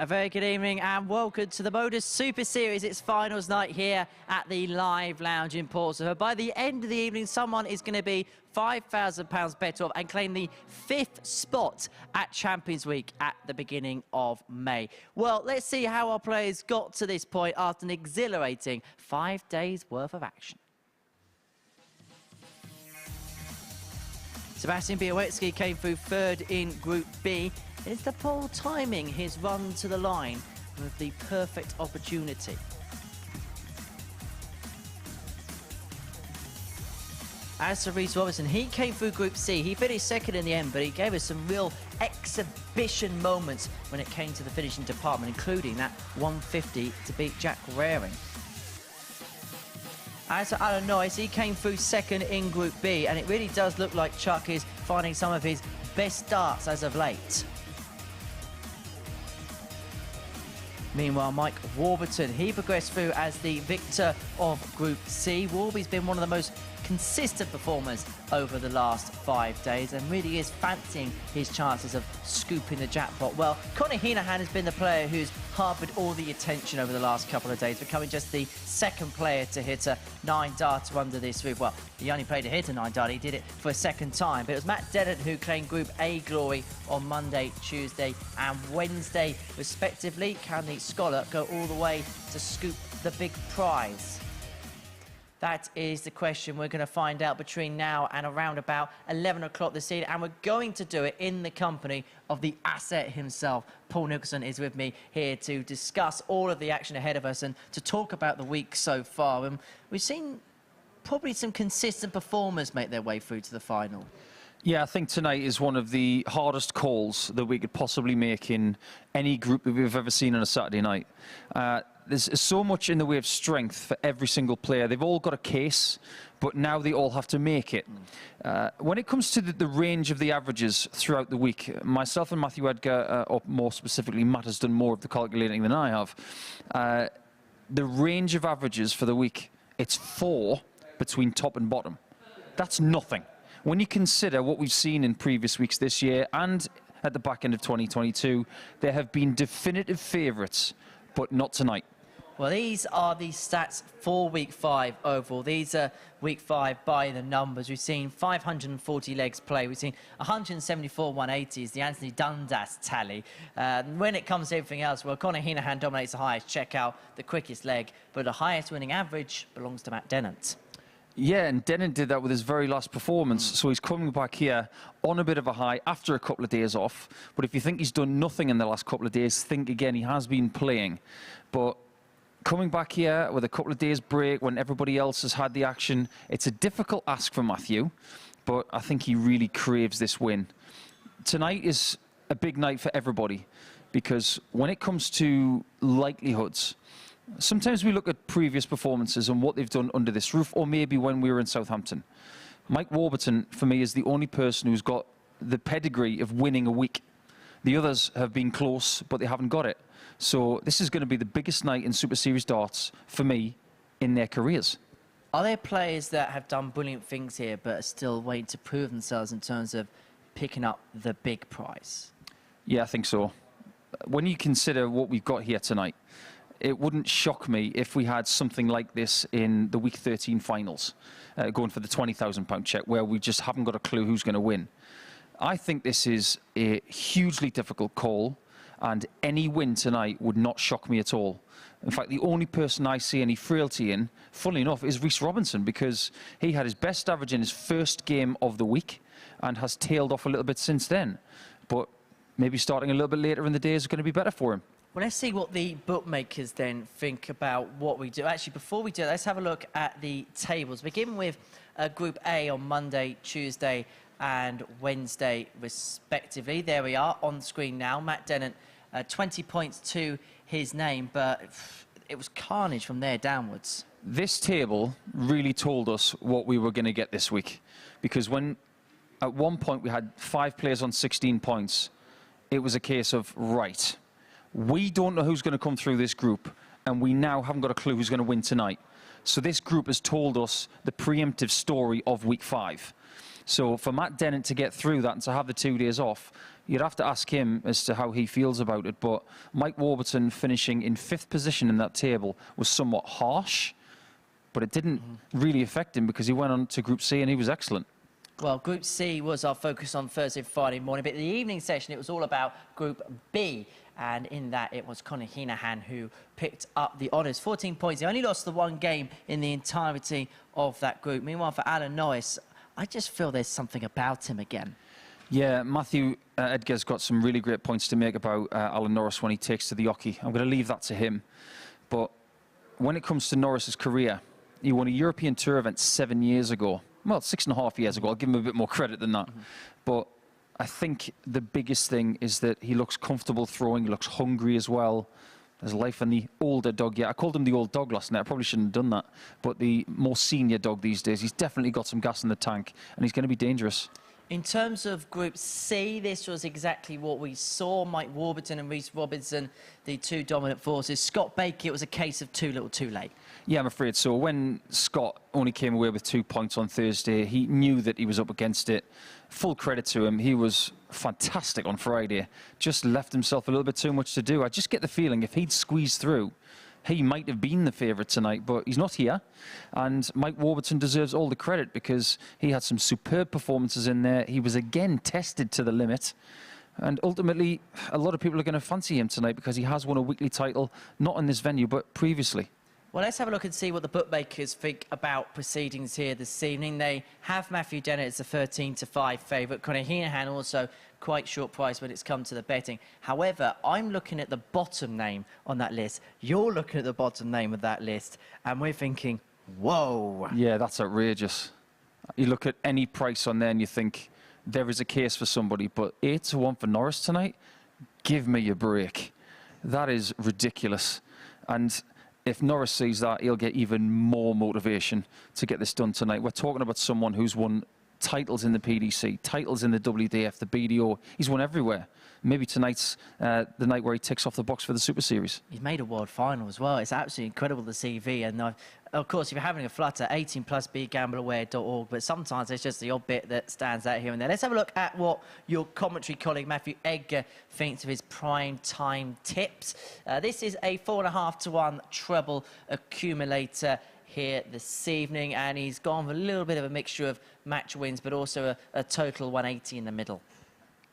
A very good evening and welcome to the MODUS Super Series. It's finals night here at the Live Lounge in Portsmouth. By the end of the evening, someone is going to be £5,000 better off and claim the 5th spot at Champions Week at the beginning of May. Well, let's see how our players got to this point after an exhilarating 5 days worth of action. Sebastian Bialecki came through third in Group B. Is the poor timing his run to the line with the perfect opportunity? As for Reece Robinson, he came through Group C. He finished second in the end, but he gave us some real exhibition moments when it came to the finishing department, including that 150 to beat Jack Raring. As for Norris, he came through second in Group B, and it really does look like Chuck is finding some of his best starts as of late. Meanwhile, Mike Warburton, he progressed through as the victor of Group C. Warby's been one of the most consistent performers over the last 5 days and really is fancying his chances of scooping the jackpot. Well, Conor Heneghan has been the player who's harboured all the attention over the last couple of days, becoming just the second player to hit a 9-darter under this roof. Well, he only played to hit a 9-darter, he did it for a second time, but it was Matt Dennant who claimed Group A glory on Monday, Tuesday and Wednesday, respectively. Can the scholar go all the way to scoop the big prize? That is the question we're going to find out between now and around about 11 o'clock this evening. And we're going to do it in the company of the asset himself. Paul Nicholson is with me here to discuss all of the action ahead of us and to talk about the week so far. And we've seen probably some consistent performers make their way through to the final. Yeah, I think tonight is one of the hardest calls that we could possibly make in any group that we've ever seen on a Saturday night. There's so much in the way of strength for every single player. They've all got a case, but now they all have to make it. When it comes to the range of the averages throughout the week, myself and Matthew Edgar, or more specifically, Matt has done more of the calculating than I have. The range of averages for the week, it's 4 between top and bottom. That's nothing. When you consider what we've seen in previous weeks this year and at the back end of 2022, there have been definitive favourites, but not tonight. Well, these are the stats for Week 5 overall. These are Week 5 by the numbers. We've seen 540 legs play. We've seen 174 180s, the Anthony Dundas tally. When it comes to everything else, well, Conor Heneghan dominates the highest. Check out the quickest leg, but the highest winning average belongs to Matt Dennant. Yeah, and Dennant did that with his very last performance, so he's coming back here on a bit of a high after a couple of days off. But if you think he's done nothing in the last couple of days, think again, he has been playing. But coming back here with a couple of days break when everybody else has had the action, it's a difficult ask for Matthew, but I think he really craves this win. Tonight is a big night for everybody, because when it comes to likelihoods, sometimes we look at previous performances and what they've done under this roof, or maybe when we were in Southampton. Mike Warburton, for me, is the only person who's got the pedigree of winning a week. The others have been close, but they haven't got it. So this is going to be the biggest night in Super Series darts, for me, in their careers. Are there players that have done brilliant things here, but are still waiting to prove themselves in terms of picking up the big prize? Yeah, I think so. When you consider what we've got here tonight, it wouldn't shock me if we had something like this in the Week 13 finals, going for the £20,000 check, where we just haven't got a clue who's going to win. I think this is a hugely difficult call, and any win tonight would not shock me at all. In fact, the only person I see any frailty in, funnily enough, is Reece Robinson, because he had his best average in his first game of the week and has tailed off a little bit since then. But maybe starting a little bit later in the day is going to be better for him. Well, let's see what the bookmakers then think about what we do. Actually, before we do that, let's have a look at the tables. Begin with Group A on Monday, Tuesday and Wednesday, respectively. There we are on screen now. Matt Dennant, 20 points to his name, but it was carnage from there downwards. This table really told us what we were going to get this week, because when at one point we had 5 players on 16 points, it was a case of, right, we don't know who's going to come through this group, and we now haven't got a clue who's going to win tonight. So this group has told us the preemptive story of Week 5. So for Matt Dennant to get through that and to have the 2 days off, you'd have to ask him as to how he feels about it. But Mike Warburton finishing in 5th position in that table was somewhat harsh, but it didn't really affect him because he went on to Group C and he was excellent. Well, Group C was our focus on Thursday and Friday morning, but in the evening session, it was all about Group B. And in that, it was Conor Heneghan who picked up the honours. 14 points. He only lost the 1 game in the entirety of that group. Meanwhile, for Alan Norris, I just feel there's something about him again. Yeah, Matthew Edgar's got some really great points to make about Alan Norris when he takes to the hockey. I'm going to leave that to him. But when it comes to Norris's career, he won a European Tour event 7 years ago. Well, 6.5 years ago. I'll give him a bit more credit than that. But I think the biggest thing is that he looks comfortable throwing. He looks hungry as well. There's life in the older dog. Yeah, I called him the old dog last night. I probably shouldn't have done that. But the more senior dog these days, he's definitely got some gas in the tank, and he's going to be dangerous. In terms of Group C, this was exactly what we saw. Mike Warburton and Reece Robinson, the 2 dominant forces. Scott Baker, it was a case of too little, too late. Yeah, I'm afraid so. When Scott only came away with 2 points on Thursday, he knew that he was up against it. Full credit to him. He was fantastic on Friday. Just left himself a little bit too much to do. I just get the feeling if he'd squeezed through, he might have been the favourite tonight, but he's not here. And Mike Warburton deserves all the credit because he had some superb performances in there. He was again tested to the limit. And ultimately, a lot of people are going to fancy him tonight because he has won a weekly title, not in this venue, but previously. Well, let's have a look and see what the bookmakers think about proceedings here this evening. They have Matthew Dennant as a 13-5 favourite. Conor Heneghan also quite short price when it's come to the betting. However, I'm looking at the bottom name on that list. You're looking at the bottom name of that list, and we're thinking, whoa. Yeah, that's outrageous. You look at any price on there and you think there is a case for somebody, but 8-1 for Norris tonight? Give me a break. That is ridiculous. And if Norris sees that, he'll get even more motivation to get this done tonight. We're talking about someone who's won titles in the PDC, titles in the WDF, the BDO. He's won everywhere. Maybe tonight's the night where he ticks off the box for the Super Series. He's made a world final as well. It's absolutely incredible, the CV. And of course, if you're having a flutter, 18+, begambleaware.org. But sometimes there's just the odd bit that stands out here and there. Let's have a look at what your commentary colleague, Matthew Edgar, thinks of his prime time tips. This is a 4.5-1 treble accumulator here this evening. And he's gone with a little bit of a mixture of match wins, but also a total 180 in the middle.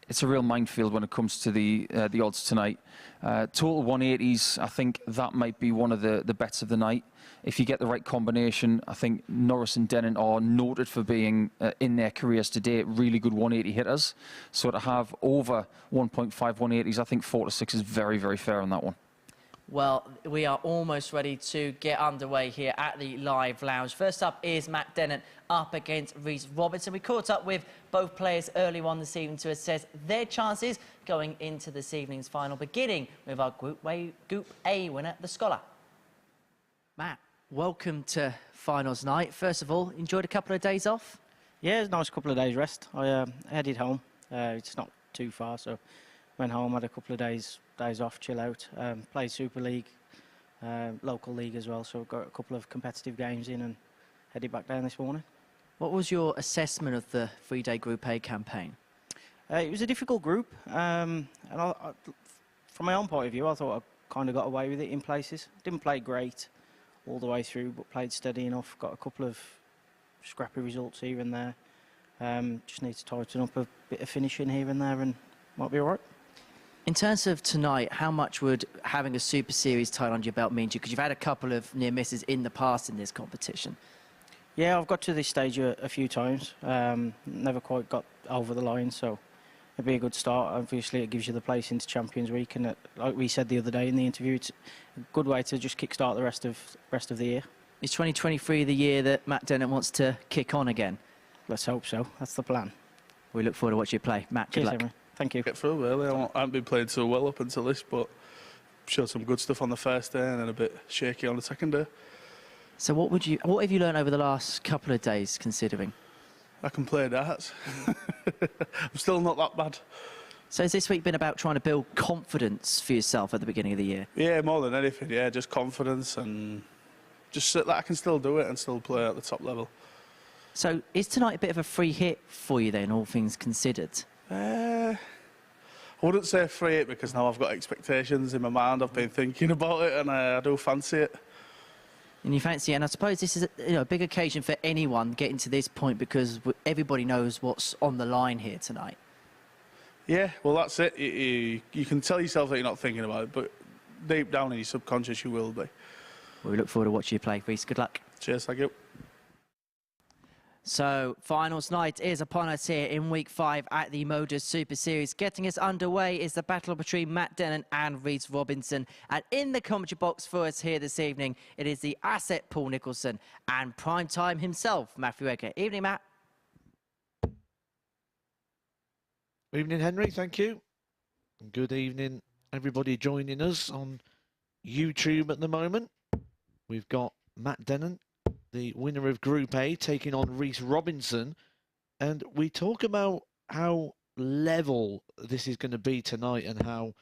It's a real minefield when it comes to the odds tonight. Total 180s, I think that might be one of the bets of the night. If you get the right combination, I think Norris and Dennant are noted for being, in their careers to date, really good 180 hitters. So to have over 1.5 180s, I think 4-6 is very, very fair on that one. Well, we are almost ready to get underway here at the Live Lounge. First up is Matt Dennant up against Reece Robinson. We caught up with both players early on this evening to assess their chances going into this evening's final, beginning with our Group A winner, the Scholar. Matt, welcome to finals night. First of all, enjoyed a couple of days off? Yeah, it's a nice couple of days rest. I headed home. It's not too far, so went home, had a couple of days off, chill out. Played Super League, local league as well, so got a couple of competitive games in and headed back down this morning. What was your assessment of the 3-day Group A campaign? It was a difficult group, and from my own point of view, I thought I kind of got away with it in places. Didn't play great all the way through, but played steady enough. Got a couple of scrappy results here and there. Just need to tighten up a bit of finishing here and there, and might be all right. In terms of tonight, how much would having a Super Series title under your belt mean to you? Because you've had a couple of near misses in the past in this competition. Yeah, I've got to this stage a few times. Never quite got over the line, so it'd be a good start. Obviously, it gives you the place into Champions Week, and like we said the other day in the interview, it's a good way to just kick-start the rest of the year. Is 2023 the year that Matt Dennant wants to kick on again? Let's hope so. That's the plan. We look forward to watching you play. Matt, good luck. Henry. Thank you. Get through really. I haven't been playing so well up until this, but showed some good stuff on the first day and then a bit shaky on the second day. So what have you learned over the last couple of days, considering? I can play darts. I'm still not that bad. So has this week been about trying to build confidence for yourself at the beginning of the year? Yeah, more than anything, yeah, just confidence and just that I can still do it and still play at the top level. So is tonight a bit of a free hit for you then, all things considered? I wouldn't say free hit because now I've got expectations in my mind. I've been thinking about it and I do fancy it. And you fancy it, and I suppose this is a big occasion for anyone getting to this point because everybody knows what's on the line here tonight. Yeah, well, that's it. You can tell yourself that you're not thinking about it, but deep down in your subconscious, you will be. Well, we look forward to watching you play, Reece. Good luck. Cheers, thank you. So, finals night is upon us here in week 5 at the MODUS Super Series. Getting us underway is the battle between Matt Dennant and Reece Robinson. And in the commentary box for us here this evening, it is the asset Paul Nicholson and prime time himself, Matthew Egger. Evening, Matt. Evening, Henry. Thank you. And good evening, everybody joining us on YouTube at the moment. We've got Matt Dennant, the winner of Group A, taking on Reece Robinson. And we talk about how level this is going to be tonight and how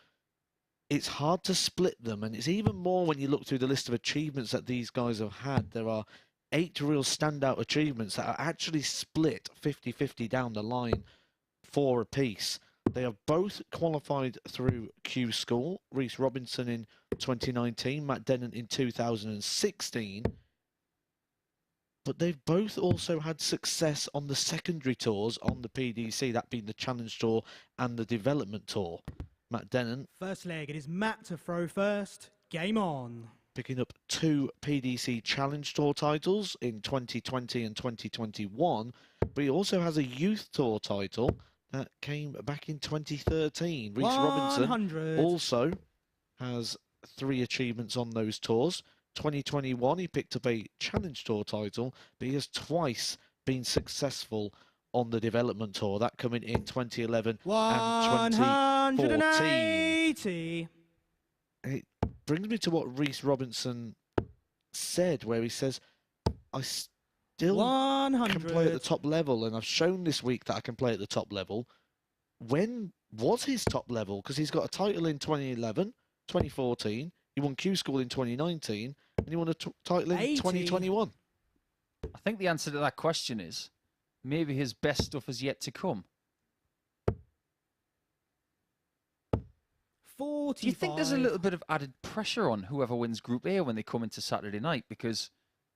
it's hard to split them. And it's even more when you look through the list of achievements that these guys have had. There are 8 real standout achievements that are actually split 50-50 down the line, 4 apiece. They have both qualified through Q School. Reece Robinson in 2019, Matt Dennant in 2016. But they've both also had success on the secondary tours on the PDC, that being the Challenge Tour and the Development Tour. Matt Dennant. First leg, it is Matt to throw first. Game on. Picking up 2 PDC Challenge Tour titles in 2020 and 2021. But he also has a Youth Tour title that came back in 2013. Reece Robinson also has 3 achievements on those tours. 2021, he picked up a Challenge Tour title, but he has twice been successful on the Development Tour, that coming in 2011 and 2014. It brings me to what Reece Robinson said, where he says, I still can play at the top level, and I've shown this week that I can play at the top level. When was his top level? Because he's got a title in 2011, 2014, he won Q School in 2019, and he won a title in 2021. I think the answer to that question is maybe his best stuff is yet to come. 45. Do you think there's a little bit of added pressure on whoever wins Group A when they come into Saturday night, because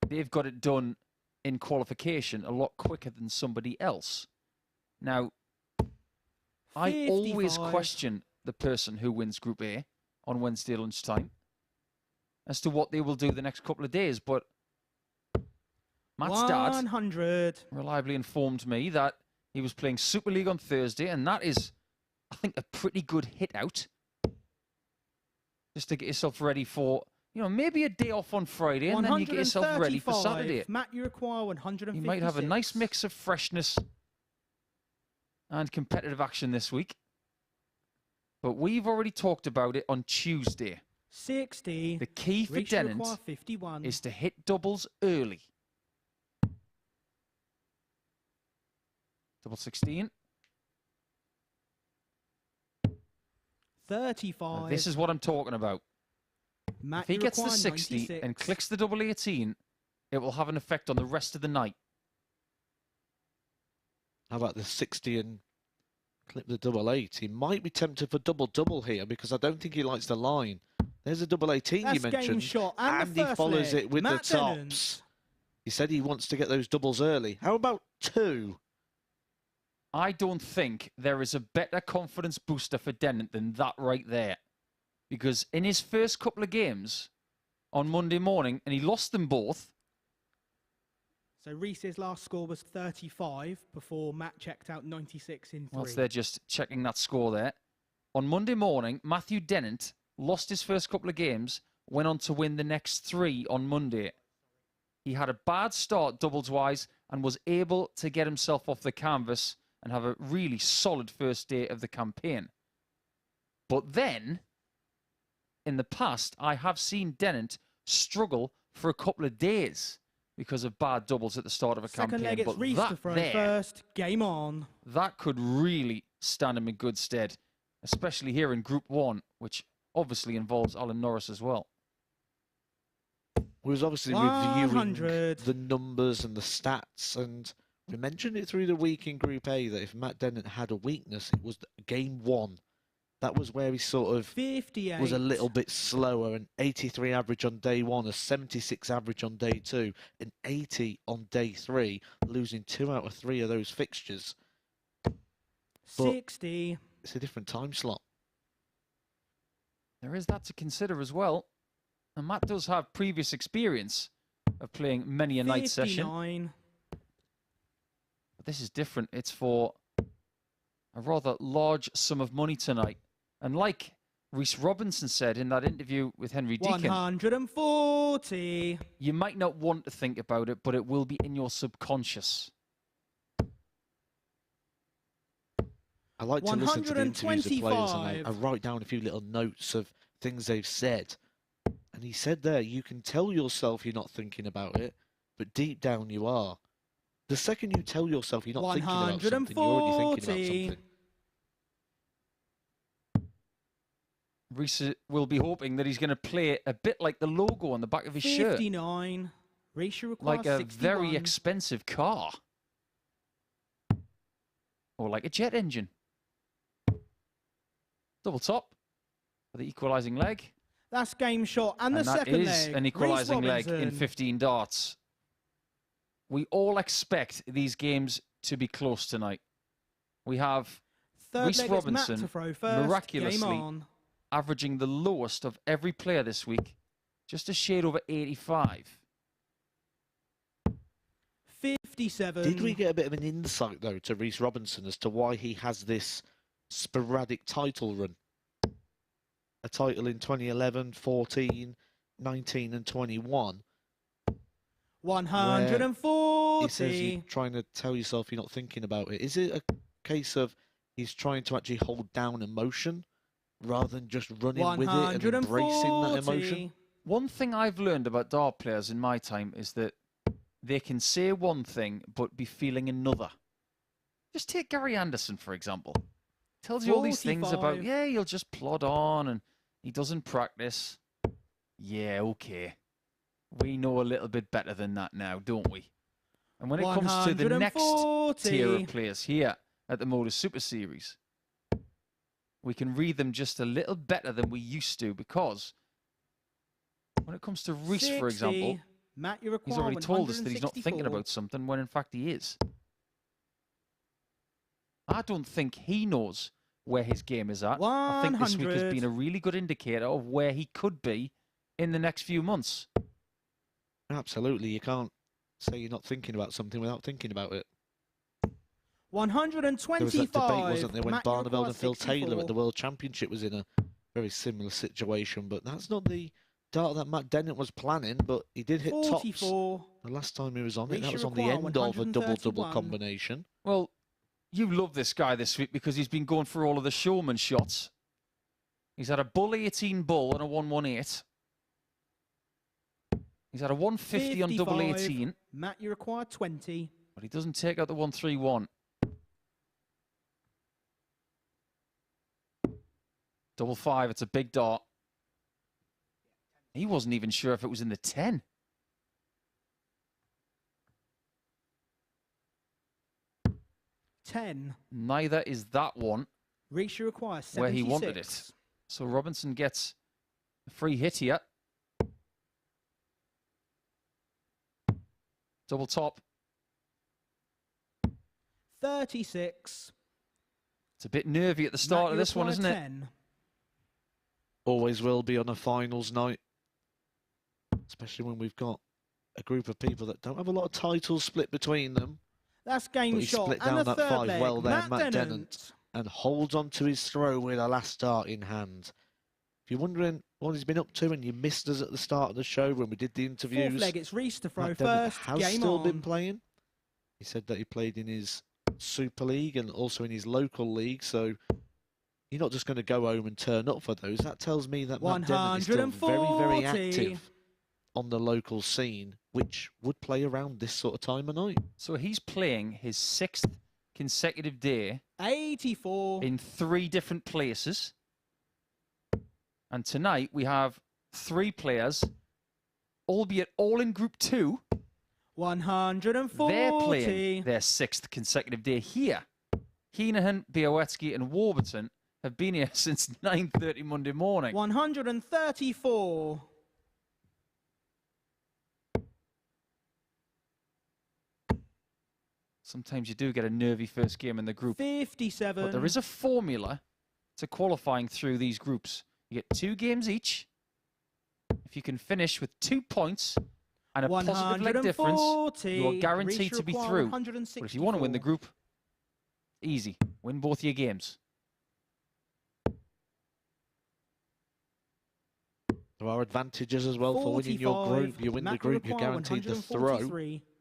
they've got it done in qualification a lot quicker than somebody else? Now, 55. I always question the person who wins Group A on Wednesday lunchtime as to what they will do the next couple of days, but Matt's dad reliably informed me that he was playing Super League on Thursday, and that is, I think, a pretty good hit out. Just to get yourself ready for, you know, maybe a day off on Friday, and then you get yourself ready for Saturday. Matt, you require 156. You might have a nice mix of freshness and competitive action this week. But we've already talked about it on Tuesday. 60. The key for Dennant is to hit doubles early. Double 16. 35. Now, this is what I'm talking about. Matt, if he gets the 60 96. and clicks the double 18, it will have an effect on the rest of the night. How about the 60 and clip the double 8? He might be tempted for double-double here because I don't think he likes the line. There's a double 18 That's you mentioned, shot. and he follows it with Matt the tops. Dennant. He said he wants to get those doubles early. How about 2? I don't think there is a better confidence booster for Dennant than that right there. Because in his first couple of games on Monday morning, and he lost them both. So Reece's last score was 35 before Matt checked out 96 in 3. Whilst they're just checking that score there. On Monday morning, Matthew Dennant lost his first couple of games, went on to win the next 3 on Monday. He had a bad start doubles-wise and was able to get himself off the canvas and have a really solid first day of the campaign. But then, in the past, I have seen Dennant struggle for a couple of days because of bad doubles at the start of a Second campaign. leg, it's but Reece to throw first. Game on. That could really stand him in good stead, especially here in Group 1, which obviously involves Alan Norris as well. We was obviously 100. reviewing the numbers and the stats, and We mentioned it through the week in Group A that if Matt Dennant had a weakness, it was game 1. That was where he sort of 58. was a little bit slower. An 83 average on day 1, a 76 average on day 2, an 80 on day 3, losing 2 out of 3 of those fixtures. 60. It's a different time slot. There is that to consider as well. And Matt does have previous experience of playing many a night session. 59. But this is different. It's for a rather large sum of money tonight. And like Reece Robinson said in that interview with Henry Deacon, 140. you might not want to think about it, but it will be in your subconscious. I like to listen to the interviews of players, and 125. I write down a few little notes of things they've said. And he said there, you can tell yourself you're not thinking about it, but deep down you are. The second you tell yourself you're not thinking about something, you're already thinking about 140. something. Reece will be hoping that he's going to play a bit like the logo on the back of his shirt. 59. Ratio requires Like a 61. very expensive car. Or like a jet engine. Double top for the equalising leg. That's game shot. And the that second is leg. an equalising Reece leg in Robinson. 15 darts. We all expect these games to be close tonight. We have Third Reece leg, it's Matt Robinson to throw first. miraculously Game on. averaging the lowest of every player this week. Just a shade over 85. 57. Did we get a bit of an insight, though, to Reece Robinson as to why he has this sporadic title run? A title in 2011, 14, 19 and 21. 140. He says you're trying to tell yourself you're not thinking about it. Is it a case of he's trying to actually hold down emotion rather than just running with it and embracing that emotion? One thing I've learned about dart players in my time is that they can say one thing but be feeling another. Just take Gary Anderson, for example. Tells you all these things about, 45. yeah, he'll just plod on and he doesn't practice. Yeah, okay. We know a little bit better than that now, don't we? And when it comes to the next 140. tier of players here at the MODUS Super Series, we can read them just a little better than we used to, because when it comes to Reece, for 60. example, Matt, you he's require already told us that he's not thinking 164. about something when in fact he is. I don't think he knows where his game is at. I think this week has 100. been a really good indicator of where he could be in the next few months. Absolutely. You can't say you're not thinking about something without thinking about it. 125. There was that debate, wasn't there, when Matt, you Barneveld require and Phil Taylor at the 64. World Championship was in a very similar situation, but that's not the dart that Matt Dennant was planning, but he did hit tops 44. the last time he was on it. Reece That was on the require end of a double-double 131. combination. Well, you love this guy this week because he's been going for all of the showman shots. He's had a bull 18 bull and a 118. He's had a 150 on double 55. 18, Matt, you require 20. but he doesn't take out the 131. Double 5, it's a big dart. He wasn't even sure if it was in the 10. $10. Neither is that one Reece, you require 76. where he wanted it. So Robinson gets a free hit here. Double top. 36. It's a bit nervy at the start Matt, of you this one, require isn't it? 10. Always will be on a finals night, especially when we've got a group of people that don't have a lot of titles split between them. That's game But he shot. split And down the that third 5 leg. well there, Matt Dennant. Dennant, and holds on to his throw with a last dart in hand. If you're wondering what he's been up to and you missed us at the start of the show when we did the interviews, Fourth leg, it's Reece to throw Matt Dennant first. has Game still on. been playing. He said that he played in his Super League and also in his local league, so you're not just going to go home and turn up for those. That tells me that Matt Dennant is still very, very 140. active on the local scene, which would play around this sort of time of night. So he's playing his 6th consecutive day 84. in 3 different places. And tonight we have 3 players, albeit all in Group 2, 140. They're playing their 6th consecutive day here. Heneghan, Bialecki and Warburton have been here since 9:30 Monday morning. 134. Sometimes you do get a nervy first game in the group. 57. But there is a formula to qualifying through these groups. You get 2 games each. If you can finish with 2 points and a positive leg difference, you are guaranteed to be through. But if you want to win the group, easy. Win both your games. There are advantages as well for winning your group. You win the group, you're guaranteed the throw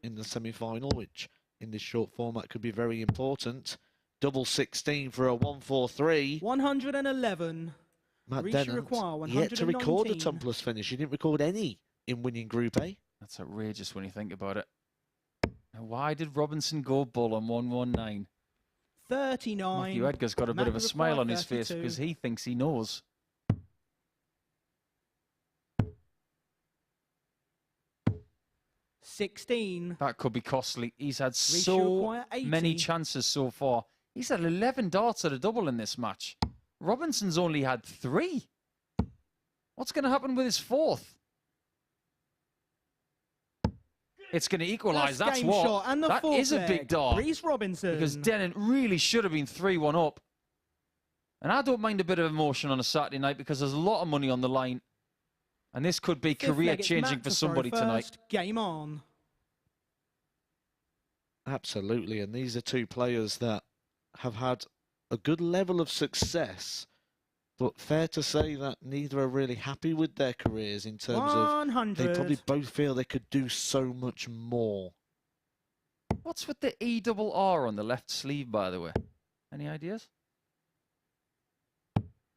in the semi-final, which in this short format could be very important. Double 16 for a 143. 111. Matt Dennant yet to record a 10+ finish. He didn't record any in winning Group A. That's outrageous when you think about it. Now, why did Robinson go bull on 119? 39. Matthew Edgar's got a bit of a smile on his face because he thinks he knows. $16. That could be costly. He's had so many chances so far. He's had 11 darts at a double in this match. Robinson's only had 3. What's going to happen with his 4th? It's going to equalise. That's what. Shot and that is a big dart. Reece Robinson. Because Dennant really should have been 3-1 up. And I don't mind a bit of emotion on a Saturday night because there's a lot of money on the line. And this could be career-changing for somebody tonight. Game on. Absolutely. And these are 2 players that have had a good level of success. But fair to say that neither are really happy with their careers in terms 100. of they probably both feel they could do so much more. What's with the ERR on the left sleeve, by the way? Any ideas?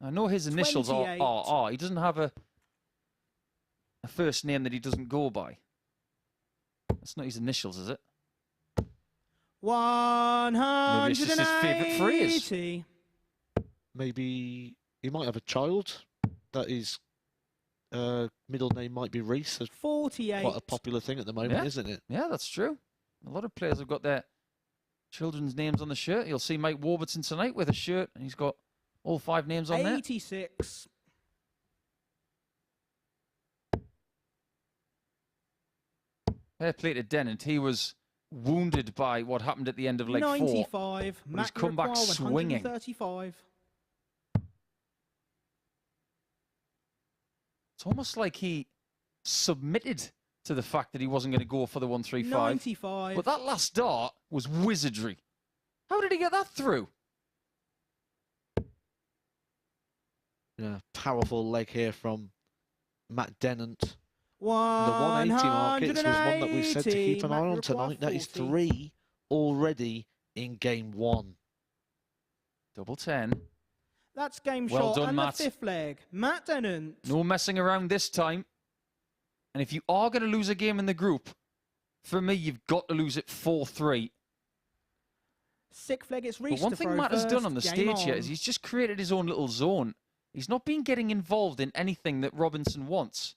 I know his initials are RR. He doesn't have a first name that he doesn't go by. That's not his initials, is it? 180. Maybe it's just his favourite phrase. Maybe he might have a child that his middle name might be Reece. 48. Quite a popular thing at the moment, isn't it? Yeah, that's true. A lot of players have got their children's names on the shirt. You'll see Mike Warburton tonight with a shirt, and he's got all 5 names on there. 86. Fair play to Dennant. He was wounded by what happened at the end of leg 95. 4. But he's come back swinging. 135. It's almost like he submitted to the fact that he wasn't going to go for the 135. 95. But that last dart was wizardry. How did he get that through? Yeah, powerful leg here from Matt Dennant. The 180 markets was one that we said to keep an eye on tonight. That is 3 already in game 1. Double 10. That's game Well shot done, and Matt. the 5th leg. Matt Dennant. No messing around this time. And if you are going to lose a game in the group, for me, you've got to lose it 4-3. 6th leg, it's But Reece. one thing Matt has done on the stage here is he's just created his own little zone. He's not been getting involved in anything that Robinson wants.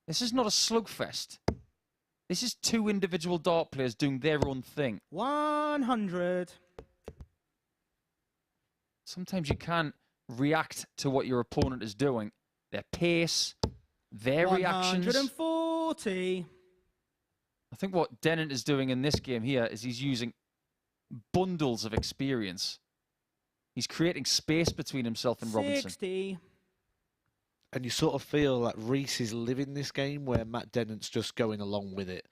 This is not a slugfest. This is 2 individual dart players doing their own thing. 100. Sometimes you can't react to what your opponent is doing. Their pace, their reactions. 140. I think what Dennant is doing in this game here is he's using bundles of experience. He's creating space between himself and Robinson. 60. And you sort of feel like Reece is living this game where Matt Dennant's just going along with it.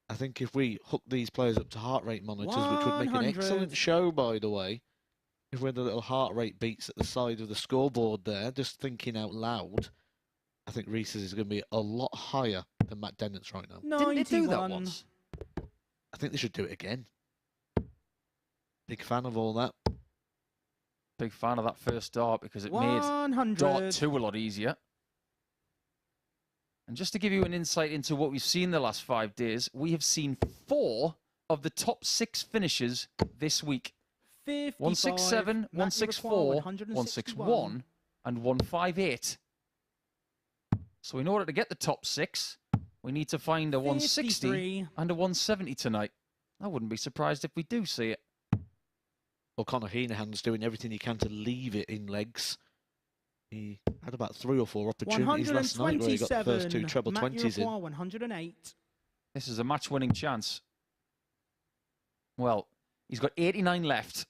I think if we hook these players up to heart rate monitors, which would make an 100. excellent show, by the way, if we had the little heart rate beats at the side of the scoreboard there, just thinking out loud, I think Reece's is going to be a lot higher than Matt Dennant's right now. 91. Didn't they do that once? I think they should do it again. Big fan of all that. Big fan of that first dart because it made 100. dart 2 a lot easier. And just to give you an insight into what we've seen the last 5 days, we have seen 4 of the top 6 finishes this week. 55. 167, 164, 161, and 158. So in order to get the top 6, We need to find a 160 53. and a 170 tonight. I wouldn't be surprised if we do see it. Well, Conor Heneghan's doing everything he can to leave it in legs. He had about 3 or 4 opportunities last night where he got the first 2 treble 20s in. 108. This is a match-winning chance. Well, he's got 89 left.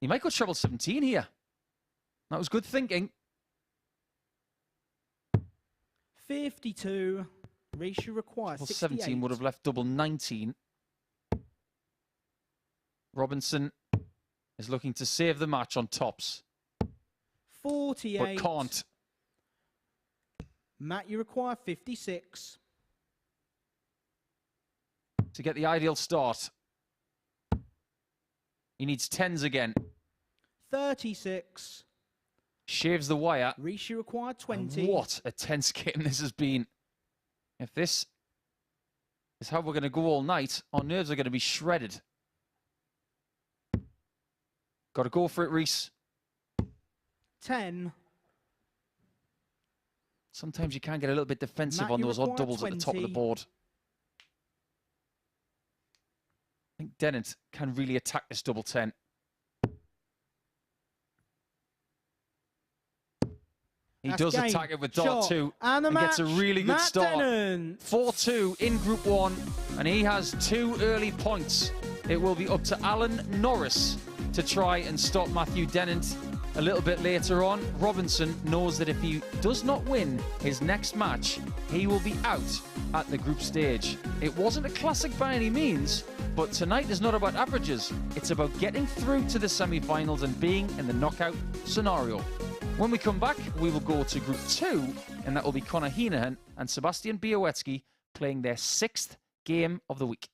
He might go treble 17 here. That was good thinking. 52. Reece, you require Treble 68. 17 would have left double 19. Robinson is looking to save the match on tops. 48. But can't. Matt, you require 56. To get the ideal start. He needs 10s again. 36. Shaves the wire. Reece, you require 20. And what a tense game this has been. If this is how we're going to go all night, our nerves are going to be shredded. Got to go for it, Reece. 10. Sometimes you can get a little bit defensive Matt, on you those odd require doubles at the top of the 20. board. I think Dennant can really attack this double 10. He That's does game, attack it with dart shot, 2 and the gets a match, really good Matt start. Dennant. 4-2 in Group 1, and he has 2 early points. It will be up to Alan Norris to try and stop Matthew Dennant a little bit later on. Robinson knows that if he does not win his next match, he will be out at the group stage. It wasn't a classic by any means, but tonight is not about averages. It's about getting through to the semi-finals and being in the knockout scenario. When we come back, we will go to Group 2, and that will be Conor Heneghan and Sebastian Bialecki playing their 6th game of the week.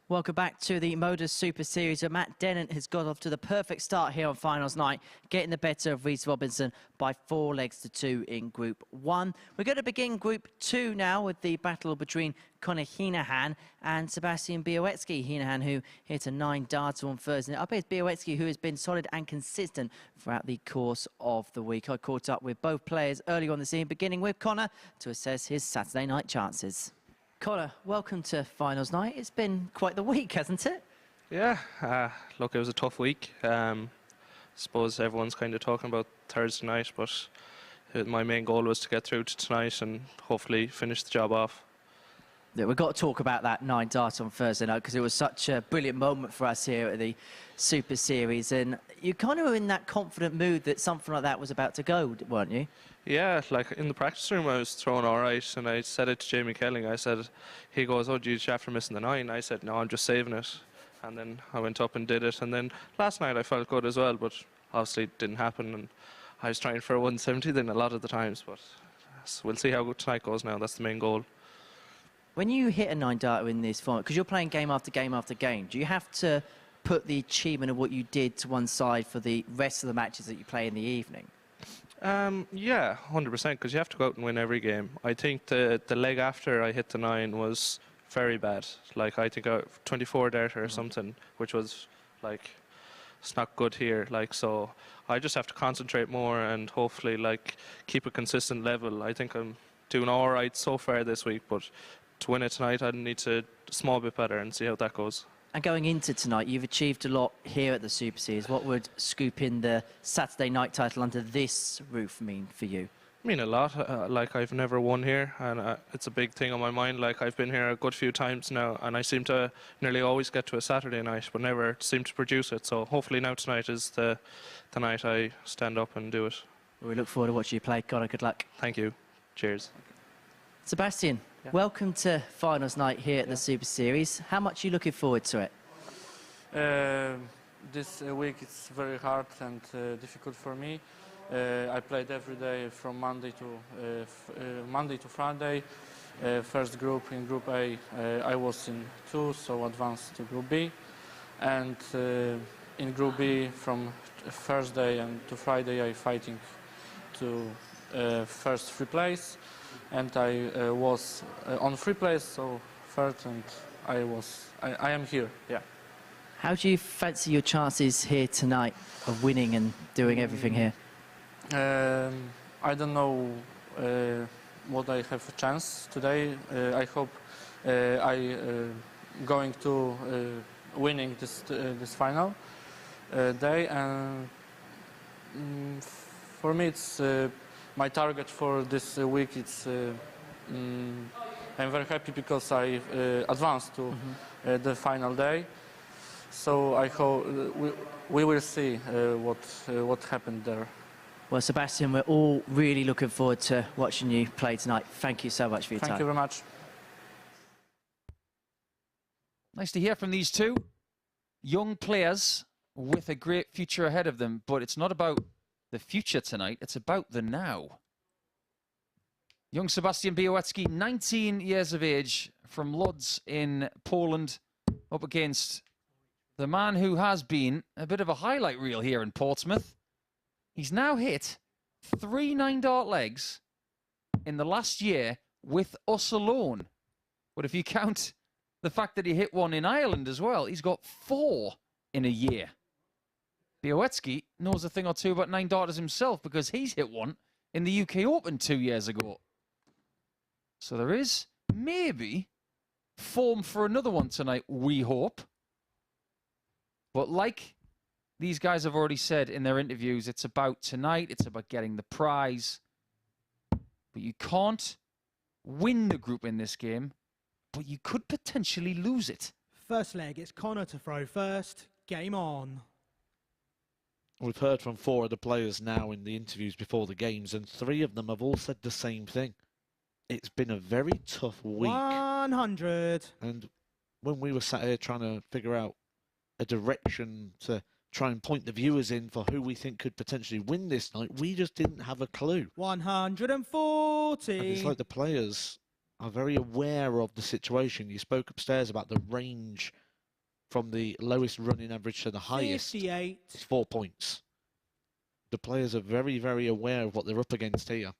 Welcome back to the MODUS Super Series, where Matt Dennant has got off to the perfect start here on finals night, getting the better of Reece Robinson by 4 legs to 2 in Group 1. We're going to begin Group 2 now with the battle between Conor Heneghan and Sebastian Bialecki. Heneghan, who hit a 9 darts on Thursday. Up against Bialecki, who has been solid and consistent throughout the course of the week. I caught up with both players early on the scene, beginning with Conor to assess his Saturday night chances. Conor, welcome to finals night. It's been quite the week, hasn't it? Yeah, look, it was a tough week. Suppose everyone's kind of talking about Thursday night, but my main goal was to get through to tonight and hopefully finish the job off. Yeah, we've got to talk about that 9 dart on Thursday night because it was such a brilliant moment for us here at the Super Series, and you kind of were in that confident mood that something like that was about to go, weren't you? Yeah, like in the practice room I was throwing all right, and I said it to Jamie Kelling. I said, he goes, "Oh, geez, after missing the 9." I said, "No, I'm just saving it." And then I went up and did it, and then last night I felt good as well, but obviously it didn't happen, and I was trying for a 170 then a lot of the times, but we'll see how tonight goes now. That's the main goal. When you hit a 9 darter in this format, because you're playing game after game after game, do you have to put the achievement of what you did to one side for the rest of the matches that you play in the evening? Yeah, 100%, because you have to go out and win every game. I think the leg after I hit the 9 was very bad. Like, I think 24 darter or something, which was like, it's not good here. Like, so I just have to concentrate more and hopefully like keep a consistent level. I think I'm doing all right so far this week, but to win it tonight, I need to a small bit better and see how that goes. And going into tonight, you've achieved a lot here at the Super Series. What would scooping the Saturday night title under this roof mean for you? I mean, a lot. Like, I've never won here, and it's a big thing on my mind. Like, I've been here a good few times now, and I seem to nearly always get to a Saturday night, but never seem to produce it. So hopefully now tonight is the night I stand up and do it. We look forward to watching you play. Conor, good luck. Thank you. Cheers. Sebastian, welcome to finals night here at the Super Series. How much are you looking forward to it? This week it's very hard and difficult for me. I played every day from Monday to Friday. First group in Group A, I was in 2, so advanced to Group B. And in Group B, from Thursday and to Friday, I fighting to first 3 place. And I was on 3 place, so third, and I am here. Yeah. How do you fancy your chances here tonight of winning and doing everything here? I don't know what I have a chance today. I hope I going to winning this final day. And for me, it's my target for this week. It's I'm very happy because I advanced to the final day. So I hope we will see what happened there. Well, Sebastian, we're all really looking forward to watching you play tonight. Thank you so much for your time. Thank you very much. Nice to hear from these two young players with a great future ahead of them, but it's not about the future tonight, it's about the now. Young Sebastian Bialecki, 19 years of age, from Lodz in Poland, up against the man who has been a bit of a highlight reel here in Portsmouth. He's now hit 3 9-dart legs in the last year with us alone. But if you count the fact that he hit one in Ireland as well, he's got 4 in a year. Bialecki knows a thing or two about 9-darters himself because he's hit one in the UK Open 2 years ago. So there is maybe form for another one tonight, we hope. But like these guys have already said in their interviews, it's about tonight, it's about getting the prize. But you can't win the group in this game, but you could potentially lose it. First leg, it's Conor to throw first. Game on. We've heard from 4 of the players now in the interviews before the games, and 3 of them have all said the same thing. It's been a very tough week. 100. And when we were sat here trying to figure out a direction to try and point the viewers in for who we think could potentially win this night, we just didn't have a clue. 140. And it's like the players are very aware of the situation. You spoke upstairs about the range from the lowest running average to the highest. 58. It's 4 points. The players are very, very aware of what they're up against here.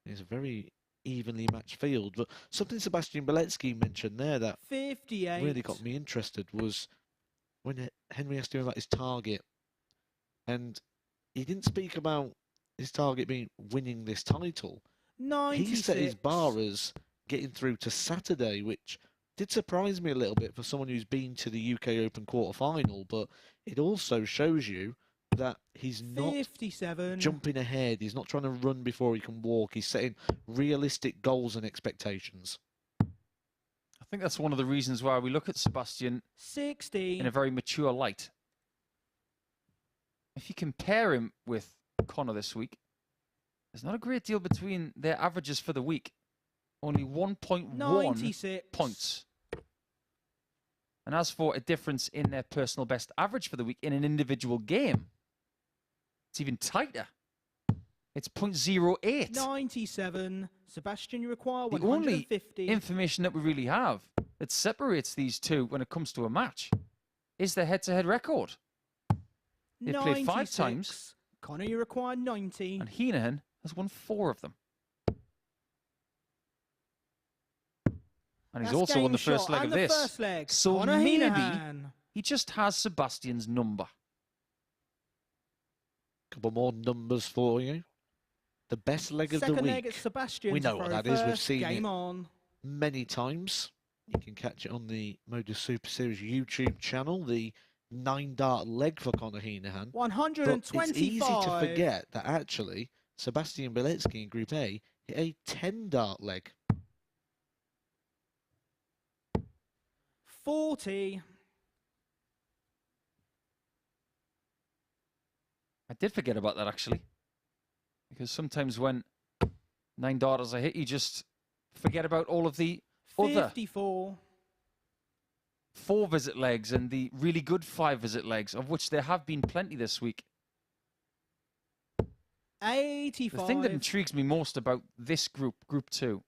It's a very evenly matched field. But something Sebastian Bialecki mentioned there that 58. really got me interested was when Henry asked him about his target, and he didn't speak about his target being winning this title. 96. He set his bar as getting through to Saturday, which did surprise me a little bit for someone who's been to the UK Open quarter-final, but it also shows you that he's not 57. jumping ahead. He's not trying to run before he can walk. He's setting realistic goals and expectations. think that's one of the reasons why we look at Sebastian 60. in a very mature light. If you compare him with Conor this week, there's not a great deal between their averages for the week. Only 1.1 96 points. And as for a difference in their personal best average for the week in an individual game, it's even tighter. It's 0.08. 97. Sebastian, you require The only 150. information that we really have that separates these two when it comes to a match is their head-to-head record. They've played 5 times. Conor, you require 90. And Heneghan has won 4 of them. And he's That's also won the game first shot leg and of the this. first leg. So Conor maybe Heneghan. he just has Sebastian's number. Couple more numbers for you. The best leg of the Second week. leg at Sebastian. We know what that is. We've seen Game it on. many times. You can catch it on the MODUS Super Series YouTube channel. The 9-dart leg for Conor Heneghan. 125. But it's easy to forget that actually Sebastian Bialecki in Group A hit a 10-dart leg. 40. I did forget about that, actually. Because sometimes when 9 darters are hit, you just forget about all of the other 54. 4-visit legs and the really good 5-visit legs, of which there have been plenty this week. 85. The thing that intrigues me most about this group, Group 2,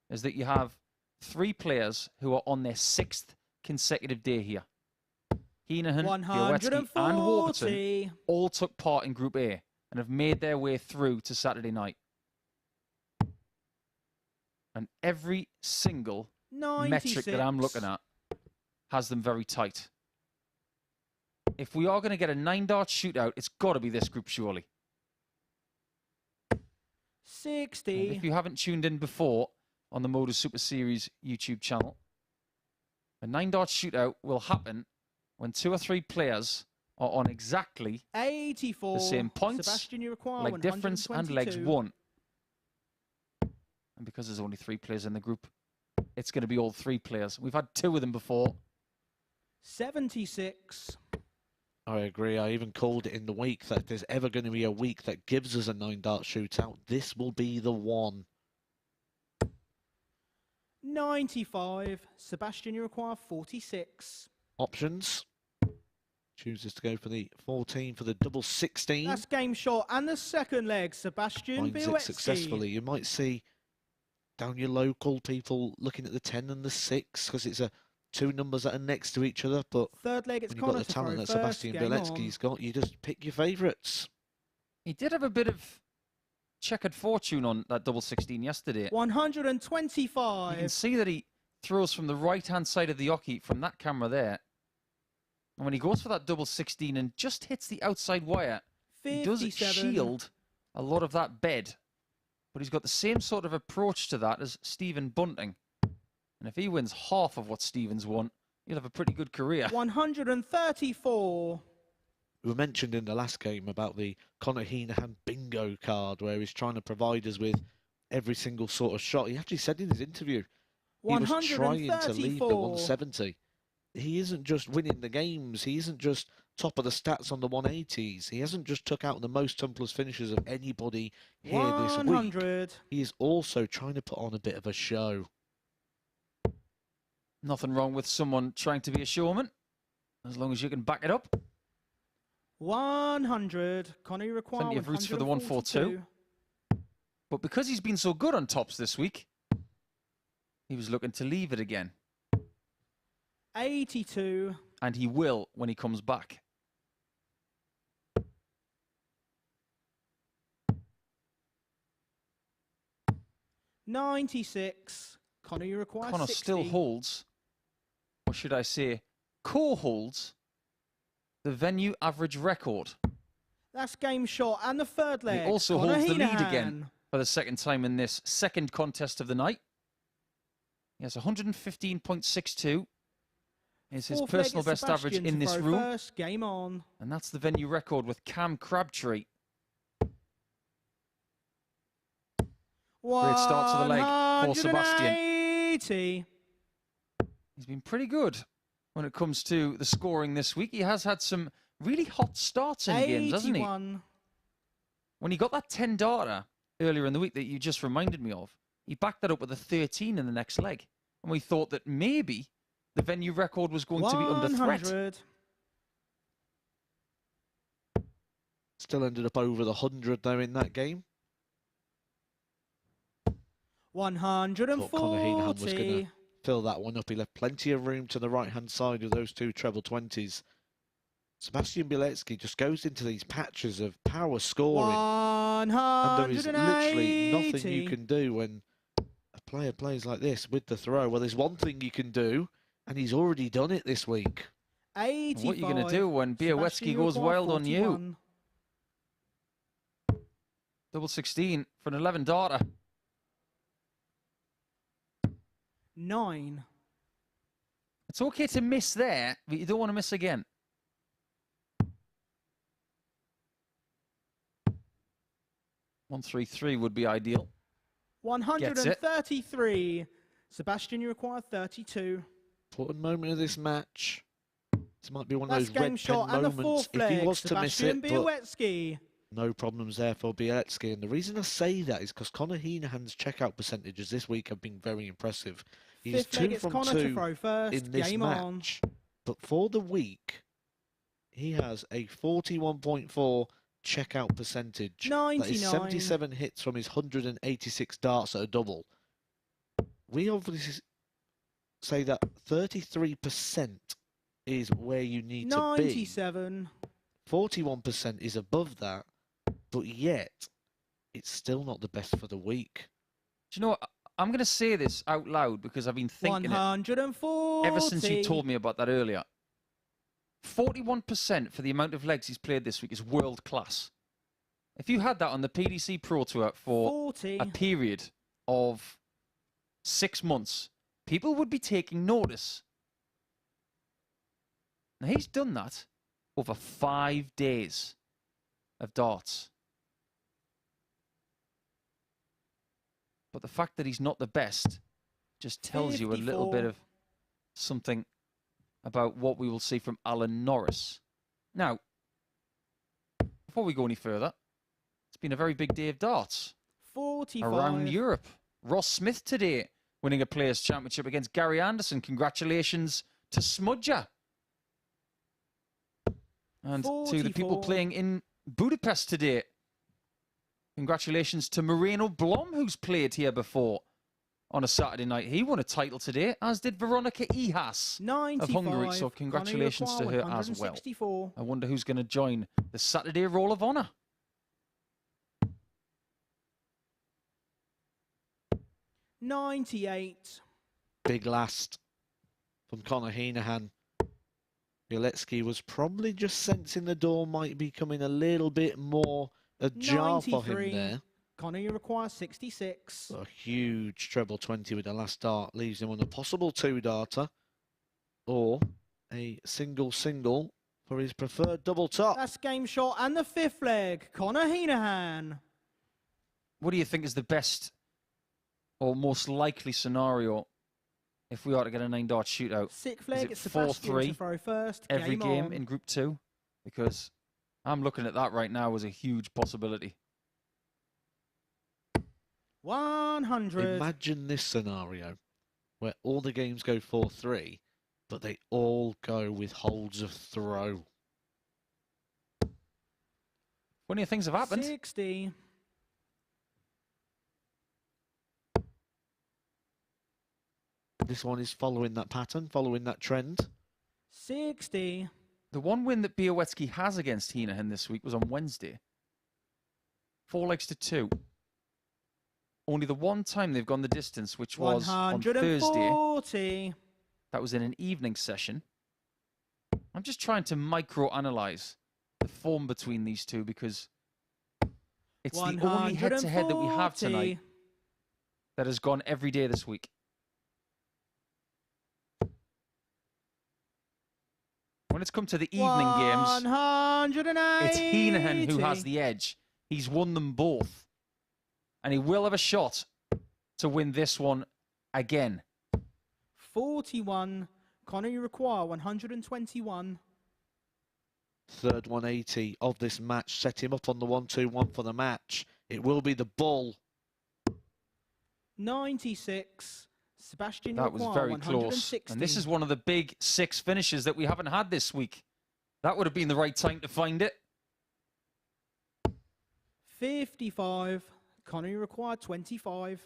is that you have 3 players who are on their 6th consecutive day here. Heneghan, Bialecki and Warburton all took part in Group A and have made their way through to Saturday night. And every single 96. metric that I'm looking at has them very tight. If we are going to get a 9-dart shootout, it's got to be this group, surely. 60. And if you haven't tuned in before on the MODUS Super Series YouTube channel, a 9-dart shootout will happen when 2 or 3 players are on exactly 84. the same points, Sebastian, you require leg difference and legs 122. won. And because there's only 3 players in the group, it's going to be all 3 players. We've had 2 of them before. 76. I agree. I even called it in the week that if there's ever going to be a week that gives us a 9-dart shootout, this will be the one. 95. Sebastian, you require 46. Options. Chooses to go for the 14 for the double 16. That's game shot. And the second leg, Sebastian Finds it Bialecki. successfully. You might see down your local people looking at the 10 and the 6 because it's 2 numbers that are next to each other. But Third leg, it's when you've got Conor the to talent throw that first. Sebastian Game Bialecki's got, you just pick your favourites. He did have a bit of checkered fortune on that double 16 yesterday. 125. You can see that he throws from the right-hand side of the hockey from that camera there. And when he goes for that double 16 and just hits the outside wire, he does 57. shield a lot of that bed. But he's got the same sort of approach to that as Stephen Bunting. And if he wins half of what Stephen's won, he'll have a pretty good career. 134. We mentioned in the last game about the Conor Heneghan bingo card where he's trying to provide us with every single sort of shot. He actually said in his interview he was trying to leave the 170. He isn't just winning the games. He isn't just top of the stats on the 180s. He hasn't just took out the most tumblers finishes of anybody here 100. this week. He is also trying to put on a bit of a show. Nothing wrong with someone trying to be a showman, as long as you can back it up. 100. Conor, you require Plenty of routes for the 142. But because he's been so good on tops this week, he was looking to leave it again. 82. And he will when he comes back. $96. Conor, you require Conor 60. still holds, or should I say, co-holds, the venue average record. That's game shot. And the third leg. He also Conor holds the lead Heneghan. again for the second time in this second contest of the night. He has 115.62. Is his Fourth personal leg, best average Sebastian in to this throw room. First, game on. And that's the venue record with Cam Crabtree. Great start to the leg for Sebastian. 180. He's been pretty good when it comes to the scoring this week. He has had some really hot starts in games, hasn't he? 81. When he got that 10 darter earlier in the week that you just reminded me of, he backed that up with a 13 in the next leg. And we thought that maybe the venue record was going to be under threat. 100. Still ended up over the 100 though in that game. 140. Thought Conor Heneghan was going to fill that one up. He left plenty of room to the right-hand side of those two treble 20s. Sebastian Bialecki just goes into these patches of power scoring. 180. And there is literally nothing you can do when a player plays like this with the throw. Well, there's one thing you can do, and he's already done it this week. 85. What are you going to do when Bialecki goes wild on you? Double 16 for an 11 darter. 9. It's okay to miss there, but you don't want to miss again. 133 would be ideal. 133. Sebastian, you require 32. Important moment of this match. This might be one of That's those game red shot pen and the moments fourth if he leg. was to miss Sebastian it. But Bialecki. no problems there for Bialecki. And the reason I say that is because Conor Heneghan's checkout percentages this week have been very impressive. He's Fifth leg, 2 it's from Conor to 2 throw first. in this Game on. match. But for the week, he has a 41.4 checkout percentage. 99. That is 77 hits from his 186 darts at a double. We obviously say that 33% is where you need to be. 97. 41% is above that, but yet it's still not the best for the week. Do you know what? I'm going to say this out loud because I've been thinking 140. it ever since you told me about that earlier. 41% for the amount of legs he's played this week is world class. If you had that on the PDC Pro Tour for 40. a period of 6 months, people would be taking notice. Now, he's done that over 5 days of darts. But the fact that he's not the best just tells you a little 54. bit of something about what we will see from Alan Norris. Now, before we go any further, it's been a very big day of darts 45. around Europe. Ross Smith today winning a Players' Championship against Gary Anderson. Congratulations to Smudger. And to the people 44. playing in Budapest today, congratulations to Moreno Blom, who's played here before on a Saturday night. He won a title today, as did Veronica Ihas 95. of Hungary. So congratulations to her as well. 164. I wonder who's going to join the Saturday Roll of Honour. 98. Big last from Conor Heneghan. Bialecki was probably just sensing the door might be coming a little bit more ajar for him 93. there. Connor, you require 66. A huge treble 20 with the last dart leaves him on a possible 2-darter or a single for his preferred double top. That's game shot and the fifth leg. Conor Heneghan. What do you think is the best or most likely scenario if we are to get a 9-dart shootout? Sixth Is leg, it it's Sebastian 4-3 to throw first. every game on. in Group 2? Because I'm looking at that right now as a huge possibility. 100. Imagine this scenario where all the games go 4-3, but they all go with holds of throw. Funny things have happened. 60. This one is following that pattern, following that trend. 60. The one win that Bialecki has against Heneghan this week was on Wednesday. 4 legs to 2. Only the one time they've gone the distance, which was on Thursday. 140. That was in an evening session. I'm just trying to micro-analyze the form between these two because it's the only head-to-head that we have tonight that has gone every day this week. When it's come to the evening games, 180. it's Heneghan who has the edge. He's won them both. And he will have a shot to win this one again. 41. Conor, you require 121. Third 180 of this match. Set him up on the 1-2-1 for the match. It will be the bull. 96. Sebastian, That was very close. 160. And this is one of the big 6 finishes that we haven't had this week. That would have been the right time to find it. 55. Conor, you require 25.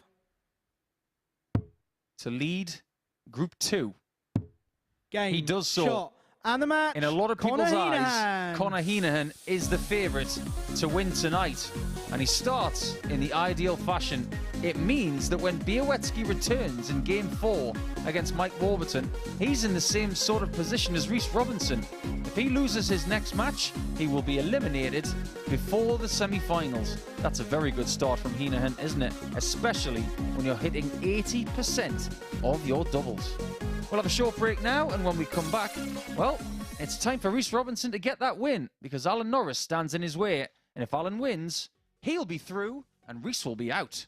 To lead Group 2. Game. He does so. Shot. And the match. In a lot of people's Conor eyes, Heneghan. Conor Heneghan is the favourite to win tonight. And he starts in the ideal fashion. It means that when Bialecki returns in Game 4 against Mike Warburton, he's in the same sort of position as Reece Robinson. If he loses his next match, he will be eliminated before the semi-finals. That's a very good start from Heneghan, isn't it? Especially when you're hitting 80% of your doubles. We'll have a short break now, and when we come back, well, it's time for Reece Robinson to get that win, because Alan Norris stands in his way, and if Alan wins, he'll be through, and Reece will be out.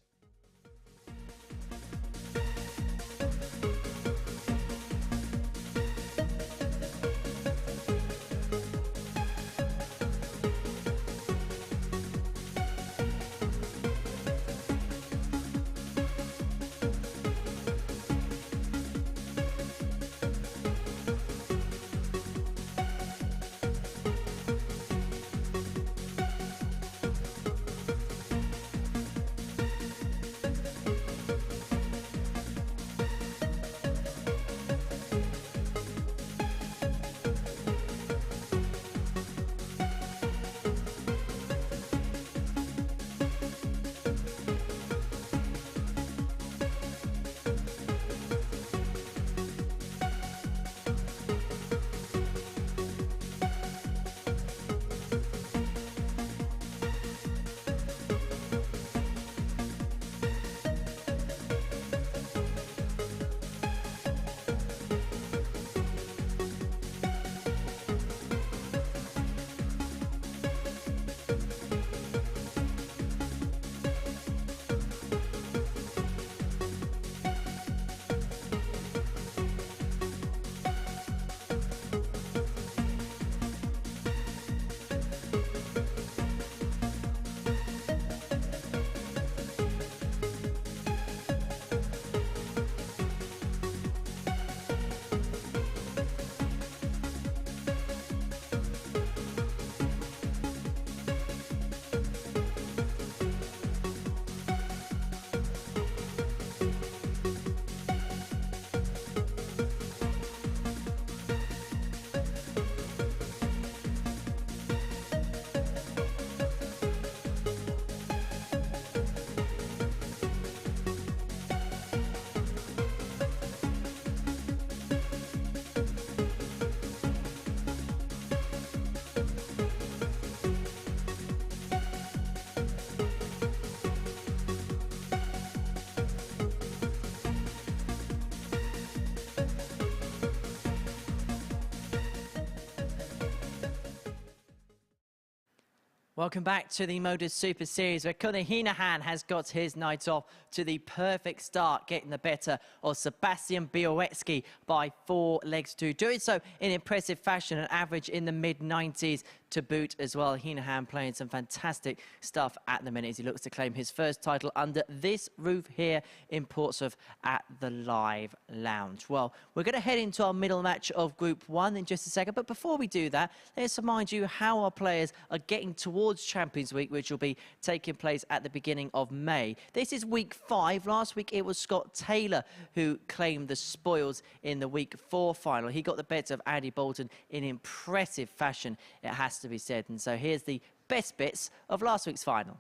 Welcome back to the MODUS Super Series, where Conor Heneghan has got his night off to the perfect start, getting the better of Sebastian Bialecki by 4 legs to 2. Doing so in impressive fashion, an average in the mid-90s to boot as well. Heneghan playing some fantastic stuff at the minute as he looks to claim his first title under this roof here in Portsmouth at the Live Lounge. Well, we're going to head into our middle match of Group 1 in just a second, but before we do that, let's remind you how our players are getting towards Champions Week, which will be taking place at the beginning of May. This is Week 5. Last week it was Scott Taylor who claimed the spoils in the Week 4 final. He got the better of Andy Bolton in impressive fashion, it has to be said. And so here's the best bits of last week's final.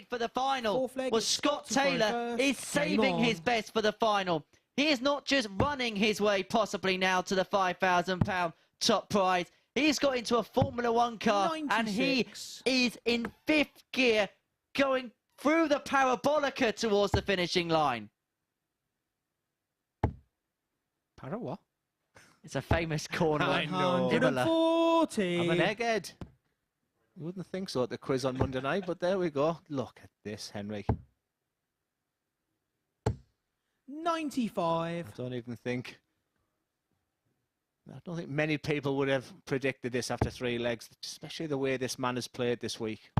For the final was Scott Taylor is saving his best for the final. He is not just running his way possibly now to the £5,000 top prize. He's got into a Formula 1 car 96. And he is in 5th gear going through the parabolica towards the finishing line. Para what? It's a famous corner. I know. 140. I'm an egghead. You wouldn't think so at the quiz on Monday night, but there we go. Look at this, Henry. 95. I don't even think I don't think many people would have predicted this after 3 legs, especially the way this man has played this week.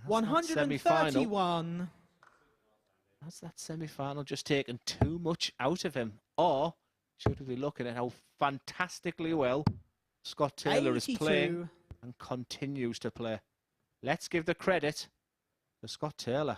131. Has that semi-final just taken too much out of him? Or should we be looking at how fantastically well Scott Taylor is playing and continues to play? Let's give the credit to Scott Taylor.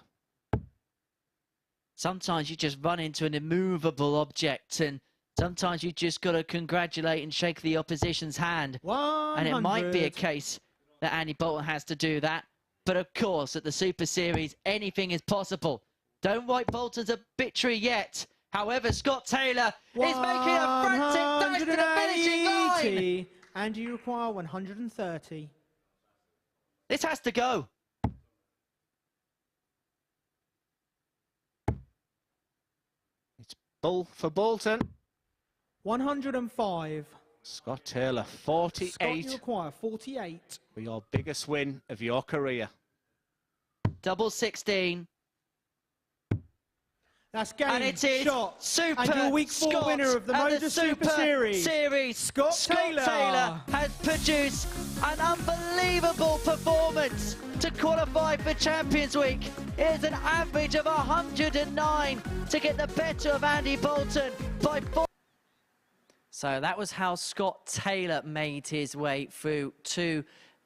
Sometimes you just run into an immovable object, and sometimes you just got to congratulate and shake the opposition's hand. 100. And it might be a case that Andy Bolton has to do that. But of course, at the Super Series, anything is possible. Don't write Bolton's obituary yet. However, Scott Taylor is making a frantic dash to the finishing line. And you require 130. This has to go. It's bull for Bolton. 105. Scott Taylor, 48. Scott, you require 48. For your biggest win of your career. Double 16. That's game and it is shot. Super and your week 4 Scott winner of the MODUS Super Series. Scott Taylor has produced an unbelievable performance to qualify for Champions Week. It is an average of 109 to get the better of Andy Bolton by 4. So that was how Scott Taylor made his way through to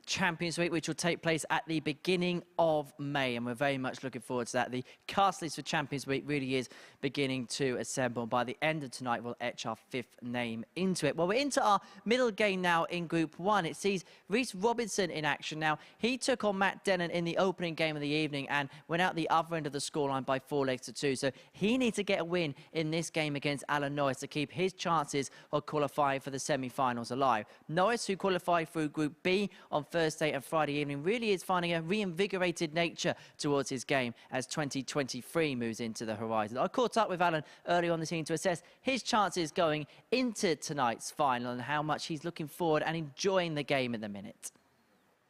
Champions Week, which will take place at the beginning of May, and we're very much looking forward to that. The cast list for Champions Week really is beginning to assemble. By the end of tonight, we'll etch our 5th name into it. Well, we're into our middle game now in Group 1. It sees Reece Robinson in action. Now, he took on Matt Dennant in the opening game of the evening and went out the other end of the scoreline by 4 legs to 2. So he needs to get a win in this game against Alan Norris to keep his chances of qualifying for the semi-finals alive. Norris, who qualified through Group B on Thursday and Friday evening, really is finding a reinvigorated nature towards his game as 2023 moves into the horizon. I caught up with Alan early on the scene to assess his chances going into tonight's final and how much he's looking forward and enjoying the game at the minute.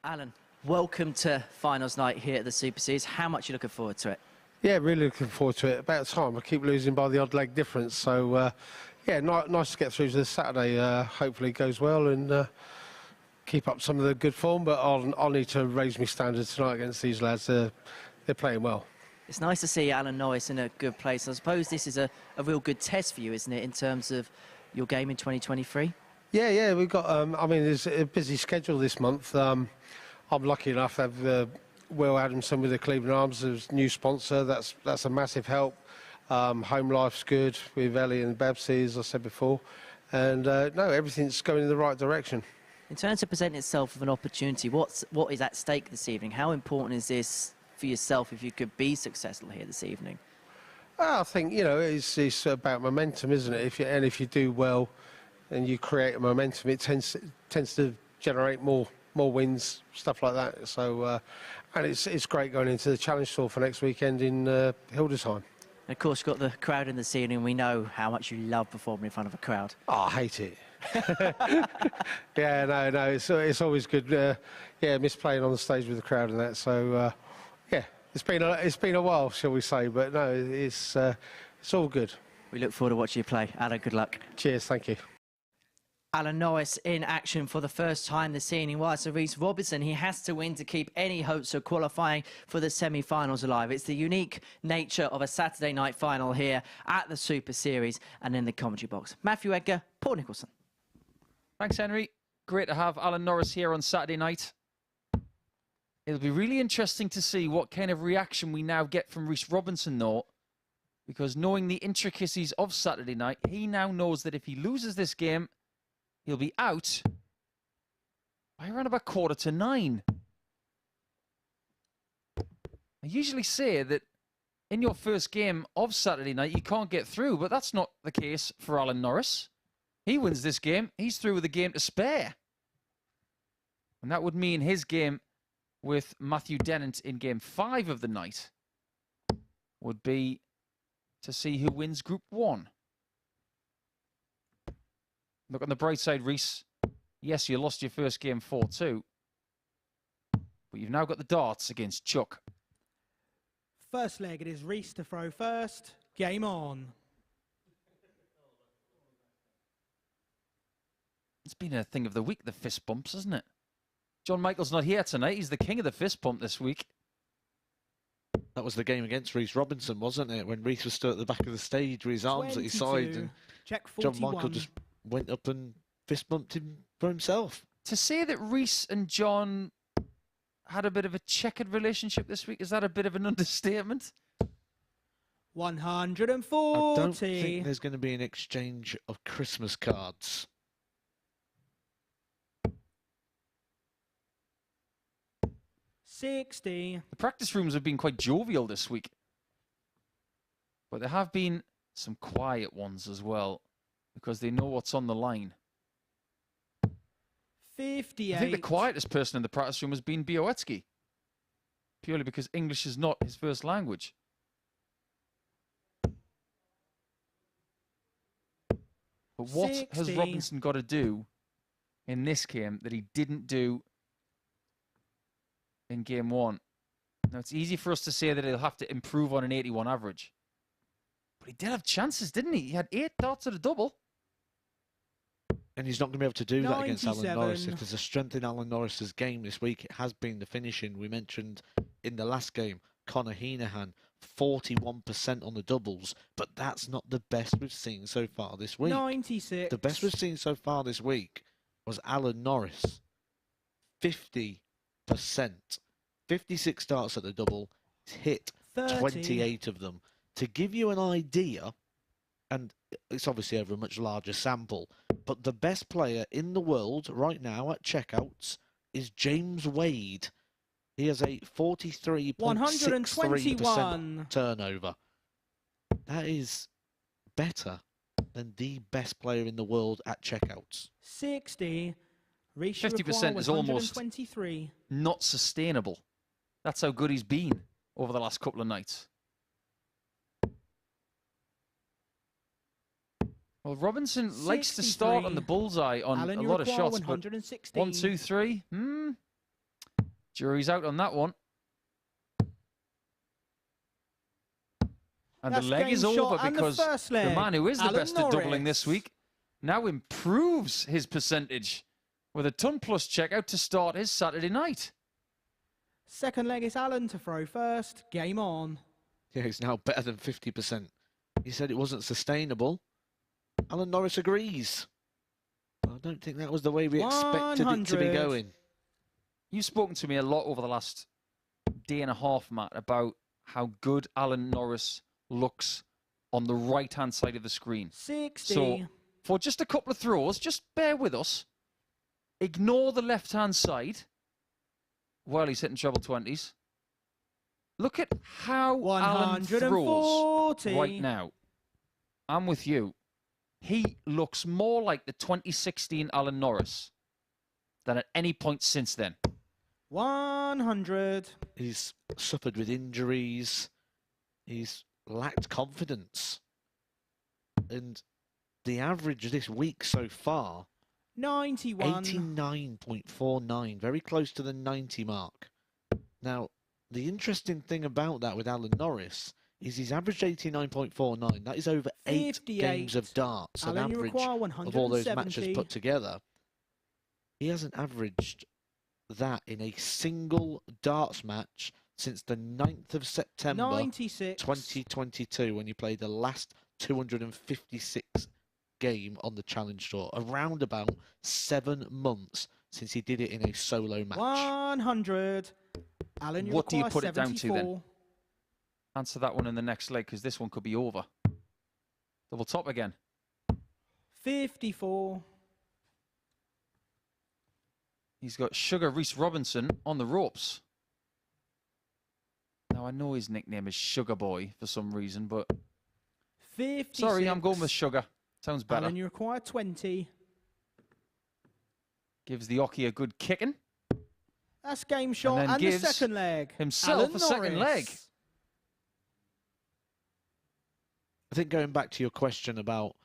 Alan, welcome to finals night here at the Super Series. How much are you looking forward to it? Yeah, really looking forward to it. About time. I keep losing by the odd leg difference. So, yeah, nice to get through to this Saturday. Hopefully it goes well and keep up some of the good form. But I'll need to raise my standards tonight against these lads. They're playing well. It's nice to see Alan Norris in a good place. I suppose this is a real good test for you, isn't it, in terms of your game in 2023? Yeah, we've got, I mean, there's a busy schedule this month. I'm lucky enough to have Will Adamson with the Cleveland Arms as new sponsor. That's a massive help. Home life's good with Ellie and Babsy, as I said before. And, no, everything's going in the right direction. In terms of presenting itself with an opportunity, what is at stake this evening? How important is this for yourself if you could be successful here this evening? Well, I think, you know, it's about momentum, isn't it? If you do well and you create a momentum, it tends to generate more wins, stuff like that. So, and it's great going into the Challenge Tour for next weekend in Hildesheim. And of course, you've got the crowd in the scene, and we know how much you love performing in front of a crowd. Oh, I hate it. Yeah, no, it's always good. Yeah, miss playing on the stage with the crowd and that. So, yeah, it's been a while, shall we say? But no, it's all good. We look forward to watching you play. Alan, good luck. Cheers, thank you. Alan Norris in action for the first time this evening. While it's Reece Robinson, he has to win to keep any hopes of qualifying for the semi-finals alive. It's the unique nature of a Saturday night final here at the Super Series and in the commentary box. Matthew Edgar, Paul Nicholson. Thanks, Henry. Great to have Alan Norris here on Saturday night. It'll be really interesting to see what kind of reaction we now get from Reece Robinson, though, because knowing the intricacies of Saturday night, he now knows that if he loses this game, he'll be out by around about 9:15. I usually say that in your first game of Saturday night, you can't get through, but that's not the case for Alan Norris. He wins this game, he's through with a game to spare. And that would mean his game with Matthew Dennant in game 5 of the night would be to see who wins Group 1. Look on the bright side, Reece. Yes, you lost your first game 4-2. But you've now got the darts against Chuck. First leg, it is Reece to throw first. Game on. It's been a thing of the week, the fist bumps, hasn't it? John Michael's not here tonight. He's the king of the fist bump this week. That was the game against Reece Robinson, wasn't it? When Reece was stood at the back of the stage with his arms at his side, and Check John 41. Michael just went up and fist bumped him for himself. To say that Reece and John had a bit of a checkered relationship this week, is that a bit of an understatement? 140. I don't think there's going to be an exchange of Christmas cards. $60. The practice rooms have been quite jovial this week. But there have been some quiet ones as well, because they know what's on the line. 58. I think the quietest person in the practice room has been Bialecki, purely because English is not his first language. But what 60. has Robinson got to do in this game that he didn't do in game one? Now, it's easy for us to say that he'll have to improve on an 81 average. But he did have chances, didn't he? He had 8 darts at a double. And he's not going to be able to do that against Alan 97. Norris. If there's a strength in Alan Norris's game this week, it has been the finishing. We mentioned in the last game, Conor Heneghan, 41% on the doubles, but that's not the best we've seen so far this week. 96. The best we've seen so far this week was Alan Norris, 50%. 56 darts at the double, he's hit 30. 28 of them. To give you an idea, and it's obviously over a much larger sample, but the best player in the world right now at checkouts is James Wade. He has a 43.63% turnover. That is better than the best player in the world at checkouts. 60. 50% is almost 123. not sustainable. That's how good he's been over the last couple of nights. Well, Robinson likes to start on the bullseye on Alan, a lot of shots, but 116. 1, 2, 3. Jury's out on that one. And That's the leg game is shot over and the because first the leg. man who is the Alan best at doubling Norris. this week now improves his percentage with a ton plus checkout to start his Saturday night. Second leg is Alan to throw first. Game on. Yeah, he's now better than 50%. He said it wasn't sustainable. Alan Norris agrees. I don't think that was the way we expected it to be 100. going. You've spoken to me a lot over the last day and a half, Matt, about how good Alan Norris looks on the right-hand side of the screen. 60. So, for just a couple of throws, just bear with us. Ignore the left-hand side while he's hitting treble 20s. Look at how Alan throws right now. I'm with you. He looks more like the 2016 Alan Norris than at any point since then. 100. He's suffered with injuries. He's lacked confidence. And the average this week so far, 91. 89.49, very close to the 90 mark. Now, the interesting thing about that with Alan Norris is he's averaged 89.49. That is over 8 games of darts, Alan, an you average require of all those 170. matches put together. He hasn't averaged that in a single darts match since the 9th of September 96. 2022, when he played the last 256 game on the Challenge Tour. Around about 7 months since he did it in a solo match. 100. Alan, you What do you require put it down to 74. then? Answer that one in the next leg, because this one could be over. Double top again. 54. He's got Sugar Reece Robinson on the ropes. Now, I know his nickname is Sugar Boy for some reason, but... 56. Sorry, I'm going with Sugar. Sounds better. Alan, you require 20. Gives the Oki a good kicking. That's game shot then and the gives second leg. himself Alan a second leg. Norris. I think going back to your question about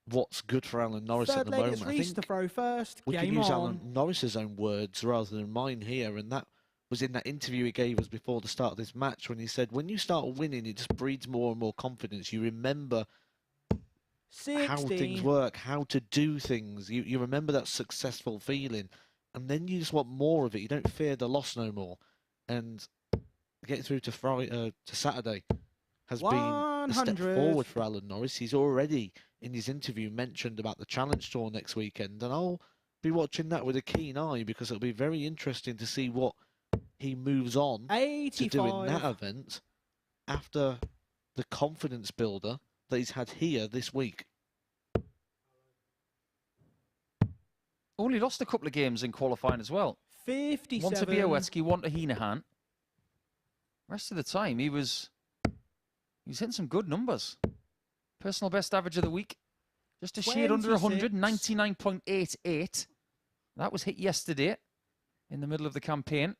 what's good for Alan Norris Third at the leg moment, is I Reece think to throw first. we can Game use on. Alan Norris's own words rather than mine here, and that was in that interview he gave us before the start of this match when he said, when you start winning, it just breeds more and more confidence. You remember how things work, how to do things. You remember that successful feeling, and then you just want more of it. You don't fear the loss no more. And getting through to Friday, to Saturday has been a step forward for Alan Norris. He's already, in his interview, mentioned about the Challenge Tour next weekend, and I'll be watching that with a keen eye because it'll be very interesting to see what he moves on to do in that event after the confidence builder that he's had here this week. Only lost a couple of games in qualifying as well. 57. One to Bialecki, one to Heneghan. Rest of the time, he was hitting some good numbers. Personal best average of the week. Just a shade under 100, 99.88. That was hit yesterday in the middle of the campaign.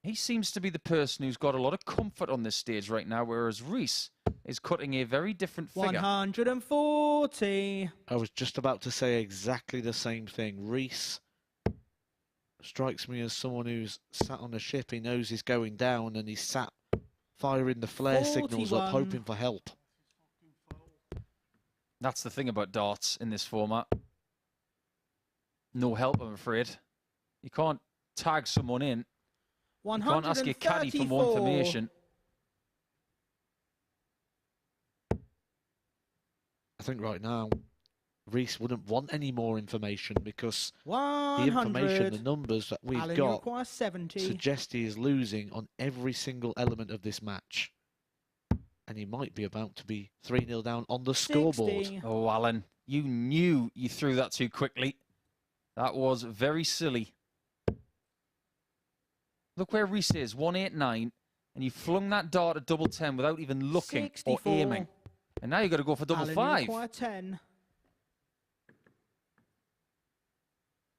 He seems to be the person who's got a lot of comfort on this stage right now, whereas Reece is cutting a very different figure. 140. I was just about to say exactly the same thing. Reece strikes me as someone who's sat on a ship. He knows he's going down and he's sat firing the flare signals up, hoping for help. That's the thing about darts in this format. No help, I'm afraid. You can't tag someone in. You can't ask your caddy for more information. I think right now, Reece wouldn't want any more information because the information, the numbers that we've got suggest he is losing on every single element of this match. And he might be about to be 3-0 down on the scoreboard. Oh, Alan, you knew you threw that too quickly. That was very silly. Look where Reece is, 189, and you flung that dart at double 10 without even looking 64. Or aiming. And now you've got to go for double 5. 10.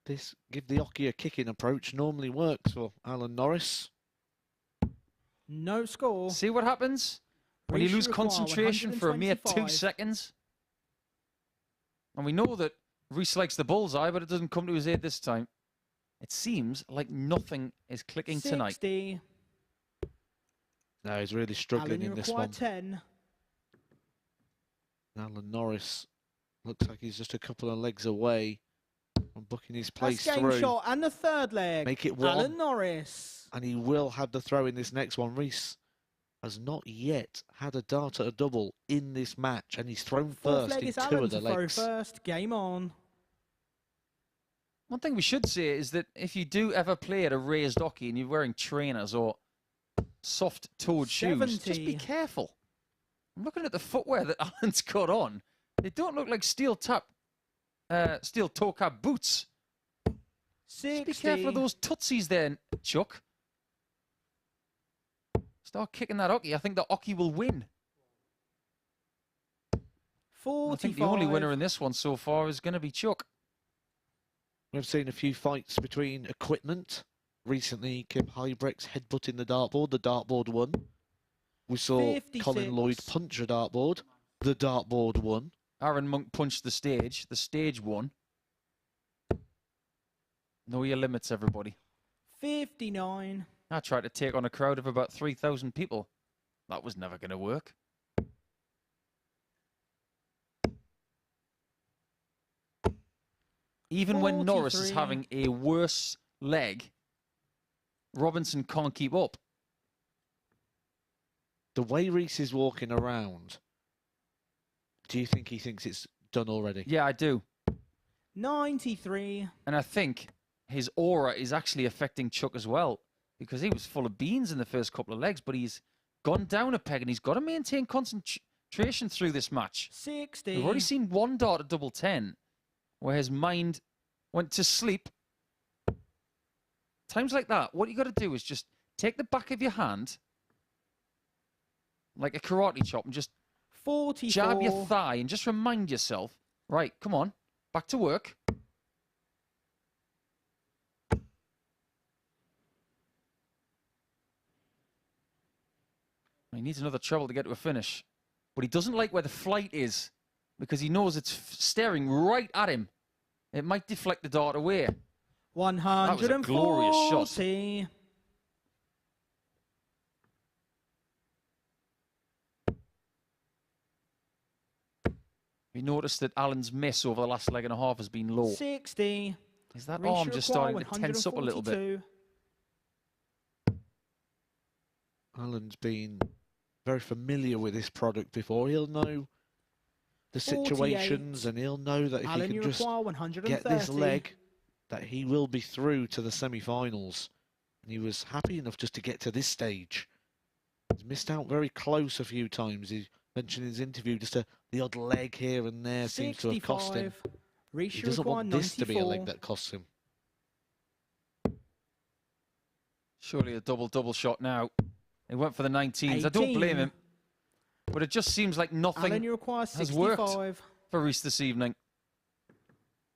This give the hockey a kicking approach normally works for Alan Norris. No score. See what happens when you lose concentration for a mere 2 seconds? And we know that Reece likes the bullseye, but it doesn't come to his aid this time. It seems like nothing is clicking 60. tonight. No, he's really struggling in this one. 10. Alan Norris looks like he's just a couple of legs away from booking his place That's through. game shot and the third leg. Make it 1. Alan Norris. And he will have the throw in this next one. Reece has not yet had a dart at a double in this match, and he's thrown first in 2 of the legs. Throw first. Game on. One thing we should say is that if you do ever play at a raised hockey and you're wearing trainers or soft-toed shoes, just be careful. I'm looking at the footwear that Alan's got on. They don't look like steel toe cap boots. 60. Just be careful of those tootsies there, Chuck. Start kicking that hockey. I think the hockey will win. 45. I think the only winner in this one so far is going to be Chuck. We've seen a few fights between equipment. Recently, Kim Hybrex headbutting the dartboard won. We saw 56. Colin Lloyd punch a dartboard. The dartboard won. Aaron Monk punched the stage won. Know your limits, everybody. 59. I tried to take on a crowd of about 3,000 people. That was never going to work. Even 43. when Norris is having a worse leg, Robinson can't keep up. The way Reece is walking around, do you think he thinks it's done already? Yeah, I do. 93. And I think his aura is actually affecting Chuck as well, because he was full of beans in the first couple of legs, but he's gone down a peg and he's got to maintain concentration through this match. 60. We've already seen one dart at double 10 where his mind went to sleep. Times like that, what you got to do is just take the back of your hand like a karate chop and just 44. jab your thigh and just remind yourself, right, come on, back to work. He needs another treble to get to a finish. But he doesn't like where the flight is because he knows it's staring right at him. It might deflect the dart away. 140. That was a glorious shot. You noticed that Alan's miss over the last leg and a half has been low. 60. Is that Reece arm just starting to tense up a little bit? 142. Alan's been very familiar with this product before. He'll know the situations 48. and he'll know that if Alan, he you can just require 130. get this leg, that he will be through to the semi-finals. And he was happy enough just to get to this stage. He's missed out very close a few times. He mentioned in his interview just the odd leg here and there 65. Seems to have cost him. Reece, He doesn't want this 94. to be a leg that costs him. Surely a double shot now. He went for the 19s. I don't blame him. But it just seems like nothing Alan, you require 65. has worked for Reece this evening.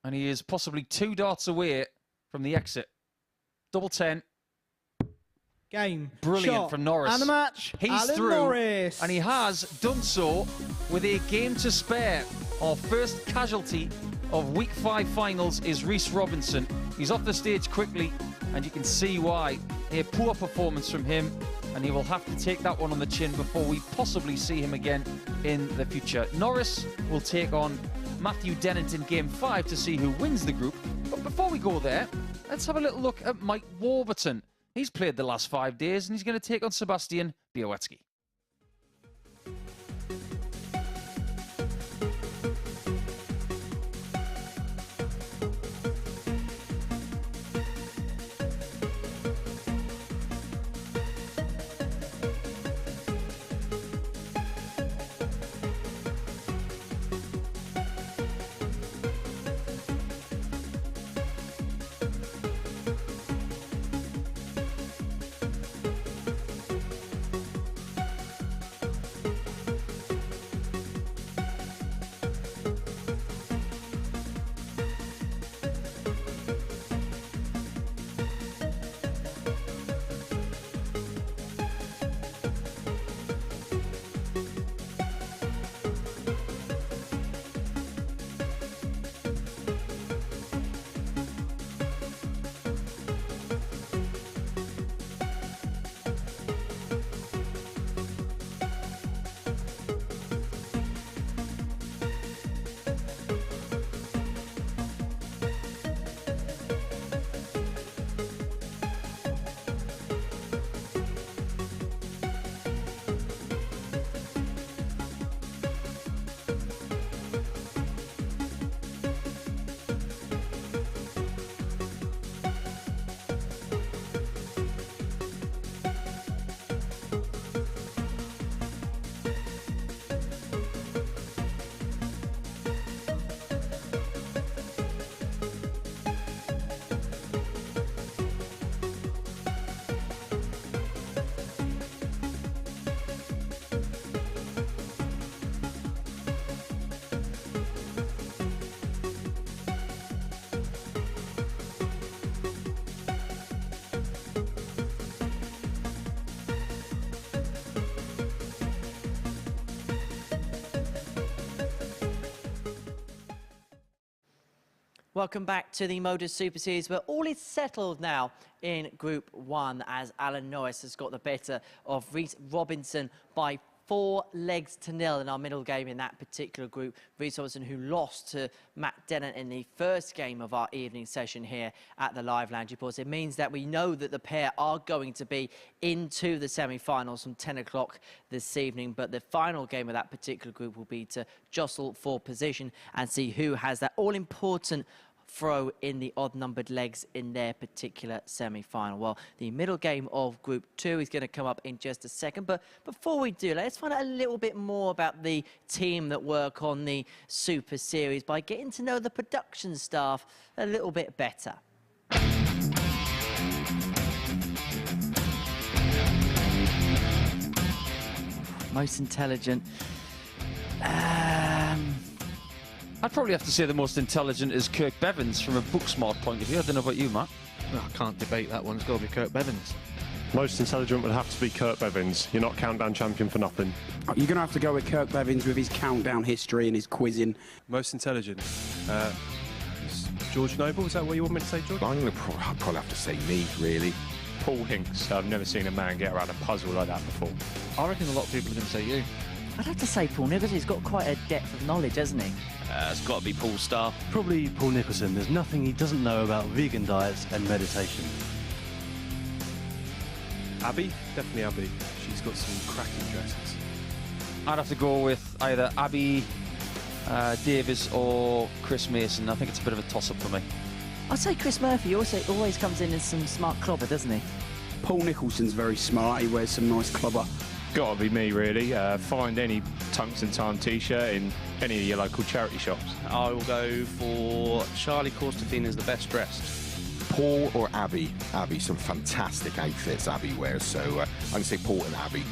And he is possibly 2 darts away from the exit. Double 10. Game. Brilliant shot. from Norris. And the match. He's Alan through. Norris. And he has done so with a game to spare. Our first casualty of Week 5 finals is Reece Robinson. He's off the stage quickly, and you can see why. A poor performance from him, and he will have to take that one on the chin before we possibly see him again in the future. Norris will take on Matthew Dennant in Game 5 to see who wins the group. But before we go there, let's have a little look at Mike Warburton. He's played the last 5 days, and he's going to take on Sebastian Bialecki. Welcome back to the MODUS Super Series, where all is settled now in Group 1 as Alan Norris has got the better of Reece Robinson by 4 legs to nil in our middle game in that particular group. Reece Robinson, who lost to Matt Dennant in the first game of our evening session here at the Live Lounge Reports. It means that we know that the pair are going to be into the semi-finals from 10 o'clock this evening, but the final game of that particular group will be to jostle for position and see who has that all-important throw in the odd-numbered legs in their particular semi-final. Well, the middle game of Group 2 is going to come up in just a second, but before we do, let's find out a little bit more about the team that work on the Super Series by getting to know the production staff a little bit better. Most intelligent. I'd probably have to say the most intelligent is Kirk Bevins from a book-smart point of view. I don't know about you, Matt. Well, I can't debate that one. It's got to be Kirk Bevins. Most intelligent would have to be Kirk Bevins. You're not countdown champion for nothing. You're going to have to go with Kirk Bevins with his countdown history and his quizzing. Most intelligent. George Noble, is that what you want me to say, George? I'm going to probably have to say me, really. Paul Hinks. I've never seen a man get around a puzzle like that before. I reckon a lot of people are going to say you. I'd have to say Paul Nicholson. He's got quite a depth of knowledge, hasn't he? It's got to be Paul Starr. Probably Paul Nicholson. There's nothing he doesn't know about vegan diets and meditation. Abby? Definitely Abby. She's got some cracking dresses. I'd have to go with either Abby Davis or Chris Mason. I think it's a bit of a toss-up for me. I'd say Chris Murphy also always comes in as some smart clobber, doesn't he? Paul Nicholson's very smart. He wears some nice clobber. Got to be me, really. Find any Tungsten Time T-shirt in any of your local charity shops. I will go for Charlie Corstefin as the best dressed. Paul or Abby? Abby, some fantastic outfits Abby wears, so I'm going to say Paul and Abby.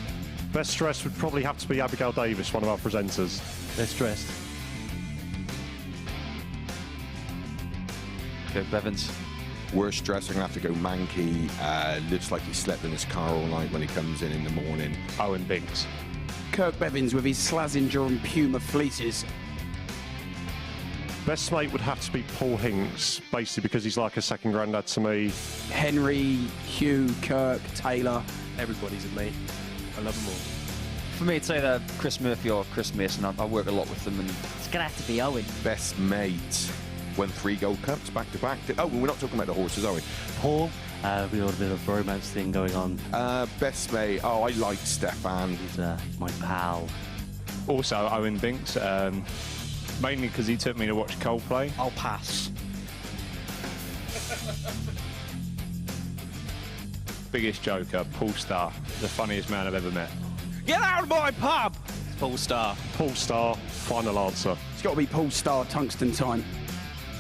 Best dressed would probably have to be Abigail Davis, one of our presenters. Best dressed. Okay, Bevins. Worst dressed, I'm going to have to go Mankey. Looks like he slept in his car all night when he comes in the morning. Owen Binks. Kirk Bevins with his Slazenger and Puma fleeces. Best mate would have to be Paul Hinks, basically because he's like a second granddad to me. Henry, Hugh, Kirk, Taylor. Everybody's a mate. I love them all. For me, it's either Chris Murphy or Chris Mason. I work a lot with them. And it's going to have to be Owen. Best mate. Won 3 Gold Cups back to back. Oh, we're not talking about the horses, are we? Paul, we got a bit of a romance thing going on. Best mate. Oh, I like Stefan. He's my pal. Also, Owen Binks. Mainly because he took me to watch Coldplay. I'll pass. Biggest joker, Paul Starr. The funniest man I've ever met. Get out of my pub! It's Paul Starr. Paul Starr, final answer. It's got to be Paul Starr, Tungsten Time.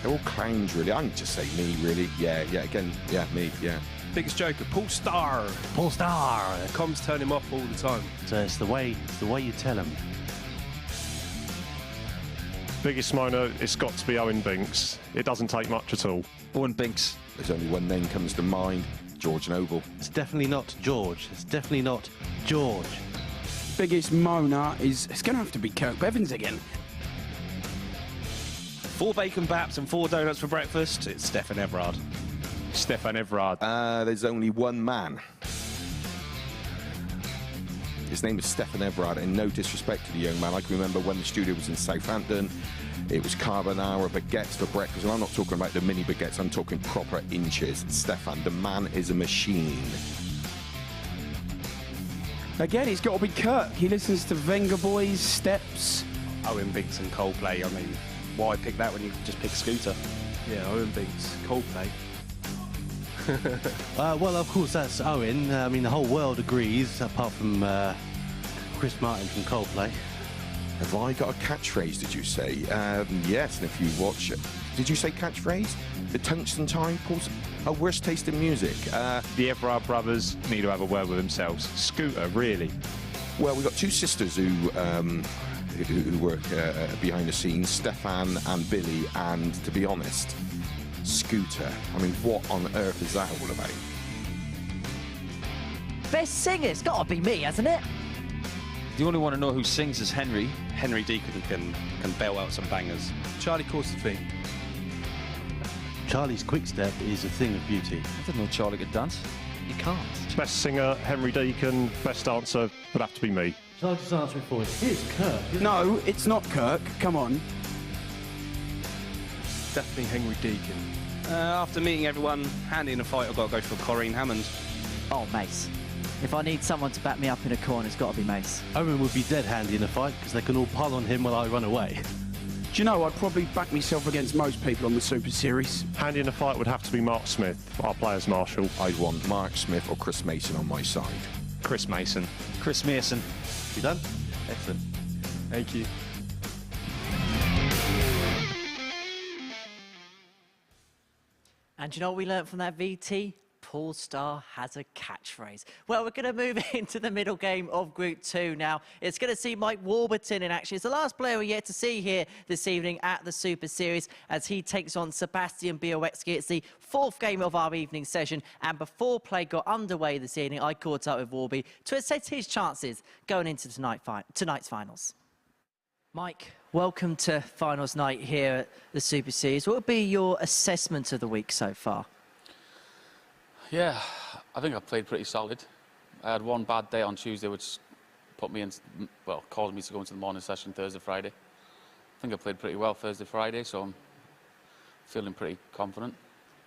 They're all clowns, really. I can just say me, really. Yeah, again, yeah, me, yeah. Biggest joker, Paul Starr. Paul Starr. Comms turn him off all the time. So it's the way you tell him. Biggest moaner, it's got to be Owen Binks. It doesn't take much at all. Owen Binks. There's only one name comes to mind, George Noble. It's definitely not George. It's definitely not George. Biggest moaner is... It's going to have to be Kirk Bevins again. 4 bacon baps and 4 donuts for breakfast. It's Stefan Everard. Stefan Everard. There's only one man. His name is Stefan Everard, and no disrespect to the young man. I can remember when the studio was in Southampton, it was carbonara baguettes for breakfast, and I'm not talking about the mini baguettes, I'm talking proper inches. Stefan, the man is a machine. Again, it's got to be Kirk. He listens to Venga Boys, Steps. Owen Binks and Coldplay. I mean, why pick that when you just pick Scooter? Yeah, Owen Binks, Coldplay. Well, of course, that's Owen. I mean, the whole world agrees, apart from Chris Martin from Coldplay. Have I got a catchphrase, did you say? Yes, and if you watch it... Did you say catchphrase? The Tungsten Time, Paul's... Oh, worst taste in music. The Everard brothers need to have a word with themselves. Scooter, really? Well, we've got 2 sisters who work behind the scenes, Stefan and Billy, and to be honest, Scooter. I mean, what on earth is that all about? Best singer, it's got to be me, hasn't it? The only one to know who sings is Henry. Henry Deacon can bell out some bangers. Charlie Corstefin. Charlie's quick-step is a thing of beauty. I didn't know Charlie could dance. You can't. Best singer, Henry Deacon. Best dancer would have to be me. Shall I just answer it for you? It's Kirk. No, it's not Kirk. Come on. Definitely Henry Deacon. After meeting everyone, handy in a fight, I've got to go for Corrine Hammond. Oh, Mace. If I need someone to back me up in a corner, it's got to be Mace. Owen would be dead handy in a fight because they can all pull on him while I run away. Do you know, I'd probably back myself against most people on the Super Series. Handy in a fight would have to be Mark Smith, our players' marshal. I'd want Mark Smith or Chris Mason on my side. Chris Mason. Chris Mason. You done? Excellent. Thank you. And you know what we learnt from that VT? Paul Starr has a catchphrase. Well, we're going to move into the middle game of Group 2 now. It's going to see Mike Warburton in action. It's the last player we're yet to see here this evening at the Super Series as he takes on Sebastian Bialecki. It's the 4th game of our evening session, and before play got underway this evening, I caught up with Warby to assess his chances going into tonight's finals. Mike, welcome to finals night here at the Super Series. What would be your assessment of the week so far? Yeah, I think I played pretty solid. I had one bad day on Tuesday, which put me in, well, caused me to go into the morning session Thursday, Friday. I think I played pretty well Thursday, Friday, so I'm feeling pretty confident.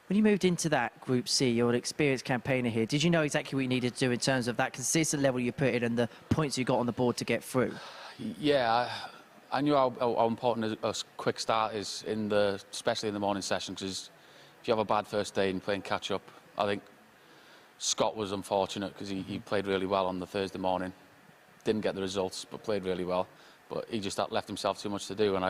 When you moved into that Group C, you're an experienced campaigner here. Did you know exactly what you needed to do in terms of that consistent level you put in and the points you got on the board to get through? Yeah, I knew how important a quick start is, especially in the morning session, because if you have a bad first day and playing catch-up, I think Scott was unfortunate because he played really well on the Thursday morning. Didn't get the results, but played really well. But he just left himself too much to do, and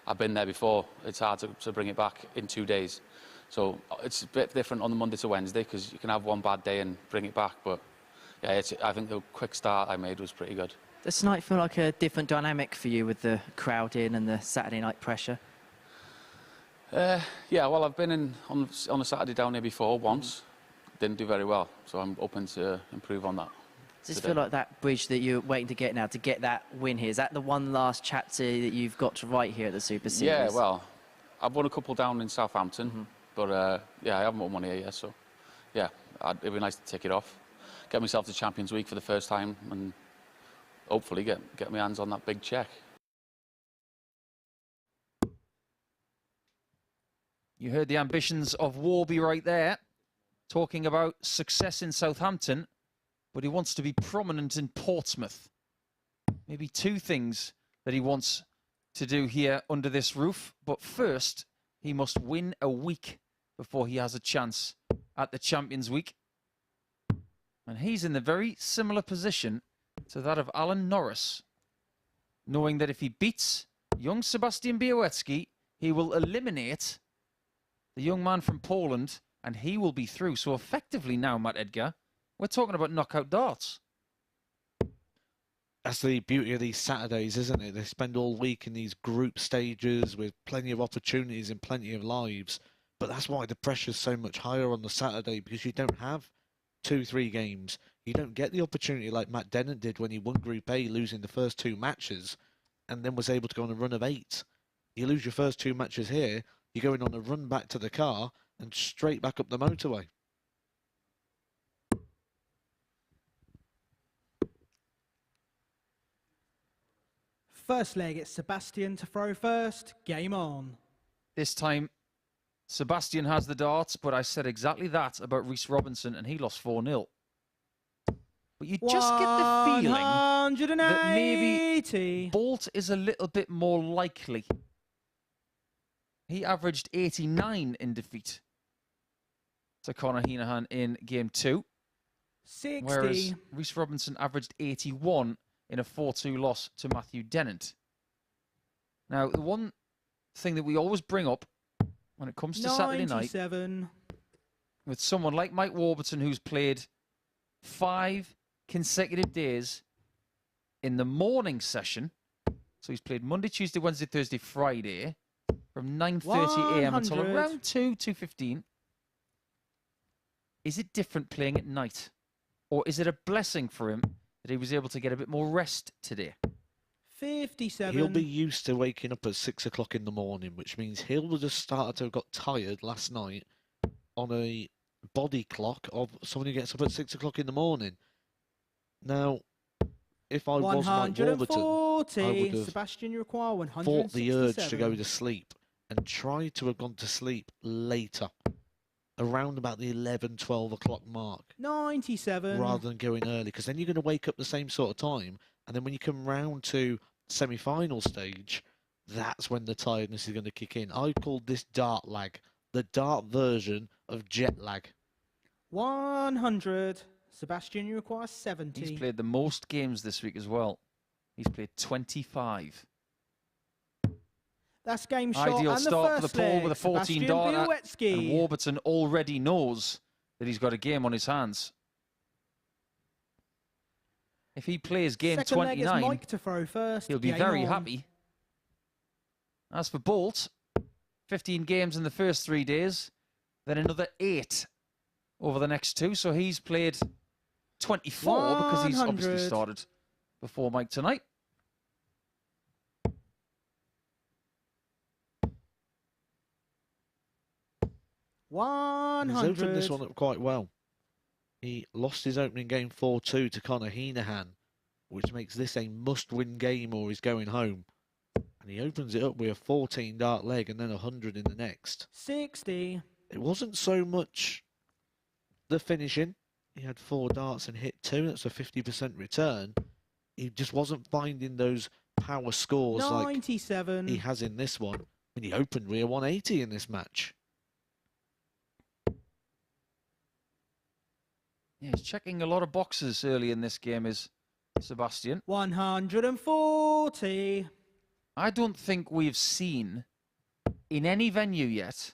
I've been there before. It's hard to bring it back in 2 days. So it's a bit different on the Monday to Wednesday because you can have one bad day and bring it back. But yeah, I think the quick start I made was pretty good. Does tonight feel like a different dynamic for you with the crowd in and the Saturday night pressure? Yeah, well, I've been on a Saturday down here before once. Didn't do very well, so I'm open to improve on that. Does it feel like that bridge that you're waiting to get now, to get that win here? Is that the one last chapter that you've got to write here at the Super Series? Yeah, well, I've won a couple down in Southampton, but yeah, I haven't won one here yet, so yeah, it'd be nice to tick it off. Get myself to Champions Week for the first time and hopefully get my hands on that big check. You heard the ambitions of Warby right there, talking about success in Southampton, but he wants to be prominent in Portsmouth. Maybe 2 things that he wants to do here under this roof, but first he must win a week before he has a chance at the Champions Week. And he's in the very similar position to that of Alan Norris, knowing that if he beats young Sebastian Bialecki, he will eliminate the young man from Poland, and he will be through. So effectively now, Matt Edgar, we're talking about knockout darts. That's the beauty of these Saturdays, isn't it? They spend all week in these group stages with plenty of opportunities and plenty of lives. But that's why the pressure's so much higher on the Saturday, because you don't have 2-3 games. You don't get the opportunity like Matt Dennant did when he won Group A, losing the first 2 matches, and then was able to go on a run of 8. You lose your first 2 matches here, you're going on a run back to the car and straight back up the motorway. First leg, it's Sebastian to throw first. Game on. This time, Sebastian has the darts, but I said exactly that about Reece Robinson, and he lost 4-0. But you just get the feeling that maybe Bolt is a little bit more likely. He averaged 89 in defeat to Conor Heneghan in Game 2. 60. Whereas Reece Robinson averaged 81 in a 4-2 loss to Matthew Dennant. Now, the one thing that we always bring up when it comes to Saturday night with someone like Mike Warburton, who's played 5 consecutive days in the morning session. So he's played Monday, Tuesday, Wednesday, Thursday, Friday from 9:30 a.m. until around 2:15. Is it different playing at night? Or is it a blessing for him that he was able to get a bit more rest today? 57. He'll be used to waking up at 6 o'clock in the morning, which means he'll have just started to have got tired last night on a body clock of someone who gets up at 6 o'clock in the morning. Now, if I was Mike Warburton, I would have Sebastian, you require 167. fought the urge to go to sleep and tried to have gone to sleep later, around about the 11, 12 o'clock mark. 97. Rather than going early, because then you're going to wake up the same sort of time, and then when you come round to semi-final stage, that's when the tiredness is going to kick in. I called this dart lag, the dart version of jet lag. 100. Sebastian, you require 70. He's played the most games this week as well. He's played 25. That's game shot. Ideal and start the for the pool with a 14 darter. Bialecki. And Warburton already knows that he's got a game on his hands. If he plays game Second 29, leg is Mike to throw first. he'll be Game very on. happy. As for Bolt, 15 games in the first 3 days, then another 8 over the next 2. So he's played 24 because he's obviously 100. started before Mike tonight. He's opened this one up quite well. He lost his opening game 4-2 to Conor Heneghan which makes this a must-win game or he's going home. And he opens it up with a 14 dart leg and then 100 in the next. 60. It wasn't so much the finishing. He had 4 darts and hit 2. That's a 50% return. He just wasn't finding those power scores 97. like he has in this one. And he opened with a 180 in this match. Yeah, he's checking a lot of boxes early in this game, is Sebastian. 140. I don't think we've seen in any venue yet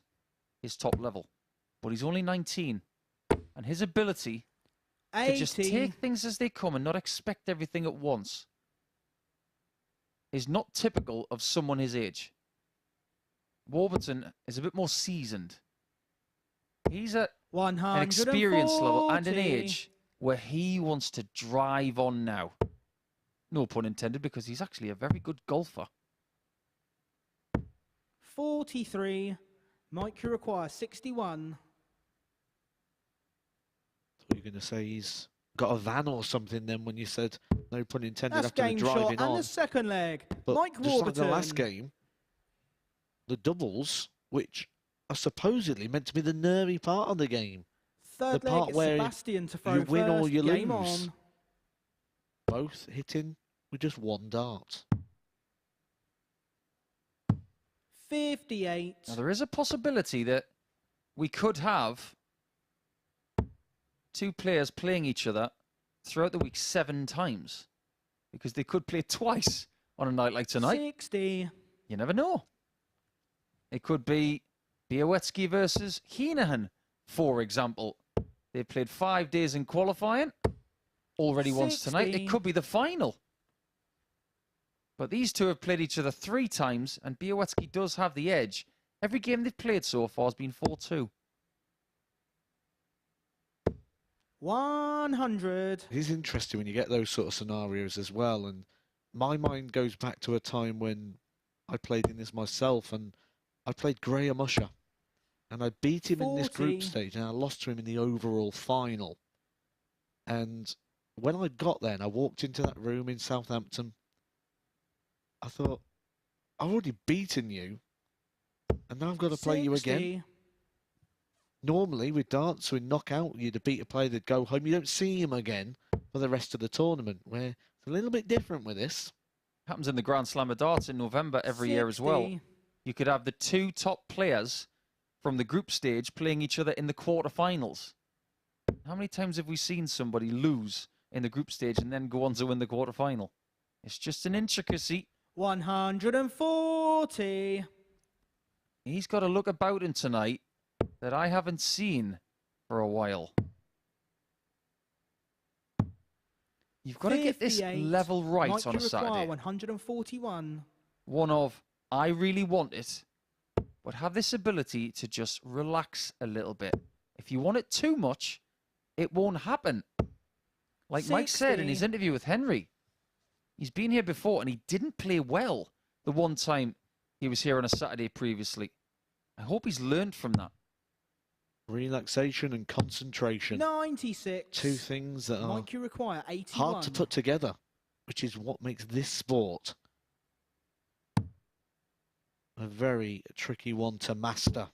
his top level, but he's only 19. And his ability 80. to just take things as they come and not expect everything at once is not typical of someone his age. Warburton is a bit more seasoned. He's at an experience level and an age where he wants to drive on now. No pun intended, because he's actually a very good golfer. 43. Mike, you require 61. Thought you were going to say he's got a van or something then when you said, no pun intended, That's after the game driving shot on. and the second leg. But Mike just Warburton. like the last game, the doubles, which are supposedly meant to be the nervy part of the game. Third the leg, part it's where Sebastian to throw you win first. or you Game lose. on. Both hitting with just 1 dart. 58. Now, there is a possibility that we could have 2 players playing each other throughout the week 7 times, because they could play twice on a night like tonight. 60. You never know. It could be Bialecki versus Heneghan, for example. They played 5 days in qualifying, already once tonight. 60. It could be the final. But these 2 have played each other 3 times, and Bialecki does have the edge. Every game they've played so far has been 4-2. 100. It is interesting when you get those sort of scenarios as well. And my mind goes back to a time when I played in this myself, and I played Graham Usher. And I beat him in this group 40. stage, and I lost to him in the overall final. And when I got there and I walked into that room in Southampton, I thought, I've already beaten you, and now I've got to play you again. 60. Normally, with darts, with knockout, you'd beat a player, they'd go home. You don't see him again for the rest of the tournament, where it's a little bit different with this. Happens in the Grand Slam of Darts in November every year as well. 60. You could have the 2 top players from the group stage playing each other in the quarterfinals. How many times have we seen somebody lose in the group stage and then go on to win the quarterfinal? It's just an intricacy. 140. He's got a look about him tonight that I haven't seen for a while. You've got to get this 58. level right Mike, on you a require Saturday. 141. One of, I really want it, but have this ability to just relax a little bit. If you want it too much, it won't happen. Like Mike said in his 60. interview with Henry, he's been here before and he didn't play well the one time he was here on a Saturday previously. I hope he's learned from that. Relaxation and concentration. 96. 2 things that are Mike, you require 81. hard to put together, which is what makes this sport a very tricky one to master.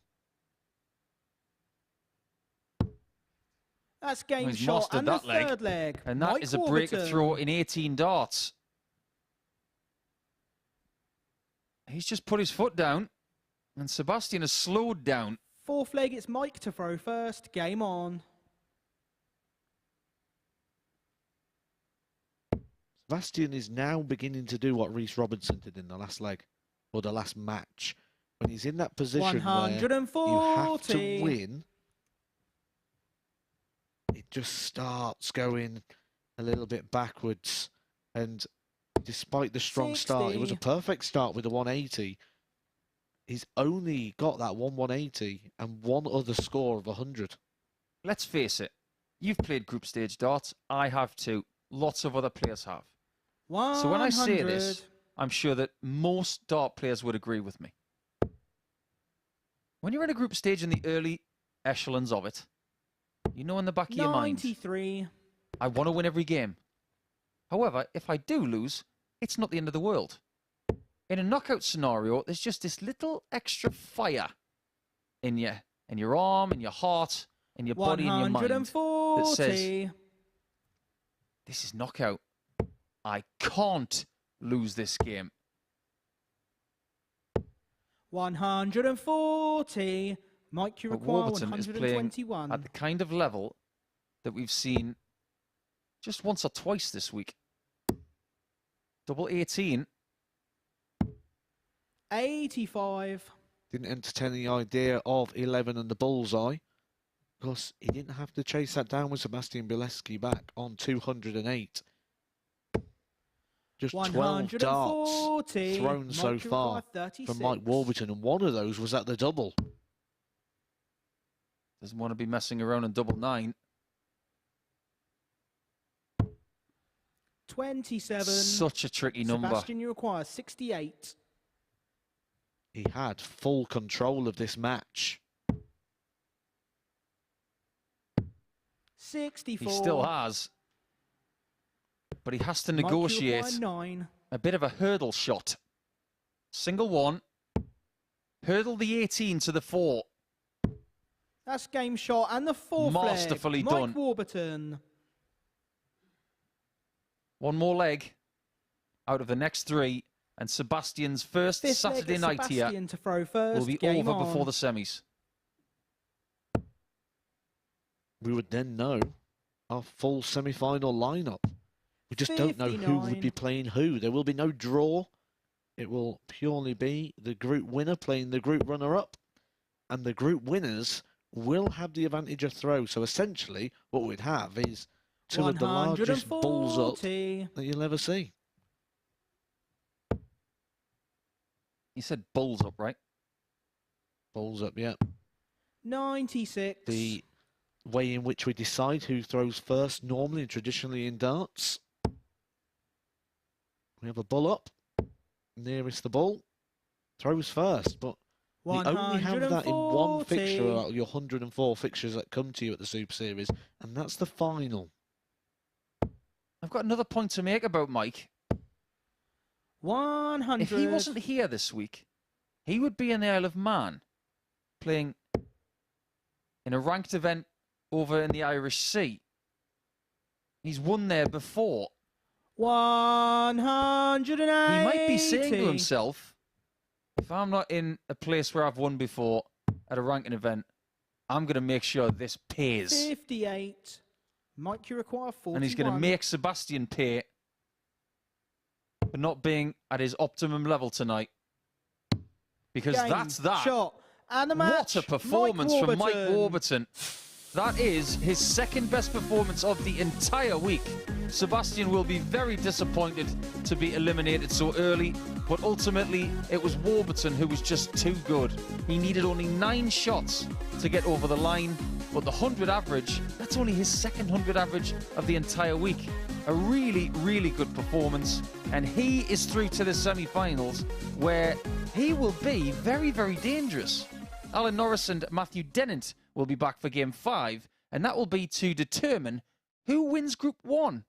That's game He's shot mastered and the that leg. third leg. And that Mike is a Warburton. breakthrough in 18 darts. He's just put his foot down, and Sebastian has slowed down. 4th leg, it's Mike to throw first. Game on. Sebastian is now beginning to do what Reece Robinson did in the last leg, or the last match. When he's in that position where you have 140. to win, it just starts going a little bit backwards. And despite the strong start, it was a 60. perfect start with the 180. He's only got that 180 and one other score of 100. Let's face it, you've played group stage darts. I have too. Lots of other players have. 100. So when I say this, I'm sure that most dart players would agree with me. When you're in a group stage in the early echelons of it, you know in the back of your mind, 93. I want to win every game. However, if I do lose, it's not the end of the world. In a knockout scenario, there's just this little extra fire in your arm, in your heart, in your body, in your mind that says, this is knockout. I can't lose this game. 140. Mike, you But require Warburton is playing 121. at the kind of level that we've seen just once or twice this week. Double 18. 85. Didn't entertain the idea of 11 and the bullseye, because he didn't have to chase that down with Sebastian Bialecki back on 208. Just 12 darts thrown so far from Mike Warburton, and one of those was at the double. Doesn't want to be messing around on double 9. 27. Such a tricky number. Sebastian, you require 68. He had full control of this match. 64. He still has. But he has to negotiate a bit of a hurdle shot. Single 1. Hurdle the 18 to the 4. That's game shot. And the 4th Masterfully leg. done. Mike Warburton. One more leg out of the next 3. And Sebastian's first Saturday night here to throw first. will be Game over on. before the semis. We would then know our full semi-final lineup. We just don't know who would be playing who. There will be no draw. It will purely be the group winner playing the group runner-up. And the group winners will have the advantage of throw. So essentially, what we'd have is two of the largest balls up that you'll ever see. You said bulls up, right? Balls up, yeah. 96. The way in which we decide who throws first, normally and traditionally in darts. We have a bull up. Nearest the bull throws first, but we only have that in one fixture out of your 104 fixtures that come to you at the Super Series, and that's the final. I've got another point to make about Mike. 100. If he wasn't here this week, he would be in the Isle of Man playing in a ranked event over in the Irish Sea. He's won there before. 180. He might be saying to himself, if I'm not in a place where I've won before at a ranking event, I'm going to make sure this pays. 58. Mike, you require 41. And he's going to make Sebastian pay for not being at his optimum level tonight. Because that's that. Shot. And the match. What a performance from Mike Warburton. That is his second best performance of the entire week. Sebastian will be very disappointed to be eliminated so early, but ultimately it was Warburton who was just too good. He needed only 9 shots to get over the line, but the 100 average, that's only his second 100 average of the entire week. A really, really good performance, and he is through to the semi-finals, where he will be very, very dangerous. Alan Norris and Matthew Dennant will be back for Game 5, and that will be to determine who wins Group 1.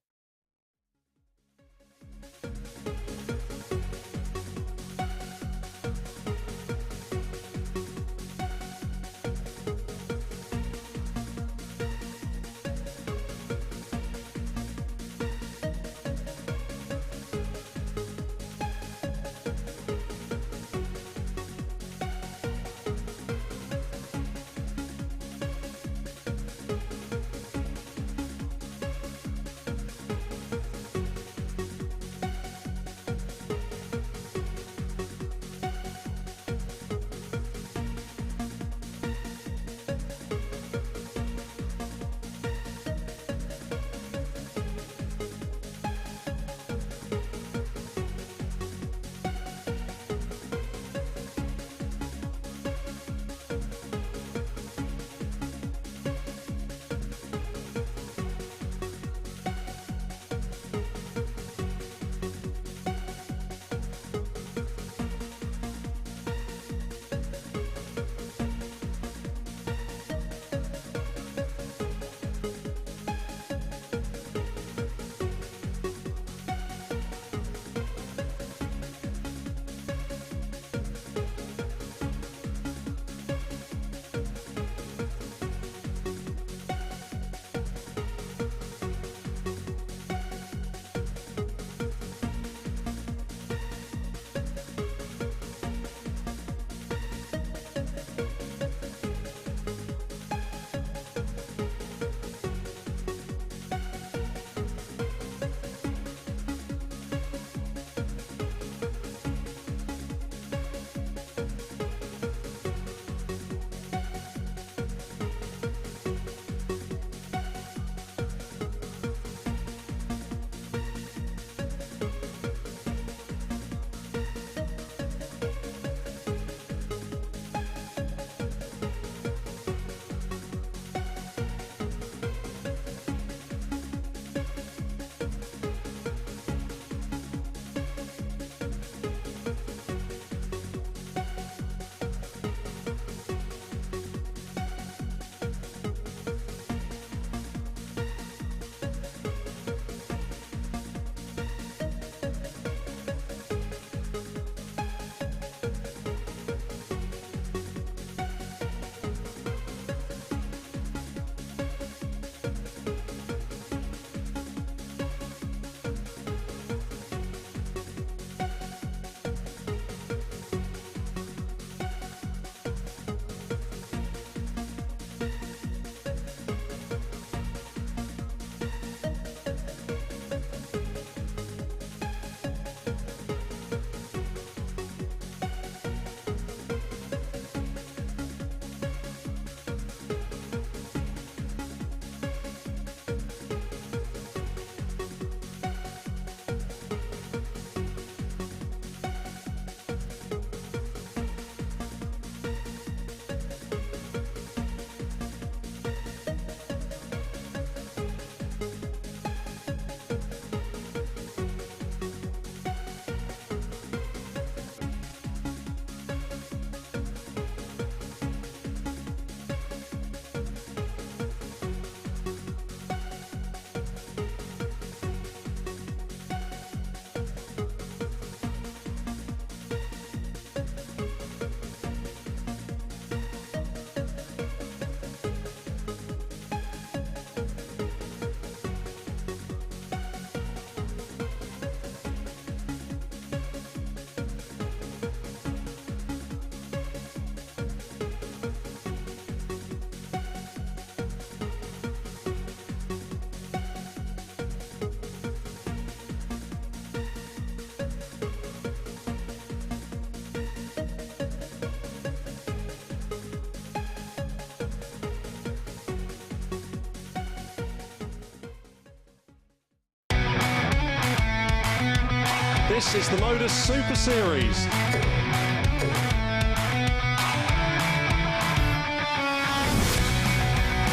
This is the MODUS Super Series.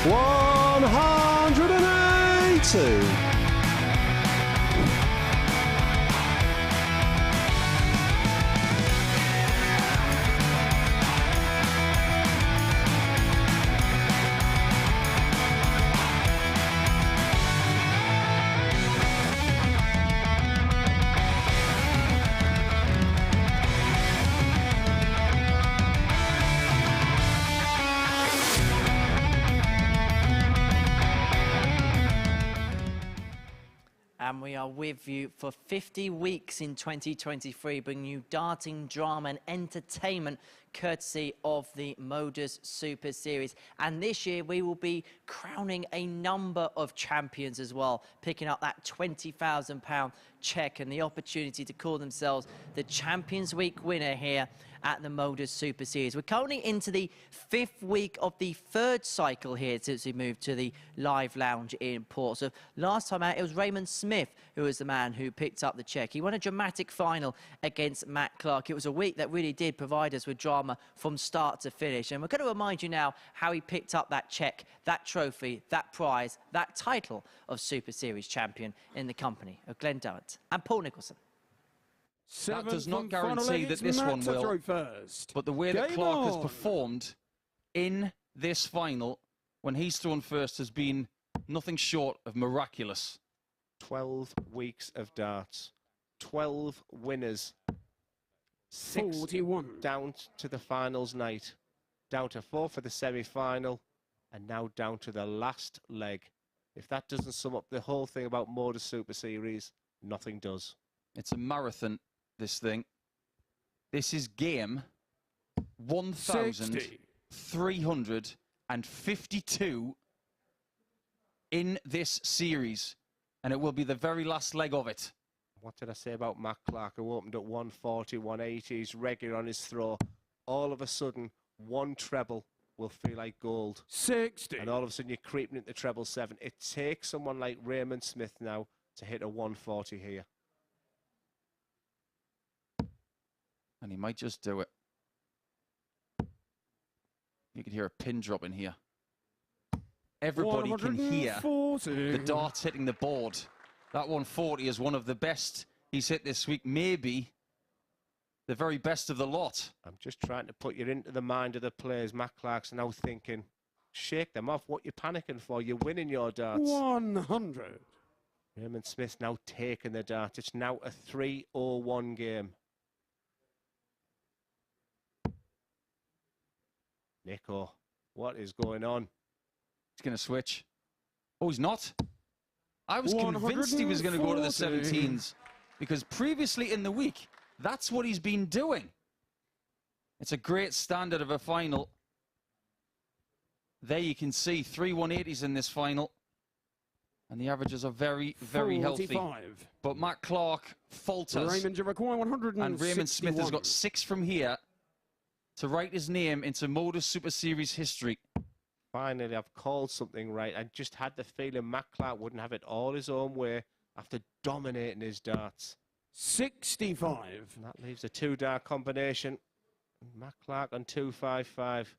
$180. And we are with you for 50 weeks in 2023, bringing you darting, drama and entertainment courtesy of the MODUS Super Series. And this year we will be crowning a number of champions as well, picking up that £20,000 check and the opportunity to call themselves the Champions Week winner here at the MODUS Super Series. We're currently into the 5th week of the 3rd cycle here since we moved to the live lounge in Port. So last time out, it was Raymond Smith who was the man who picked up the check. He won a dramatic final against Matt Clark. It was a week that really did provide us with drama from start to finish. And we're going to remind you now how he picked up that check, that trophy, that prize, that title of Super Series champion in the company of Glenn Dennant and Paul Nicholson. That does not guarantee that this one will, but the way that Clark has performed in this final, when he's thrown first, has been nothing short of miraculous. 12 weeks of darts, 12 winners, 6 down to the finals night, down to 4 for the semi-final, and now down to the last leg. If that doesn't sum up the whole thing about MODUS Super Series, nothing does. It's a marathon, this thing. This is game 1,352 in this series, and it will be the very last leg of it. What did I say about Matt Clark, who opened at 140, 180, he's regular on his throw. All of a sudden, one treble will feel like gold. 60. And all of a sudden, you're creeping into treble 7. It takes someone like Raymond Smith now to hit a 140 here. And he might just do it. You could hear a pin drop in here. Everybody can hear the darts hitting the board. That 140 is one of the best he's hit this week, maybe the very best of the lot. I'm just trying to put you into the mind of the players. Matt Clark's now thinking, shake them off. What you panicking for? You're winning your darts. 100. Raymond Smith now taking the dart. It's now a 3-0-1 game. Nico, what is going on? He's going to switch. Oh, he's not. I was convinced he was going to go to the 17s because previously in the week, that's what he's been doing. It's a great standard of a final. There you can see 3 180s in this final. And the averages are very, very healthy. But Matt Clark falters. Raymond, you require 161. And Raymond Smith has got 6 from here to write his name into MODUS Super Series history. Finally, I've called something right. I just had the feeling Matt Clark wouldn't have it all his own way after dominating his darts. 65. And that leaves a 2-dart combination. Matt Clark on 255.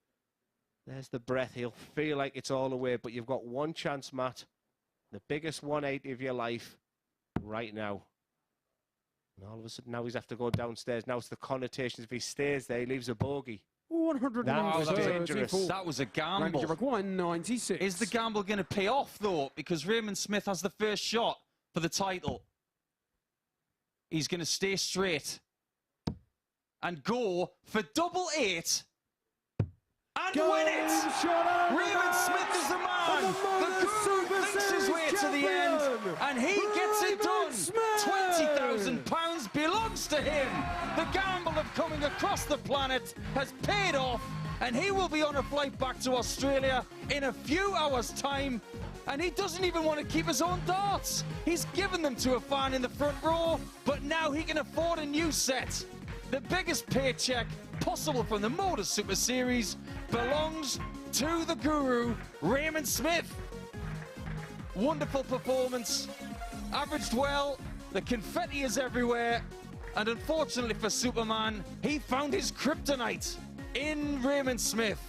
There's the breath. He'll feel like it's all away, but you've got one chance, Matt. The biggest 180 of your life right now. And all of a sudden, now he's have to go downstairs. Now it's the connotations. If he stays there, he leaves a bogey. 100. That was dangerous. That was a gamble. You require 96. Is the gamble going to pay off, though? Because Raymond Smith has the first shot for the title. He's going to stay straight and go for double 8 and win it. Raymond Smith is the man. The guru thinks his way to the end, and he gets it done. £20,000 belongs to him. The gamble of coming across the planet has paid off, and he will be on a flight back to Australia in a few hours' time. And he doesn't even want to keep his own darts. He's given them to a fan in the front row, but now he can afford a new set. The biggest paycheck possible from the MODUS Super Series belongs to the guru, Raymond Smith. Wonderful performance. Averaged well. The confetti is everywhere. And unfortunately for Superman, he found his kryptonite in Raymond Smith.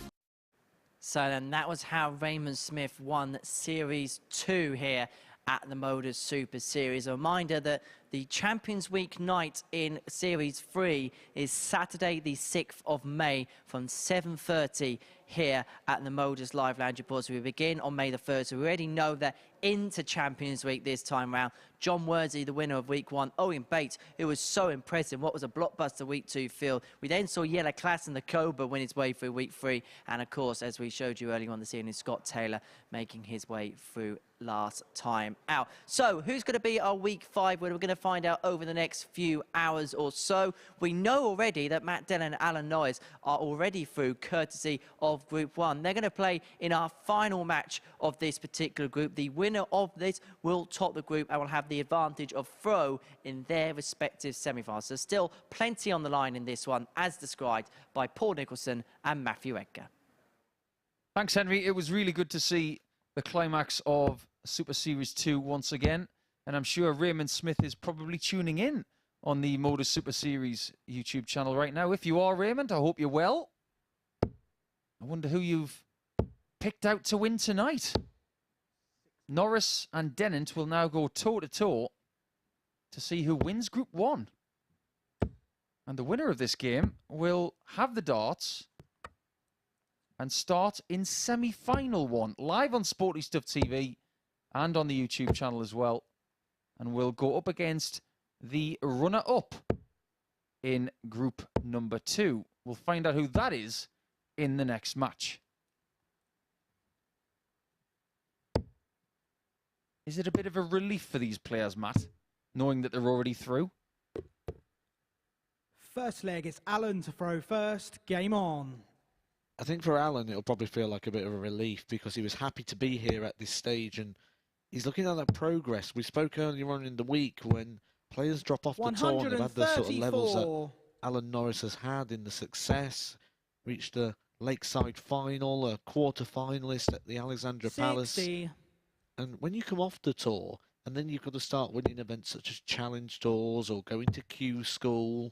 So then that was how Raymond Smith won Series 2 here at the MODUS Super Series. A reminder that the Champions Week night in Series 3 is Saturday the 6th of May from 7:30 here at the MODUS Live Lounge Report. So we begin on May the 1st. So we already know that into Champions Week this time round. John Worsley, the winner of Week 1. Owen Bates, who was so impressive. What was a blockbuster Week 2 field. We then saw Yellow Class and the Cobra win his way through Week 3. And of course, as we showed you earlier on this evening, Scott Taylor making his way through last time out. So who's going to be our Week 5 winner? We're going to find out over the next few hours or so. We know already that Matt Dennant and Alan Norris are already through, courtesy of Group 1. They're going to play in our final match of this particular group. The winner of this will top the group and will have the advantage of throw in their respective semi-finals. So still plenty on the line in this one, as described by Paul Nicholson and Matthew Edgar. Thanks, Henry. It was really good to see the climax of Super Series 2 once again. And I'm sure Raymond Smith is probably tuning in on the MODUS Super Series YouTube channel right now. If you are, Raymond, I hope you're well. I wonder who you've picked out to win tonight. Norris and Dennant will now go toe-to-toe to see who wins Group 1. And the winner of this game will have the darts and start in semi-final 1, live on Sporty Stuff TV and on the YouTube channel as well. And will go up against the runner-up in Group number 2. We'll find out who that is in the next match. Is it a bit of a relief for these players, Matt, knowing that they're already through? First leg is Alan to throw first. Game on. I think for Alan, it'll probably feel like a bit of a relief because he was happy to be here at this stage and he's looking at that progress. We spoke earlier on in the week when players drop off the tour and they've had the sort of levels that Alan Norris has had in the success, reached the Lakeside final, a quarter-finalist at the Alexandra Palace. And when you come off the tour and then you've got to start winning events such as challenge tours or going to Q School,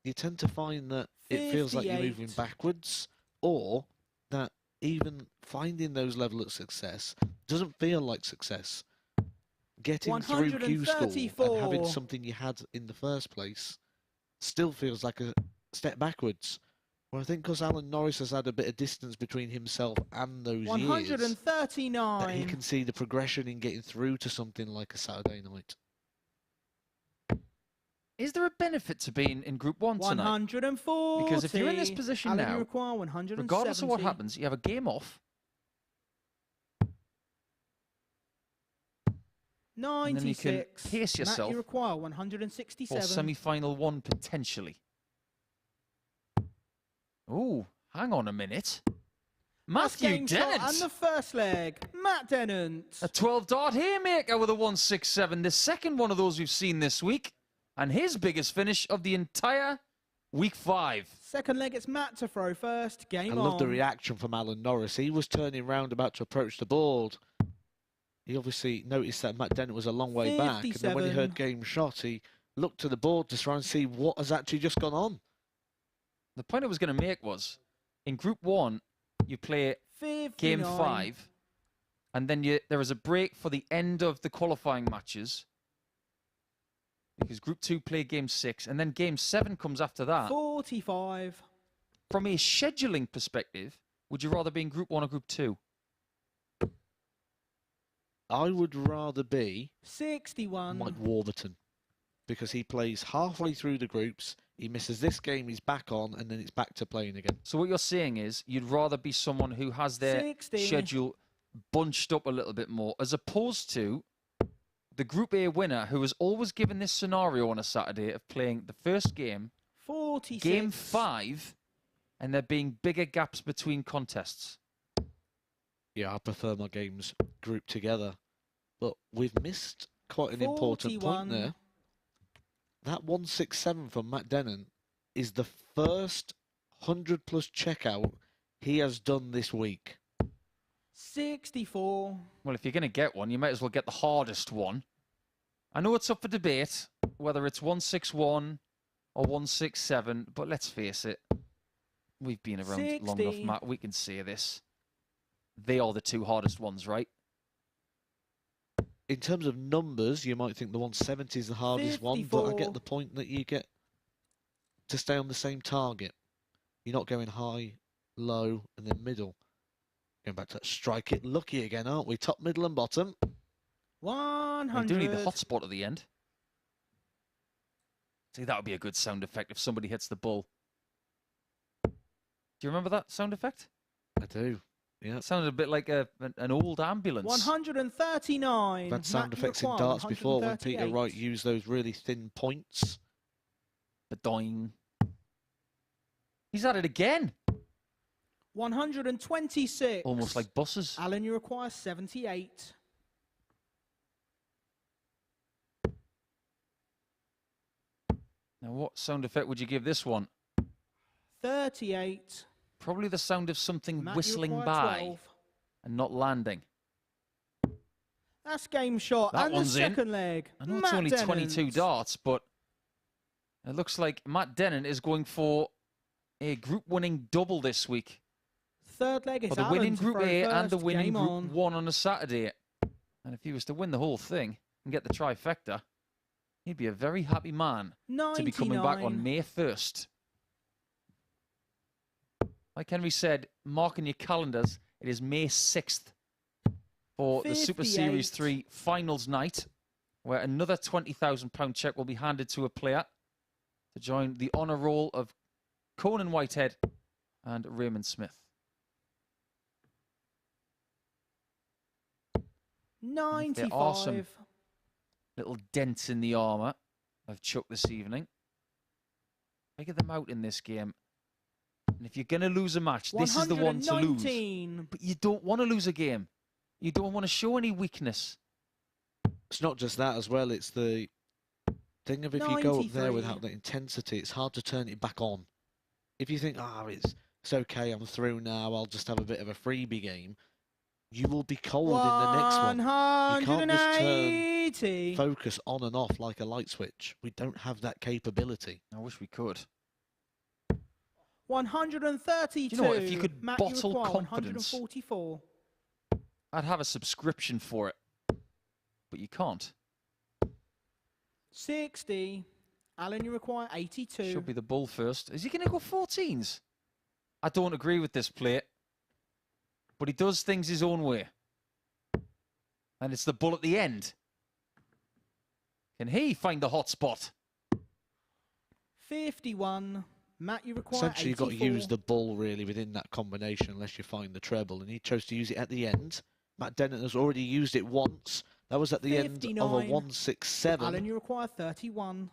you tend to find that it feels like you're moving backwards, or that even finding those levels of success doesn't feel like success. Getting through Q School and having something you had in the first place still feels like a step backwards. Well, I think because Alan Norris has had a bit of distance between himself and those 139. years, that he can see the progression in getting through to something like a Saturday night. Is there a benefit to being in Group 1 tonight? 140. Because if you're in this position Alan, now, you require 170. regardless of what happens, you have a game off. 96. And then you can pace yourself. Matt, you require 167. For semi-final 1 potentially. Oh, hang on a minute. Matthew Dennant. And the first leg, Matt Dennant. A 12-dart haymaker with a 167. The second one of those we've seen this week. And his biggest finish of the entire Week 5. Second leg, it's Matt to throw first. Game on. I love the reaction from Alan Norris. He was turning round about to approach the board. He obviously noticed that Matt Dennant was a long way back. And then when he heard game shot, he looked to the board to try and see what has actually just gone on. The point I was going to make was, in Group 1, you play 59. Game 5, and then there is a break for the end of the qualifying matches, because Group 2 play Game 6, and then Game 7 comes after that. 45. From a scheduling perspective, would you rather be in Group 1 or Group 2? I would rather be 61. Mike Warburton, because he plays halfway through the groups, he misses this game, he's back on, and then it's back to playing again. So what you're saying is you'd rather be someone who has their 60. schedule bunched up a little bit more, as opposed to the Group A winner who was always given this scenario on a Saturday of playing the first game, 46. Game 5, and there being bigger gaps between contests. Yeah, I prefer my games grouped together. But we've missed quite an important point there. That 167 from Matt Dennant is the first 100-plus checkout he has done this week. 64. Well, if you're going to get one, you might as well get the hardest one. I know it's up for debate, whether it's 161 or 167, but let's face it, we've been around 60. long enough, Matt. We can say this. They are the two hardest ones, right? In terms of numbers, you might think the 170 is the hardest one, but I 54. get the point that you get to stay on the same target. You're not going high, low, and then middle. Going back to strike it lucky again, aren't we? Top, middle, and bottom. 100. We do need the hot spot at the end. See, that would be a good sound effect if somebody hits the bull. Do you remember that sound effect? I do. Yeah. It sounded a bit like an old ambulance. 139. I've had sound Matt, effects you in require darts before when Peter 138. Wright used those really thin points. The doing. He's at it again. 126. Almost like buses. Alan, you require 78. Now, what sound effect would you give this one? 38. Probably the sound of something Matt, you whistling require by 12. and not landing. That's game shot. That and one's the in. second leg. I know it's Matt only Dennant. 22 darts, but it looks like Matt Dennant is going for a group-winning double this week. Third leg is For the Alan win in to Group throw A and first. the win in Game Group on. 1 on a Saturday. And if he was to win the whole thing and get the trifecta, he'd be a very happy man to be coming back on 99. May 1st. Like Henry said, mark in your calendars, it is May 6th for the Super 58. Series 3 finals night, where another £20,000 cheque will be handed to a player to join the honour roll of Conan Whitehead and Raymond Smith. 95. There are some little dents in the armour of Chuck this evening. Figure them out in this game. And if you're going to lose a match, this is the one to lose. 119. But you don't want to lose a game. You don't want to show any weakness. It's not just that as well, it's the thing of if you go up there 93. without the intensity, it's hard to turn it back on. If you think, it's okay, I'm through now, I'll just have a bit of a freebie game, you will be cold in the next one. You can't just 180. turn focus on and off like a light switch. We don't have that capability. I wish we could. 132. Do you know what? If you could Matt, bottle require confidence, 144. I'd have a subscription for it. But you can't. 60. Alan, you require 82. Should be the bull first. Is he going to go 14s? I don't agree with this play. But he does things his own way. And it's the bull at the end. Can he find the hot spot? 51. Matt, you require Essentially, 84. you've got to use the bull really within that combination unless you find the treble. And he chose to use it at the end. Matt Dennant has already used it once. That was at the end of a 167. Alan, you require 31.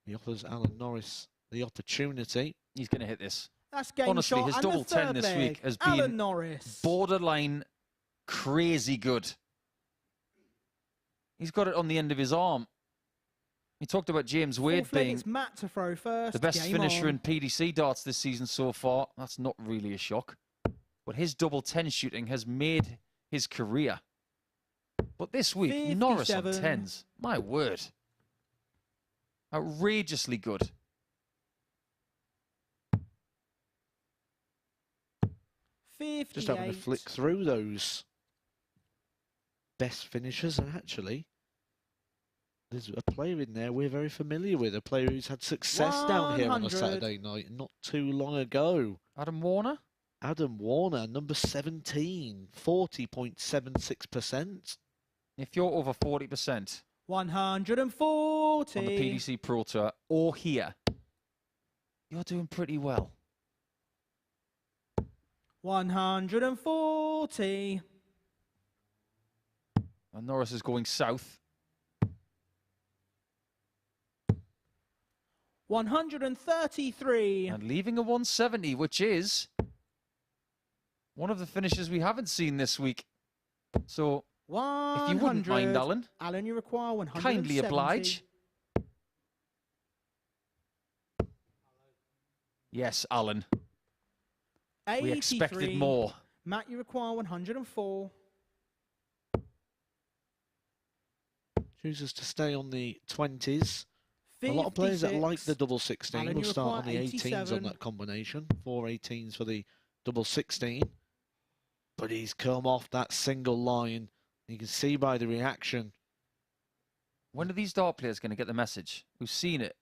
He offers Alan Norris the opportunity. He's going to hit this. That's game Honestly, shot. his and double the 10 third this leg. week has Alan been Norris. borderline crazy good. He's got it on the end of his arm. He talked about James Wade Fourth leg being is Matt to throw first. the best Game finisher on. in PDC darts this season so far. That's not really a shock. But his double 10 shooting has made his career. But this week, 57. Norris on 10s. My word. Outrageously good. 58. Just having to flick through those best finishers, and actually, there's a player in there we're very familiar with, a player who's had success down here on a 100. Saturday night not too long ago. Adam Warner? Adam Warner, number 17, 40.76%. If you're over 40% 140. on the PDC Pro Tour or here, you're doing pretty well. 140. And Norris is going south. 133. And leaving a 170, which is one of the finishes we haven't seen this week. So, if you wouldn't mind, Alan, Alan, you require 170. kindly oblige. Yes, Alan. 83. We expected more. Matt, you require 104. Chooses to stay on the 20s. A lot of players that like the double 16 Alan, will you start on the require 18s on 87. that combination. 4 18s for the double 16. But he's come off that single line. You can see by the reaction. When are these dart players going to get the message? We've seen it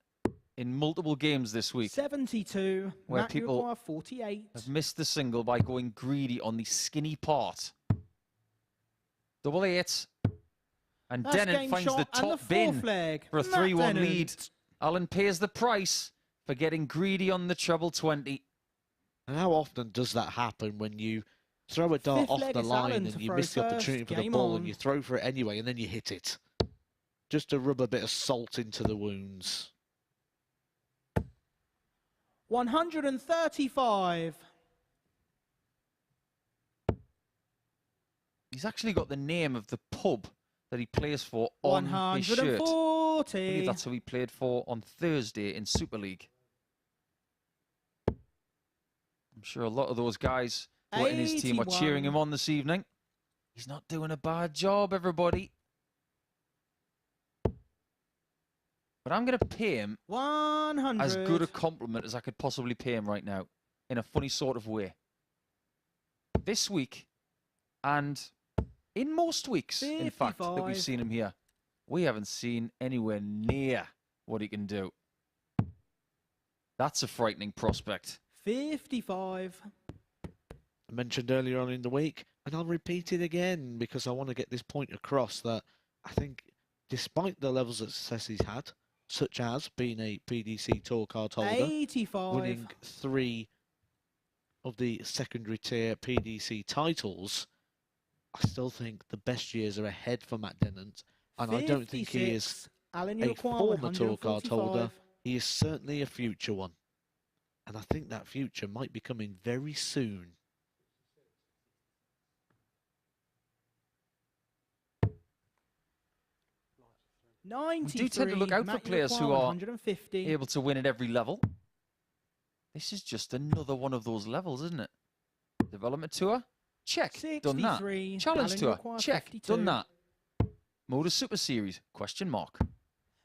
in multiple games this week. 72. Where Matt, you people require 48. have missed the single by going greedy on the skinny part. Double 8. And That's Dennant game finds shot the and top the bin fourth leg. for a Matt 3-1 Dennant. lead. Alan pays the price for getting greedy on the treble 20. And how often does that happen when you throw a dart Fifth off leg the is line Alan and to you throw miss the first. opportunity for the Game ball on. and you throw for it anyway and then you hit it? Just to rub a bit of salt into the wounds. 135. He's actually got the name of the pub that he plays for on his shirt. 140. I believe that's who he played for on Thursday in Super League. I'm sure a lot of those guys who are in his team are cheering him on this evening. He's not doing a bad job, everybody. But I'm going to pay him 100. as good a compliment as I could possibly pay him right now, in a funny sort of way. This week, and in most weeks, in fact, that we've 55. seen him here, we haven't seen anywhere near what he can do. That's a frightening prospect. 55. I mentioned earlier on in the week, and I'll repeat it again because I want to get this point across that I think despite the levels of success he's had, such as being a PDC Tour card holder, 85. winning 3 of the secondary tier PDC titles, I still think the best years are ahead for Matt Dennant, and I don't think he is 56. Alan, you a require former tour card holder. 145. He is certainly a future one. And I think that future might be coming very soon. We do tend to look out for players who are 150. able to win at every level. This is just another one of those levels, isn't it? Development Tour? Check. Done that. 63. Challenge Alan, you Tour? require Check. 52. Done that. MODUS Super Series? Question mark.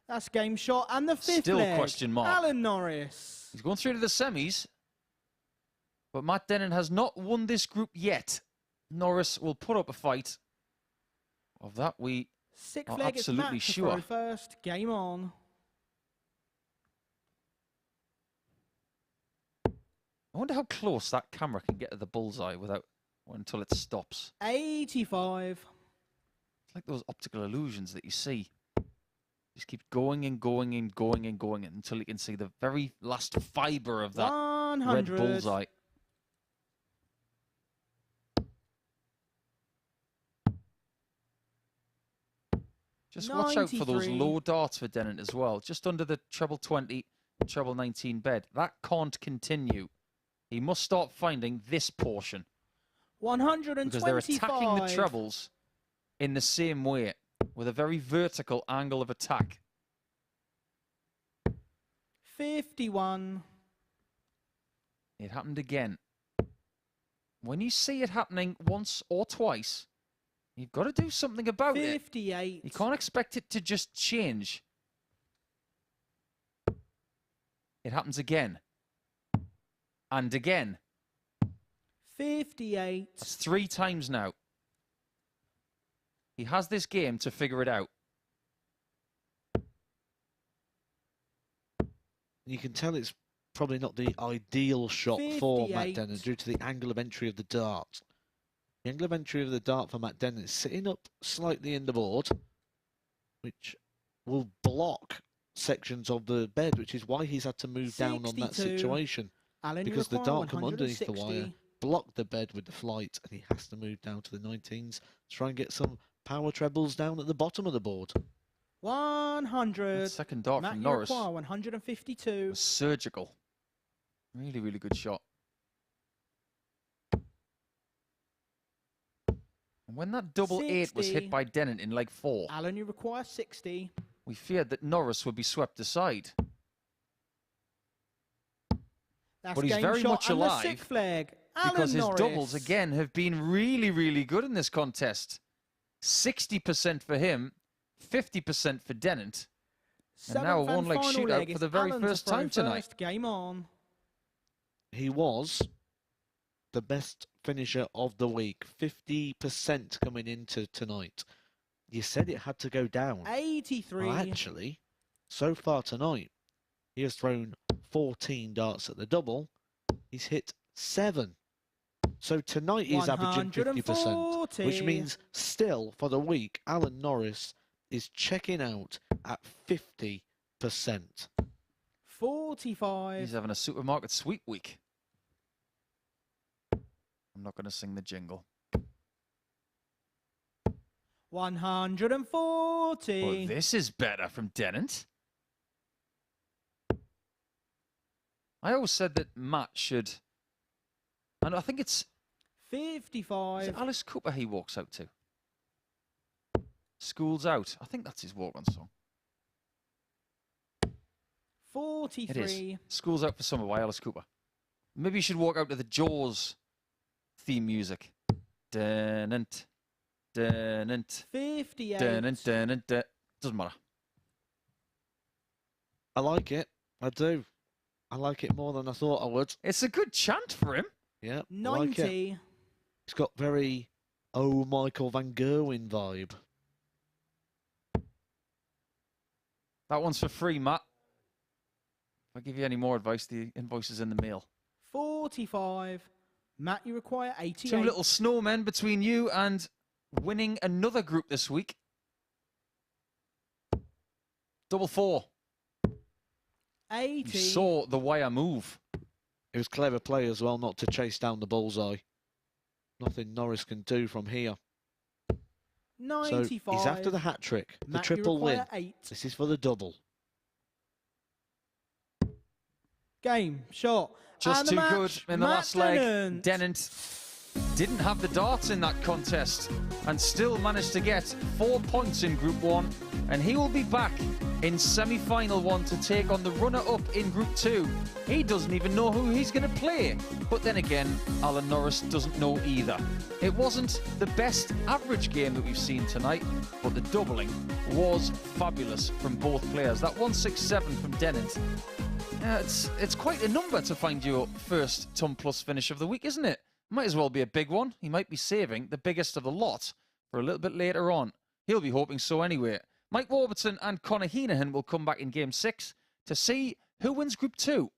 That's game shot and the fifth Still leg. question mark. Alan Norris. He's going through to the semis. But Matt Dennant has not won this group yet. Norris will put up a fight. Of that, we Sixth are leg is absolutely Matt to sure. throw first. Game on. I wonder how close that camera can get to the bullseye without until it stops. 85. It's like those optical illusions that you see. Just keep going and going and going and going until you can see the very last fibre of that 100. red bullseye. Just watch out for those 93. low darts for Dennant as well. Just under the treble 20, treble 19 bed. That can't continue. He must start finding this portion. 125. Because they're attacking the trebles in the same way, with a very vertical angle of attack. 51. It happened again. When you see it happening once or twice, you've got to do something about 58. it. You can't expect it to just change. It happens again. And again. 58. That's 3 times now. He has this game to figure it out. You can tell it's probably not the ideal shot for Matt 58. Dennant due to the angle of entry of the dart. The angle of entry of the dart for Matt Dennant is sitting up slightly in the board, which will block sections of the bed, which is why he's had to move down on that 62. situation. Alan, you Because the require dart come underneath the 160. wire, block the bed with the flight, and he has to move down to the 19s to try and get some power trebles down at the bottom of the board. 100. That second dart Matt, from you Norris require 152. was surgical. Really, really good shot. And when that double 8 was 60. hit by Dennant in leg 4, Alan, you require 60. we feared that Norris would be swept aside. That's But he's game very shot much and the alive sixth leg. Alan because his Norris. doubles, again, have been really, really good in this contest. 60% for him, 50% for Dennant. And now a Seventh and one-leg final shootout leg for is the very Alan to first throw time tonight. first. Game on. He was the best finisher of the week. 50% coming into tonight. You said it had to go down. 83. Well, actually, so far tonight, he has thrown 14 darts at the double. He's hit 7. So tonight he's averaging 50%, which means still for the week, Alan Norris is checking out at 50%. 45. He's having a supermarket sweep week. I'm not going to sing the jingle. 140. Well, this is better from Dennant. I always said that Matt should... And I think it's... 55. Is it Alice Cooper he walks out to? School's Out. I think that's his walk-on song. 43. It is. School's Out for Summer by Alice Cooper. Maybe you should walk out to the Jaws theme music. Dennant. Dennant. 58. Dennant, Dennant, Dennant. Doesn't matter. I like it. I do. I like it more than I thought I would. It's a good chant for him. Yeah. 90. Like it. It's got very, Michael Van Gerwen vibe. That one's for free, Matt. If I give you any more advice, the invoice is in the mail. 45. Matt, you require 88. Two little snowmen between you and winning another group this week. Double 4. 80. You saw the wire move. It was clever play as well not to chase down the bullseye. Nothing Norris can do from here. 95. So he's after the hat trick, the Matt, you triple win. require 8. This is for the double. Game, shot. Just and too the good match, in the Matt last leg. Dennant. Dennant didn't have the darts in that contest and still managed to get 4 points in Group 1. And he will be back in semi-final 1 to take on the runner-up in Group 2. He doesn't even know who he's going to play. But then again, Alan Norris doesn't know either. It wasn't the best average game that we've seen tonight, but the doubling was fabulous from both players. That 167 from Dennant. It's quite a number to find your first Ton Plus finish of the week, isn't it? Might as well be a big one. He might be saving the biggest of the lot for a little bit later on. He'll be hoping so anyway. Mike Warburton and Conor Heneghan will come back in Game 6 to see who wins Group 2.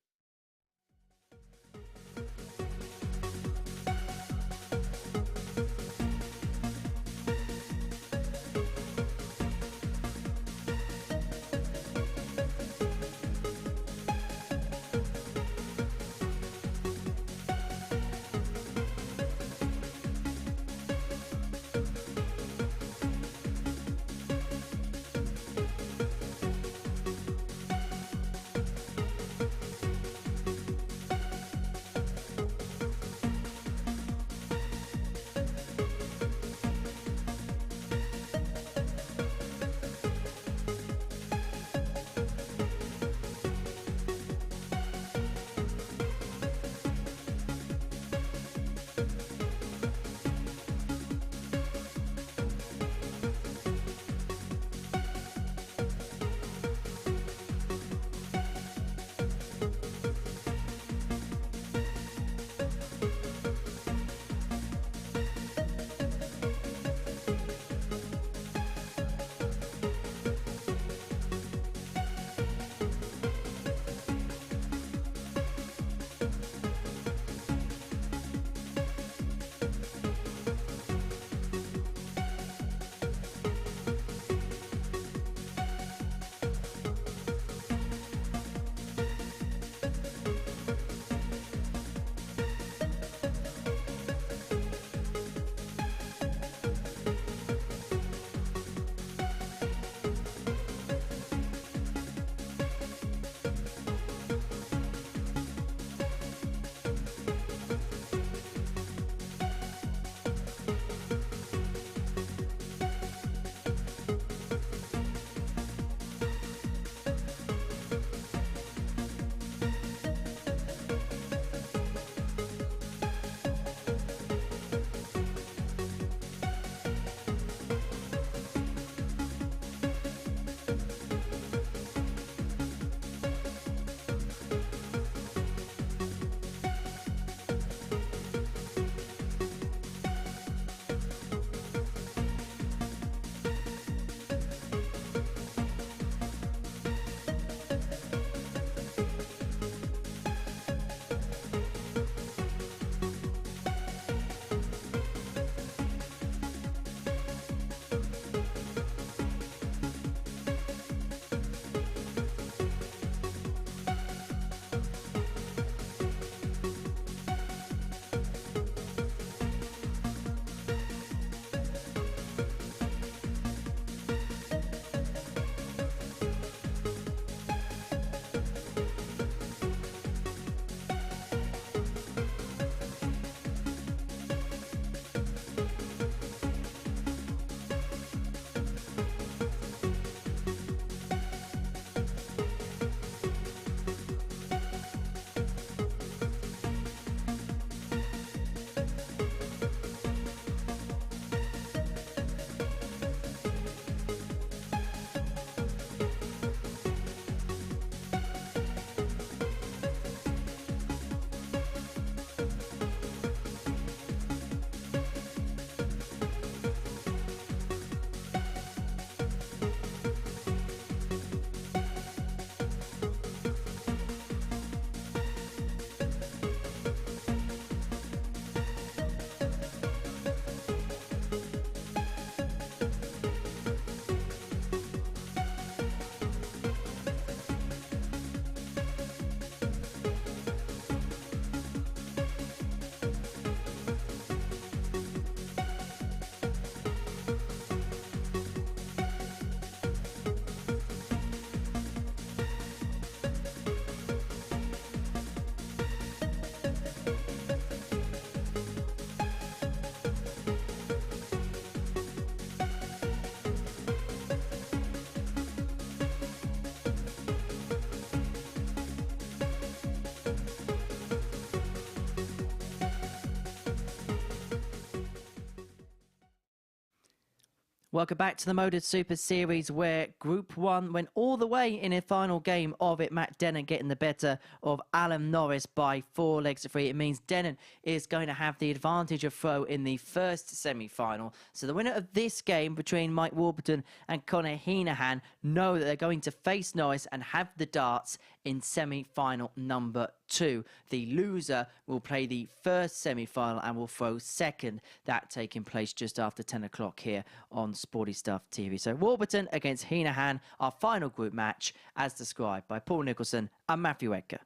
Welcome back to the MODUS Super Series, where Group 1 went all the way in a final game of it. Matt Dennant getting the better of Alan Norris by 4 legs to 3. It means Dennant is going to have the advantage of throw in the first semi-final. So the winner of this game between Mike Warburton and Conor Heneghan know that they're going to face Norris and have the darts in semi-final number 2. The loser will play the first semi-final and will throw second. That taking place just after 10 o'clock here on Sporty Stuff TV. So Warburton against Heneghan, our final group match, as described by Paul Nicholson and Matthew Edgar.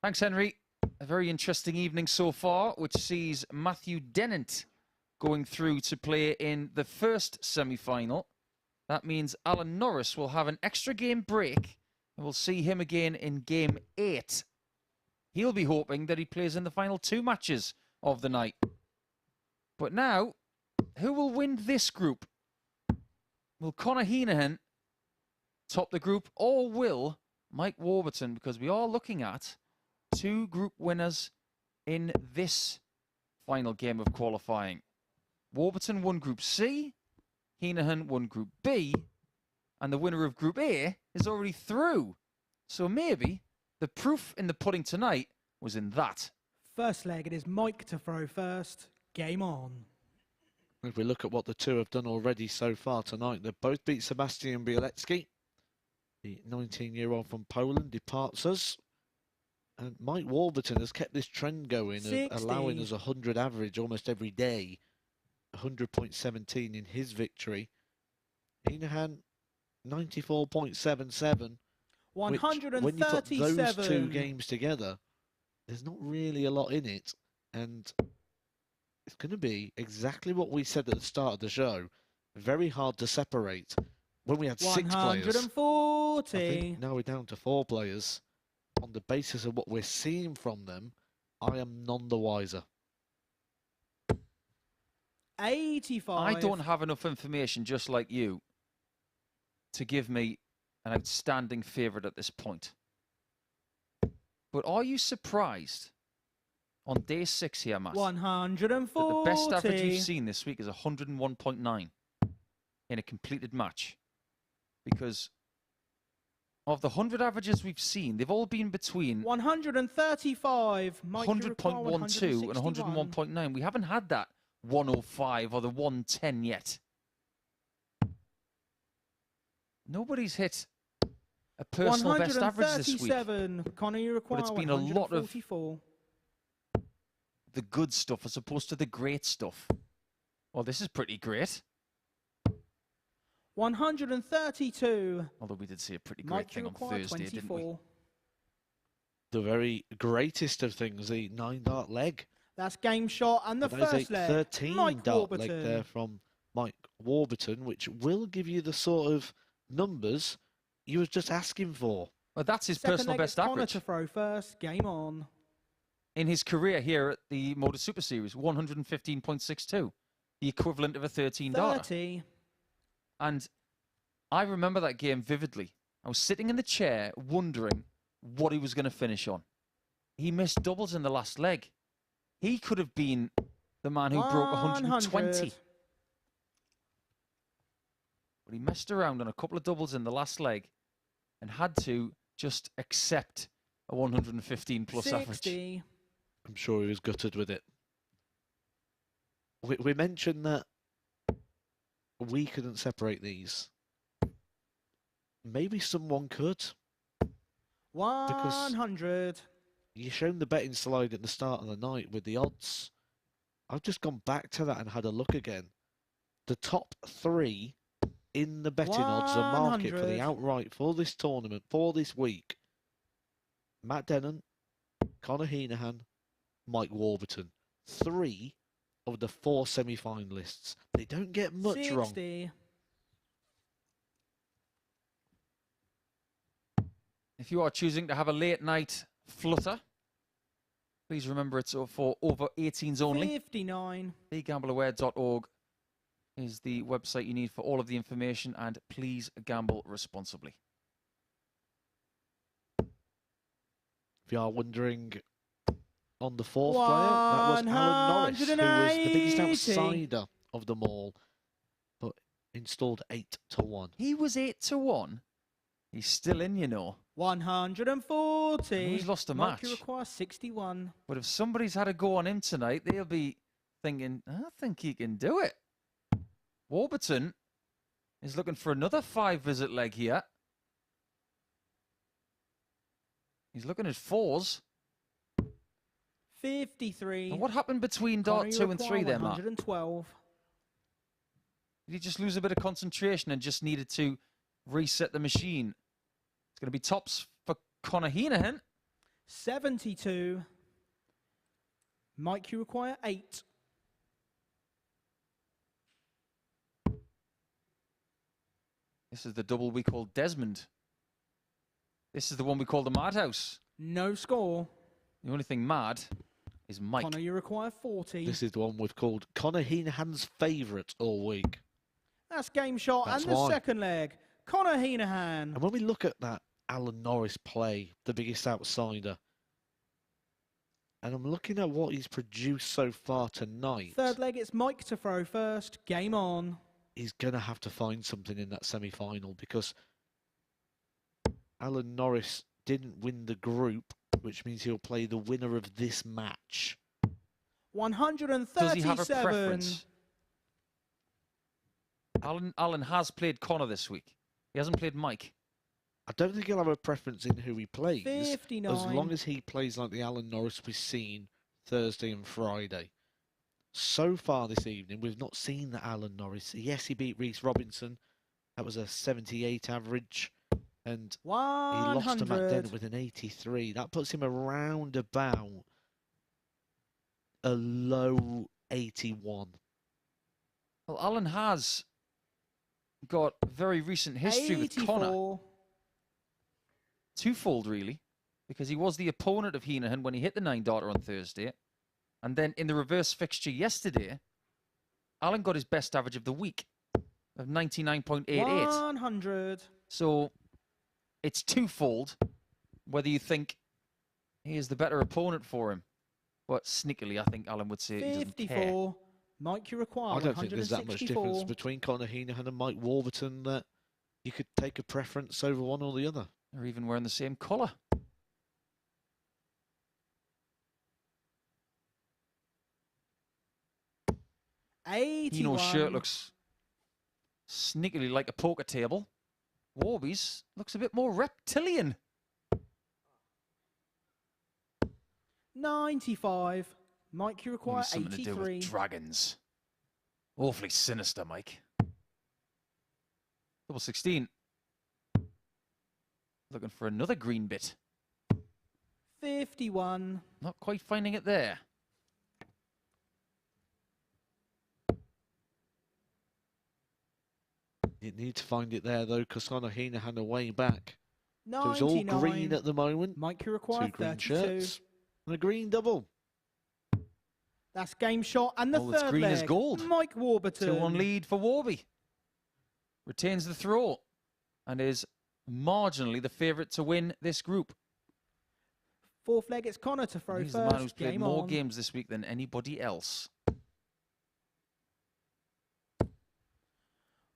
Thanks, Henry. A very interesting evening so far, which sees Matthew Dennant going through to play in the first semi-final. That means Alan Norris will have an extra game break, and we'll see him again in game 8. He'll be hoping that he plays in the final 2 matches of the night. But now, who will win this group? Will Conor Heneghan top the group, or will Mike Warburton? Because we are looking at 2 group winners in this final game of qualifying. Warburton won Group C, Heneghan won Group B, and the winner of Group A is already through. So maybe the proof in the pudding tonight was in that. First leg, it is Mike to throw first. Game on. If we look at what the two have done already so far tonight, they've both beat Sebastian Bialecki. The 19-year-old from Poland departs us. And Mike Warburton has kept this trend going of allowing us 100 average almost every day. 100.17 in his victory. Heneghan, 94.77. 137. When you put those 2 games together, there's not really a lot in it. And it's going to be exactly what we said at the start of the show. Very hard to separate. When we had 6 players, 140. I think now we're down to 4 players. On the basis of what we're seeing from them, I am none the wiser. 85. I don't have enough information, just like you, to give me an outstanding favourite at this point. But are you surprised on day 6 here, Matt, 140. that the best average you've seen this week is 101.9 in a completed match? Because of the 100 averages we've seen, they've all been between 135, 100.12 and 101.9. We haven't had that 105 or the 110 yet. Nobody's hit a personal best average this week. Conor, you require, but it's been a lot of the good stuff as opposed to the great stuff. Well, this is pretty great. 132. Although we did see a pretty great thing on Thursday, didn't we? The very greatest of things, the 9-dart leg. That's game shot and the first leg. 13-dart leg there from Mike Warburton, which will give you the sort of numbers you were just asking for. Well, that's his personal best average. Conor to throw first. Game on. In his career here at the MODUS Super Series, 115.62, the equivalent of a 13-darter. 30. And I remember that game vividly. I was sitting in the chair wondering what he was going to finish on. He missed doubles in the last leg. He could have been the man who broke 120. But he messed around on a couple of doubles in the last leg and had to just accept a 115-plus 60. average. I'm sure he was gutted with it. We mentioned that we couldn't separate these. Maybe someone could. 100. You shown the betting slide at the start of the night with the odds. I've just gone back to that and had a look again. The top 3 in the betting odds are market for the outright for this tournament, for this week. Matt Dennant, Conor Heneghan, Mike Warburton. 3 of the 4 semi-finalists. They don't get much 60. wrong. If you are choosing to have a late night flutter, please remember it's for over 18s only. 59. BeGambleAware.org is the website you need for all of the information, and please gamble responsibly. If you are wondering, on the 4th player, that was Alan Norris, who was the biggest outsider of them all. But installed 8 to 1. He was 8 to 1. He's still in, you know. 140. He's lost a Mike, match. you require 61. But if somebody's had a go on him tonight, they'll be thinking, I think he can do it. Warburton is looking for another 5-visit leg here. He's looking at 4s. 53. And what happened between dart 2 and 3 there, Matt? 112. Did he just lose a bit of concentration and just needed to reset the machine? It's going to be tops for Conor Heneghan. 72. Mike, you require 8. This is the double we call Desmond. This is the one we call the Madhouse. No score. The only thing mad is Mike. Conor, you require 40. This is the one we've called Conor Heneghan's favourite all week. That's game shot. That's and the why. second leg. Conor Heneghan. And when we look at that Alan Norris play, the biggest outsider, and I'm looking at what he's produced so far tonight, Third leg, it's Mike to throw first. Game on. he's going to have to find something in that semi-final because Alan Norris didn't win the group, which means he'll play the winner of this match. 137. Does he have a preference? Alan has played Conor this week. He hasn't played Mike. I don't think he'll have a preference in who he plays, 59. as long as he plays like the Alan Norris we've seen Thursday and Friday. So far this evening, we've not seen the Alan Norris. Yes, he beat Reece Robinson. That was a 78 average. And he lost to Matt Dennant with an 83. That puts him around about a low 81. Well, Alan has got very recent history with Conor. Twofold, really, because he was the opponent of Heneghan when he hit the 9-darter on Thursday. And then in the reverse fixture yesterday, Alan got his best average of the week of 99.88. 100. So it's twofold, whether you think he is the better opponent for him. But sneakily, I think Alan would say he doesn't care. 54. Mike, you require I don't think there's that much 164. difference between Conor Heneghan and Mike Warburton that you could take a preference over one or the other. They're even wearing the same colour. Hino's shirt looks sneakily like a poker table. Warby's looks a bit more reptilian. 95. Mike, you require Something 83. to do with dragons. Awfully sinister, Mike. Double 16. Looking for another green bit. 51. Not quite finding it there. You need to find it there, though, because Conor Heneghan are way back. 99. So it's all green at the moment. Mike, you require 2 green 32. shirts and a green double. That's game shot. And the Oh, it's third green leg. as gold. Mike Warburton. 2-1 lead for Warby. Retains the throw and is marginally the favourite to win this group. Fourth leg, it's Conor to throw He's first. the man who's played game more on. games this week than anybody else.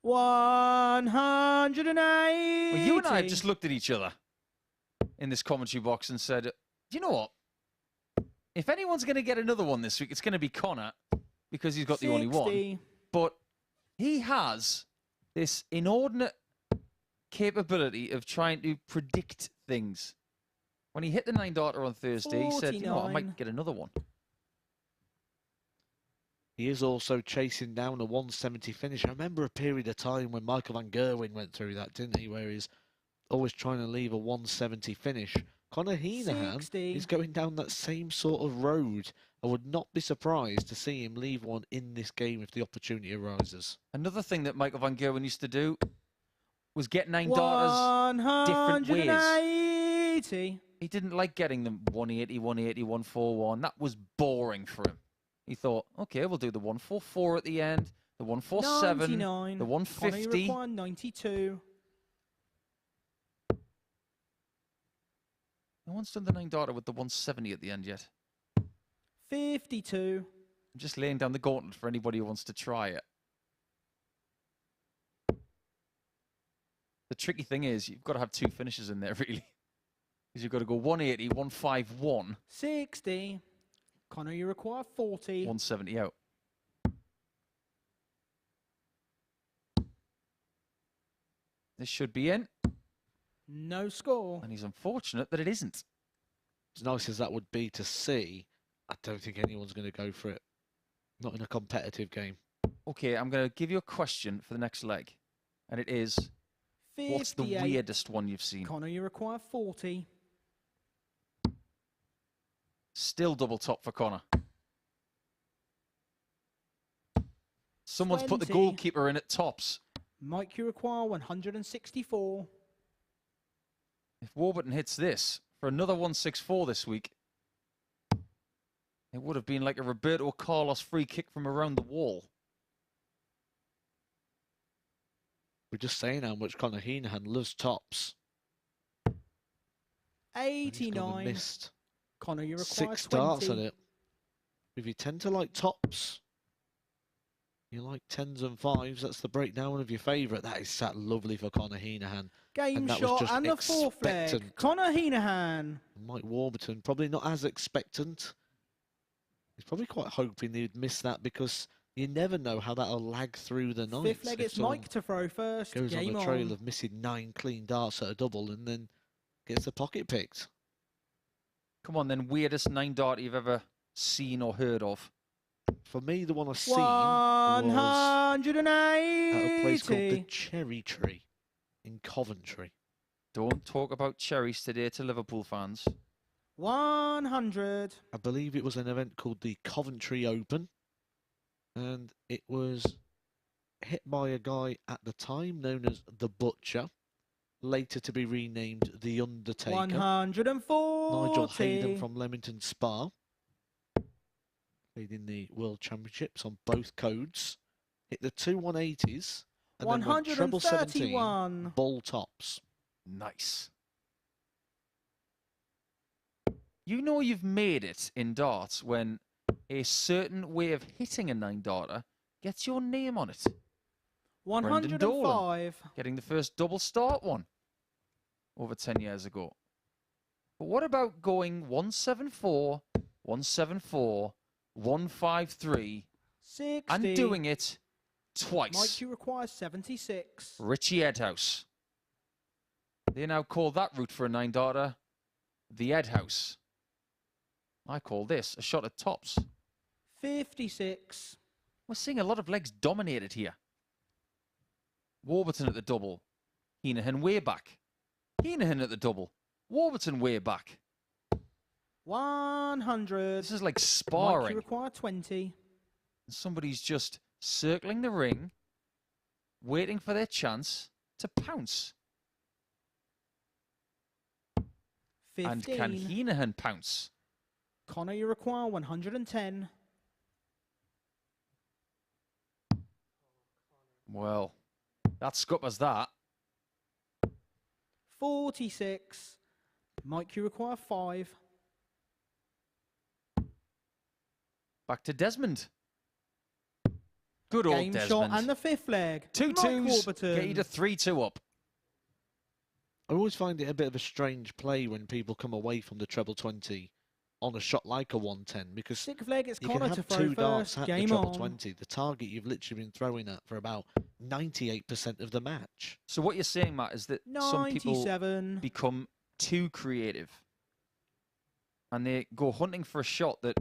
180. Well, you and I have just looked at each other in this commentary box and said, do you know what? If anyone's going to get another one this week, it's going to be Conor because he's got the only 60. one. But he has this inordinate capability of trying to predict things. When he hit the 9-darter on Thursday, he said, you know what, I 49. might get another one. He is also chasing down a 170 finish. I remember a period of time when Michael van Gerwen went through that, didn't he? Where he's always trying to leave a 170 finish. Conor Heneghan 60. is going down that same sort of road. I would not be surprised to see him leave one in this game if the opportunity arises. Another thing that Michael van Gerwen used to do was get 9-darters different ways. 180. He didn't like getting them 180, 180, 141. That was boring for him. He thought, okay, we'll do the 144 at the end, the 147, 99. the Conor, you 150. require 92. No one's done the 9-darter with the 170 at the end yet. 52. I'm just laying down the gauntlet for anybody who wants to try it. The tricky thing is you've got to have 2 finishes in there, really. Because you've got to go 180, 151. 60. Conor, you require 40. 170 out. This should be in. No score. And he's unfortunate that it isn't. As nice as that would be to see, I don't think anyone's going to go for it. Not in a competitive game. Okay, I'm going to give you a question for the next leg. And it is, 58. What's the weirdest one you've seen? Conor, you require 40. Still double top for Conor. Someone's put the 20. goalkeeper in at tops. Mike, you require 164. If Warburton hits this for another 164 this week, it would have been like a Roberto Carlos free kick from around the wall. We're just saying how much Conor Heneghan loves tops. 89. Missed Conor, you require 6 20. darts at it. If you tend to like tops, you like 10s and 5s, that's the breakdown of your favourite. That is sat lovely for Conor Heneghan. Game shot and the 4th leg. Conor Heneghan. Mike Warburton, probably not as expectant. He's probably quite hoping he'd miss that because you never know how that'll lag through the night. 5th leg, it's Mike to throw first. Goes Game on a trail of missing 9 clean darts at a double and then gets the pocket picked. Come on then, weirdest 9-dart you've ever seen or heard of. For me, the one I've seen 180. was at a place called the Cherry Tree in Coventry. Don't talk about cherries today to Liverpool fans. 100. I believe it was an event called the Coventry Open. And it was hit by a guy at the time known as The Butcher. Later to be renamed The Undertaker. 140. Nigel Hayden from Leamington Spa. Played in the World Championships on both codes. Hit the 2 180s. And then went treble 17 ball tops. Nice. You know you've made it in darts when a certain way of hitting a 9-darter gets your name on it. 105. Dolan, getting the first double start one over 10 years ago. But what about going 174, 174, 153, 60. and doing it twice? Mike, you require 76. Richie Edhouse. They now call that route for a 9-darter the Edhouse. I call this a shot at tops. 56. We're seeing a lot of legs dominated here. Warburton at the double. Heneghan way back. Heneghan at the double. Warburton way back. 100. This is like sparring. Mike, you require 20. Somebody's just circling the ring, waiting for their chance to pounce. 15. And can Heneghan pounce? Conor, you require 110. Well, that scuppers that. 46. Mike, you require 5. Back to Desmond. Good old Game Desmond. shot and the 5th leg. 2 Mike 2s. Warburton. Get you to 3-2 up. I always find it a bit of a strange play when people come away from the treble 20 on a shot like a 110 because 6th leg, it's you Conor can to have throw 2 darts first. at Game the treble on. 20. The target you've literally been throwing at for about 98% of the match. So what you're saying, Matt, is that some people 97. become too creative and they go hunting for a shot that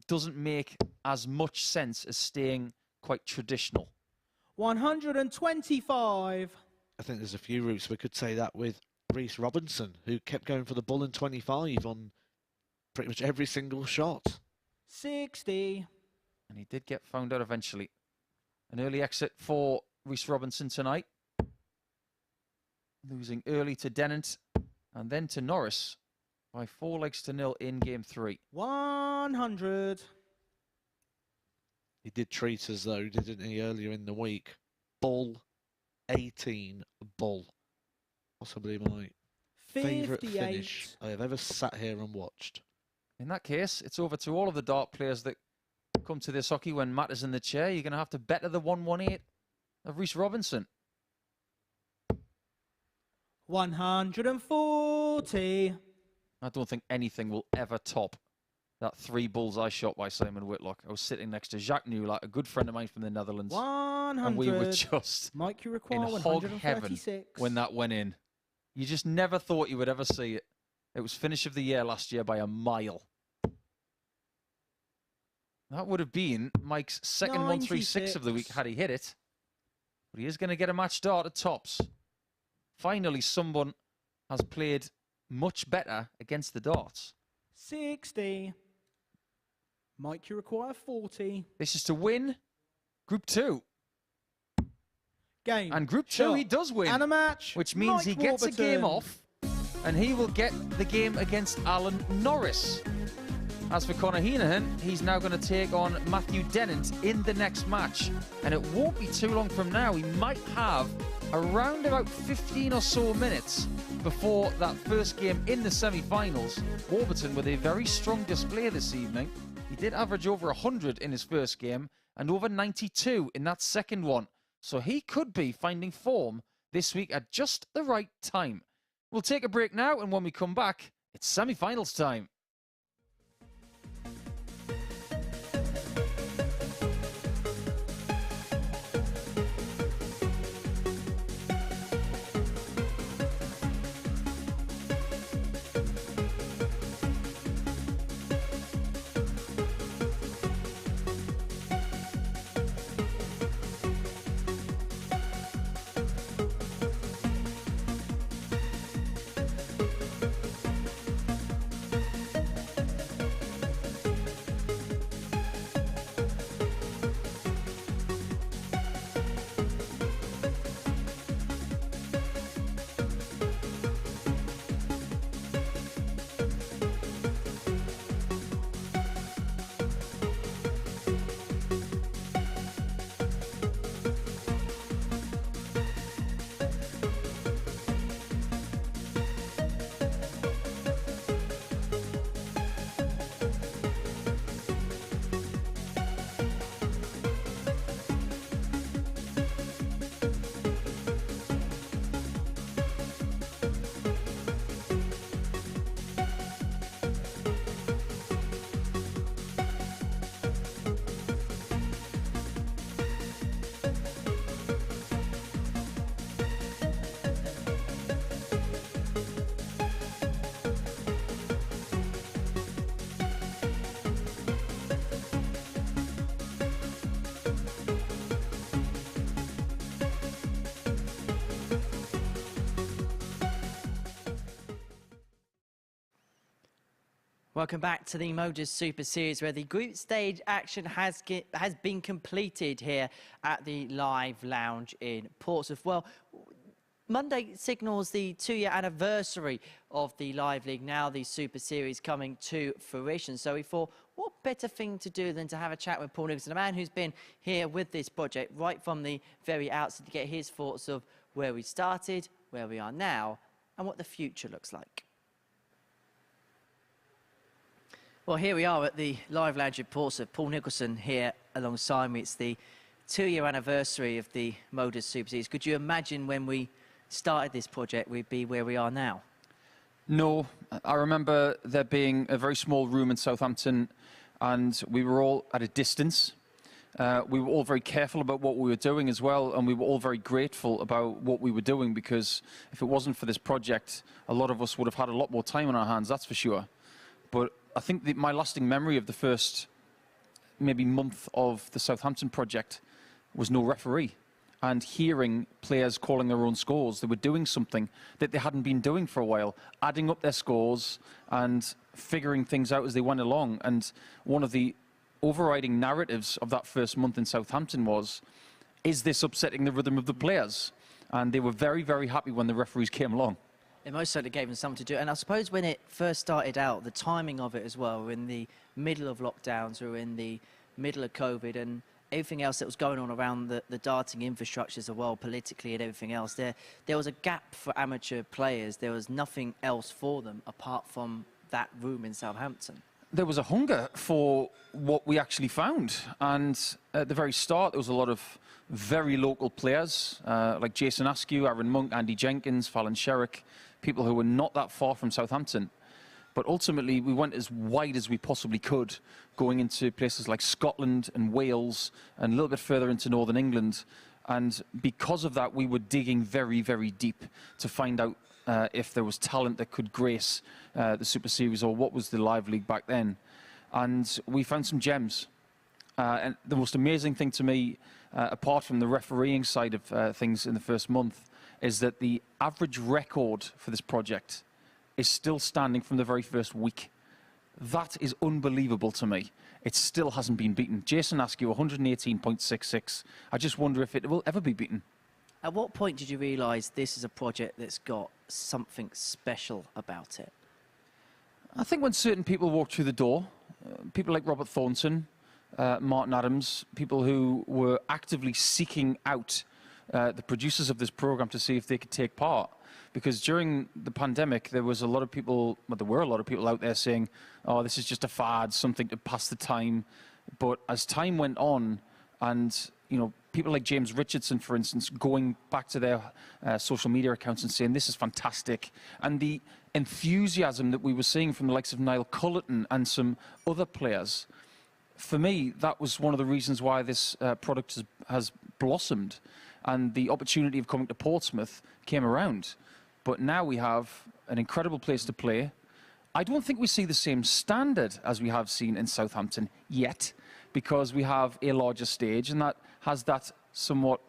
doesn't make as much sense as staying quite traditional. 125. I think there's a few routes we could say that with Reece Robinson, who kept going for the bull and 25 on pretty much every single shot. 60. And he did get found out eventually. An early exit for Reece Robinson tonight. Losing early to Dennant and then to Norris by 4-0 in game 3. 100. He did treat us though, didn't he, earlier in the week? Bull, 18 bull. Possibly my favourite 58. finish I have ever sat here and watched. In that case, it's over to all of the dart players that come to this hockey when Matt is in the chair. You're going to have to better the 118 of Reece Robinson. 140. I don't think anything will ever top that 3 bullseye shot by Simon Whitlock. I was sitting next to Jacques Newlat, a good friend of mine from the Netherlands. 100. And we were just Mike, you in require hog heaven 136. when that went in. You just never thought you would ever see it. It was finish of the year last year by a mile. That would have been Mike's second 136 of the week had he hit it. But he is going to get a match start at tops. Finally, someone has played much better against the darts. 60. Mike, you require 40. This is to win Group 2. Game. And Group 2 he does win. And a match. Which means Mike he gets Warburton. a game off. And he will get the game against Alan Norris. As for Conor Heneghan, he's now going to take on Matthew Dennant in the next match. And it won't be too long from now. He might have around about 15 or so minutes before that first game in the semi-finals. Warburton with a very strong display this evening. He did average over 100 in his first game and over 92 in that second one. So he could be finding form this week at just the right time. We'll take a break now, and when we come back, it's semi-finals time. Welcome back to the MODUS Super Series, where the group stage action has been completed here at the Live Lounge in Portsmouth. Well, Monday signals the 2-year anniversary of the Live League, now the Super Series coming to fruition. So we thought, what better thing to do than to have a chat with Paul Nicholson, a man who's been here with this project right from the very outset, to get his thoughts of where we started, where we are now, and what the future looks like. Well, here we are at the Live Lounge in Portsmouth. Paul Nicholson here alongside me. It's the 2-year anniversary of the MODUS Super Series. Could you imagine when we started this project we'd be where we are now? No. I remember there being a very small room in Southampton, and we were all at a distance. We were all very careful about what we were doing as well, and we were all very grateful about what we were doing, because if it wasn't for this project, a lot of us would have had a lot more time on our hands, that's for sure. But I think that my lasting memory of the first maybe month of the Southampton project was no referee, and hearing players calling their own scores. They were doing something that they hadn't been doing for a while, adding up their scores and figuring things out as they went along. And one of the overriding narratives of that first month in Southampton was, is this upsetting the rhythm of the players? And they were very, very happy when the referees came along. It most certainly gave them something to do. And I suppose when it first started out, the timing of it as well, we're in the middle of lockdowns, we're in the middle of COVID, and everything else that was going on around the darting infrastructures as well, politically and everything else. There was a gap for amateur players. There was nothing else for them apart from that room in Southampton. there was a hunger for what we actually found. And at the very start, there was a lot of very local players, like Jason Askew, Aaron Monk, Andy Jenkins, Fallon Sherrick, people who were not that far from Southampton. But ultimately, we went as wide as we possibly could, going into places like Scotland and Wales and a little bit further into Northern England. And because of that, we were digging very, very deep to find out if there was talent that could grace the Super Series, or what was the Live League back then. And we found some gems. And the most amazing thing to me, apart from the refereeing side of things in the first month, is that the average record for this project is still standing from the very first week. That is unbelievable to me. It still hasn't been beaten. Jason Askew, 118.66. I just wonder if it will ever be beaten. At what point did you realise this is a project that's got something special about it? I think when certain people walked through the door, people like Robert Thornton, Martin Adams, people who were actively seeking out the producers of this programme to see if they could take part. Because during the pandemic, there was a lot of people, well, there were a lot of people out there saying, oh, this is just a fad, something to pass the time. But as time went on, and, you know, people like James Richardson, for instance, going back to their social media accounts and saying, this is fantastic. And the enthusiasm that we were seeing from the likes of Niall Cullerton and some other players, for me, that was one of the reasons why this product has blossomed. And the opportunity of coming to Portsmouth came around. But now we have an incredible place to play. I don't think we see the same standard as we have seen in Southampton yet, because we have a larger stage, and that has that somewhat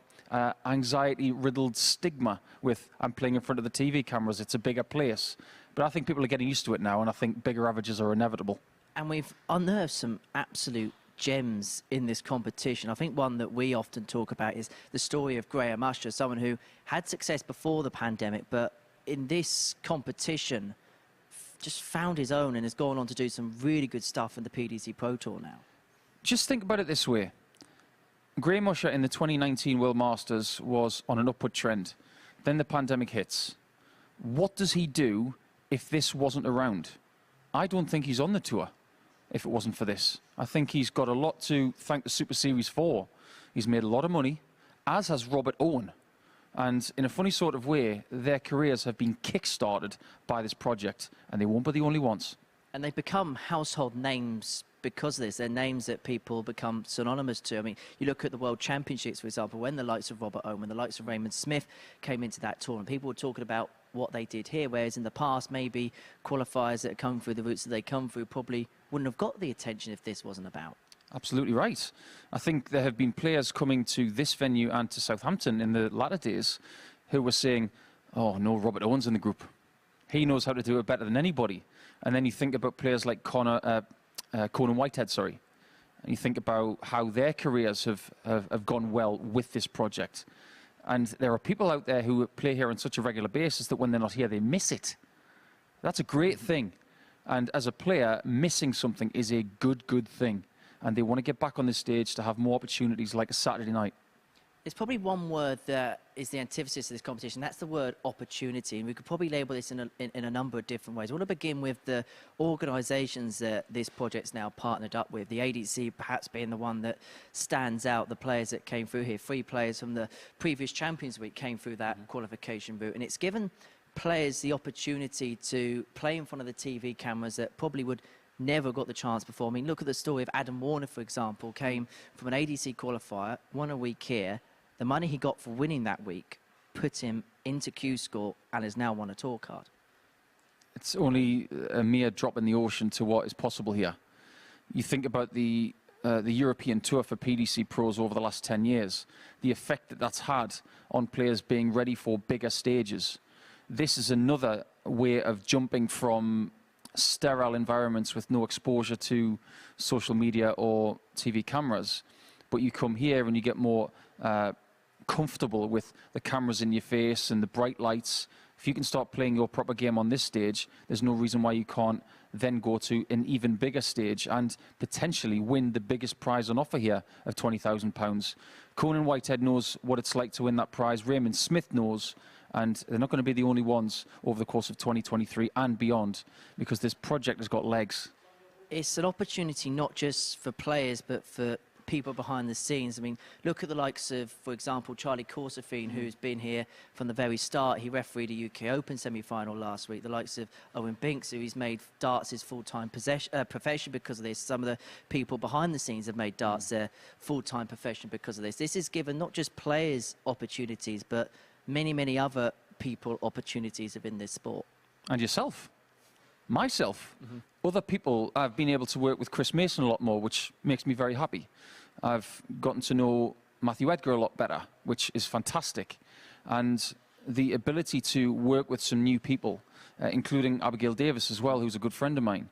anxiety-riddled stigma with, I'm playing in front of the TV cameras, it's a bigger place. But I think people are getting used to it now, and I think bigger averages are inevitable. And we've unearthed some absolute gems in this competition. I think one that we often talk about is the story of Graham Usher, someone who had success before the pandemic, but in this competition just found his own and has gone on to do some really good stuff in the PDC Pro Tour now. Just think about it this way. Graham Usher in the 2019 World Masters was on an upward trend. Then the pandemic hits. What does he do if this wasn't around? I don't think he's on the tour if it wasn't for this. I think he's got a lot to thank the Super Series for. He's made a lot of money, as has Robert Owen. And in a funny sort of way, their careers have been kick-started by this project, and they won't be the only ones. And they've become household names because of this. They're names that people become synonymous to. I mean, you look at the World Championships, for example, when the likes of Robert Owen, the likes of Raymond Smith came into that tournament, people were talking about what they did here, whereas in the past, maybe qualifiers that come through the routes that they come through probably wouldn't have got the attention if this wasn't about. Absolutely right. I think there have been players coming to this venue and to Southampton in the latter days who were saying, oh, no, Robert Owen's in the group. He knows how to do it better than anybody. And then you think about players like Conan Whitehead, and you think about how their careers have gone well with this project. And there are people out there who play here on such a regular basis that when they're not here, they miss it. That's a great thing. And as a player, missing something is a good thing. And they want to get back on the stage to have more opportunities like a Saturday night. There's probably one word that is the antithesis of this competition. That's the word opportunity. And we could probably label this in a number of different ways. I want to begin with the organisations that this project's now partnered up with. The ADC perhaps being the one that stands out. The players that came through here, 3 players from the previous Champions Week came through that qualification route. And it's given players the opportunity to play in front of the TV cameras that probably would never got the chance before. I mean, look at the story of Adam Warner, for example, came from an ADC qualifier, won a week here. The money he got for winning that week put him into Q-Score and has now won a tour card. It's only a mere drop in the ocean to what is possible here. You think about the European Tour for PDC pros over the last 10 years, the effect that that's had on players being ready for bigger stages. This is another way of jumping from sterile environments with no exposure to social media or TV cameras, but you come here and you get more comfortable with the cameras in your face and the bright lights. If you can start playing your proper game on this stage, there's no reason why you can't then go to an even bigger stage and potentially win the biggest prize on offer here of £20,000. Conan Whitehead knows what it's like to win that prize. Raymond Smith knows. And they're not going to be the only ones over the course of 2023 and beyond, because this project has got legs. it's an opportunity not just for players, but for people behind the scenes. I mean, look at the likes of, for example, Charlie Corsafine, who's been here from the very start. He refereed a UK Open semi-final last week. The likes of Owen Binks, who he's made darts his full-time profession because of this. Some of the people behind the scenes have made darts their full-time profession because of this. This has given not just players opportunities, but many, many other people opportunities within this sport. And yourself. Myself. Other people, I've been able to work with Chris Mason a lot more, which makes me very happy. I've gotten to know Matthew Edgar a lot better, which is fantastic. And the ability to work with some new people, including Abigail Davis as well, who's a good friend of mine,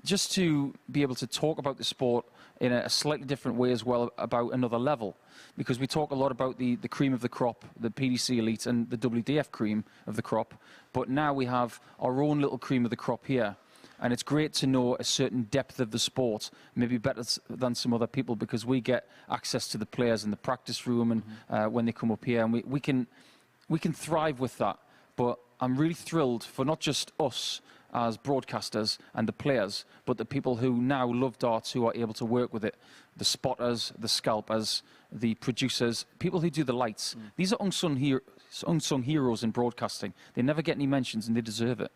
just to be able to talk about the sport in a slightly different way as well, about another level. Because we talk a lot about the cream of the crop, the PDC Elite and the WDF cream of the crop, but now we have our own little cream of the crop here. And it's great to know a certain depth of the sport, maybe better than some other people, because we get access to the players in the practice room and when they come up here, and we can thrive with that. But I'm really thrilled for not just us as broadcasters and the players, but the people who now love darts, who are able to work with it, the spotters, the scalpers, the producers, people who do the lights. These are unsung heroes in broadcasting. They never get any mentions, and they deserve it.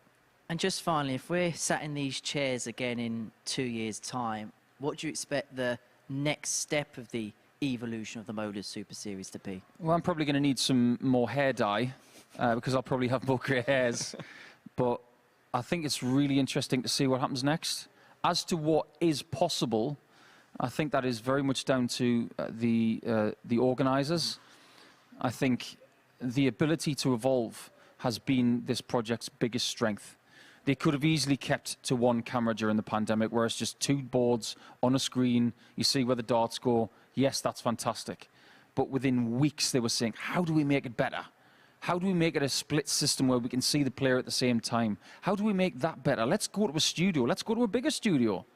And just finally, if we're sat in these chairs again in 2 years' time, what do you expect the next step of the evolution of the MODUS Super Series to be? Well, I'm probably going to need some more hair dye, because I'll probably have more grey hairs. But I think it's really interesting to see what happens next. As to what is possible, I think that is very much down to the organisers. I think the ability to evolve has been this project's biggest strength. They could have easily kept to one camera during the pandemic, where it's just two boards on a screen, you see where the darts go. Yes, that's fantastic. But within weeks, they were saying, how do we make it better? How do we make it a split system where we can see the player at the same time? How do we make that better? Let's go to a studio. Let's go to a bigger studio.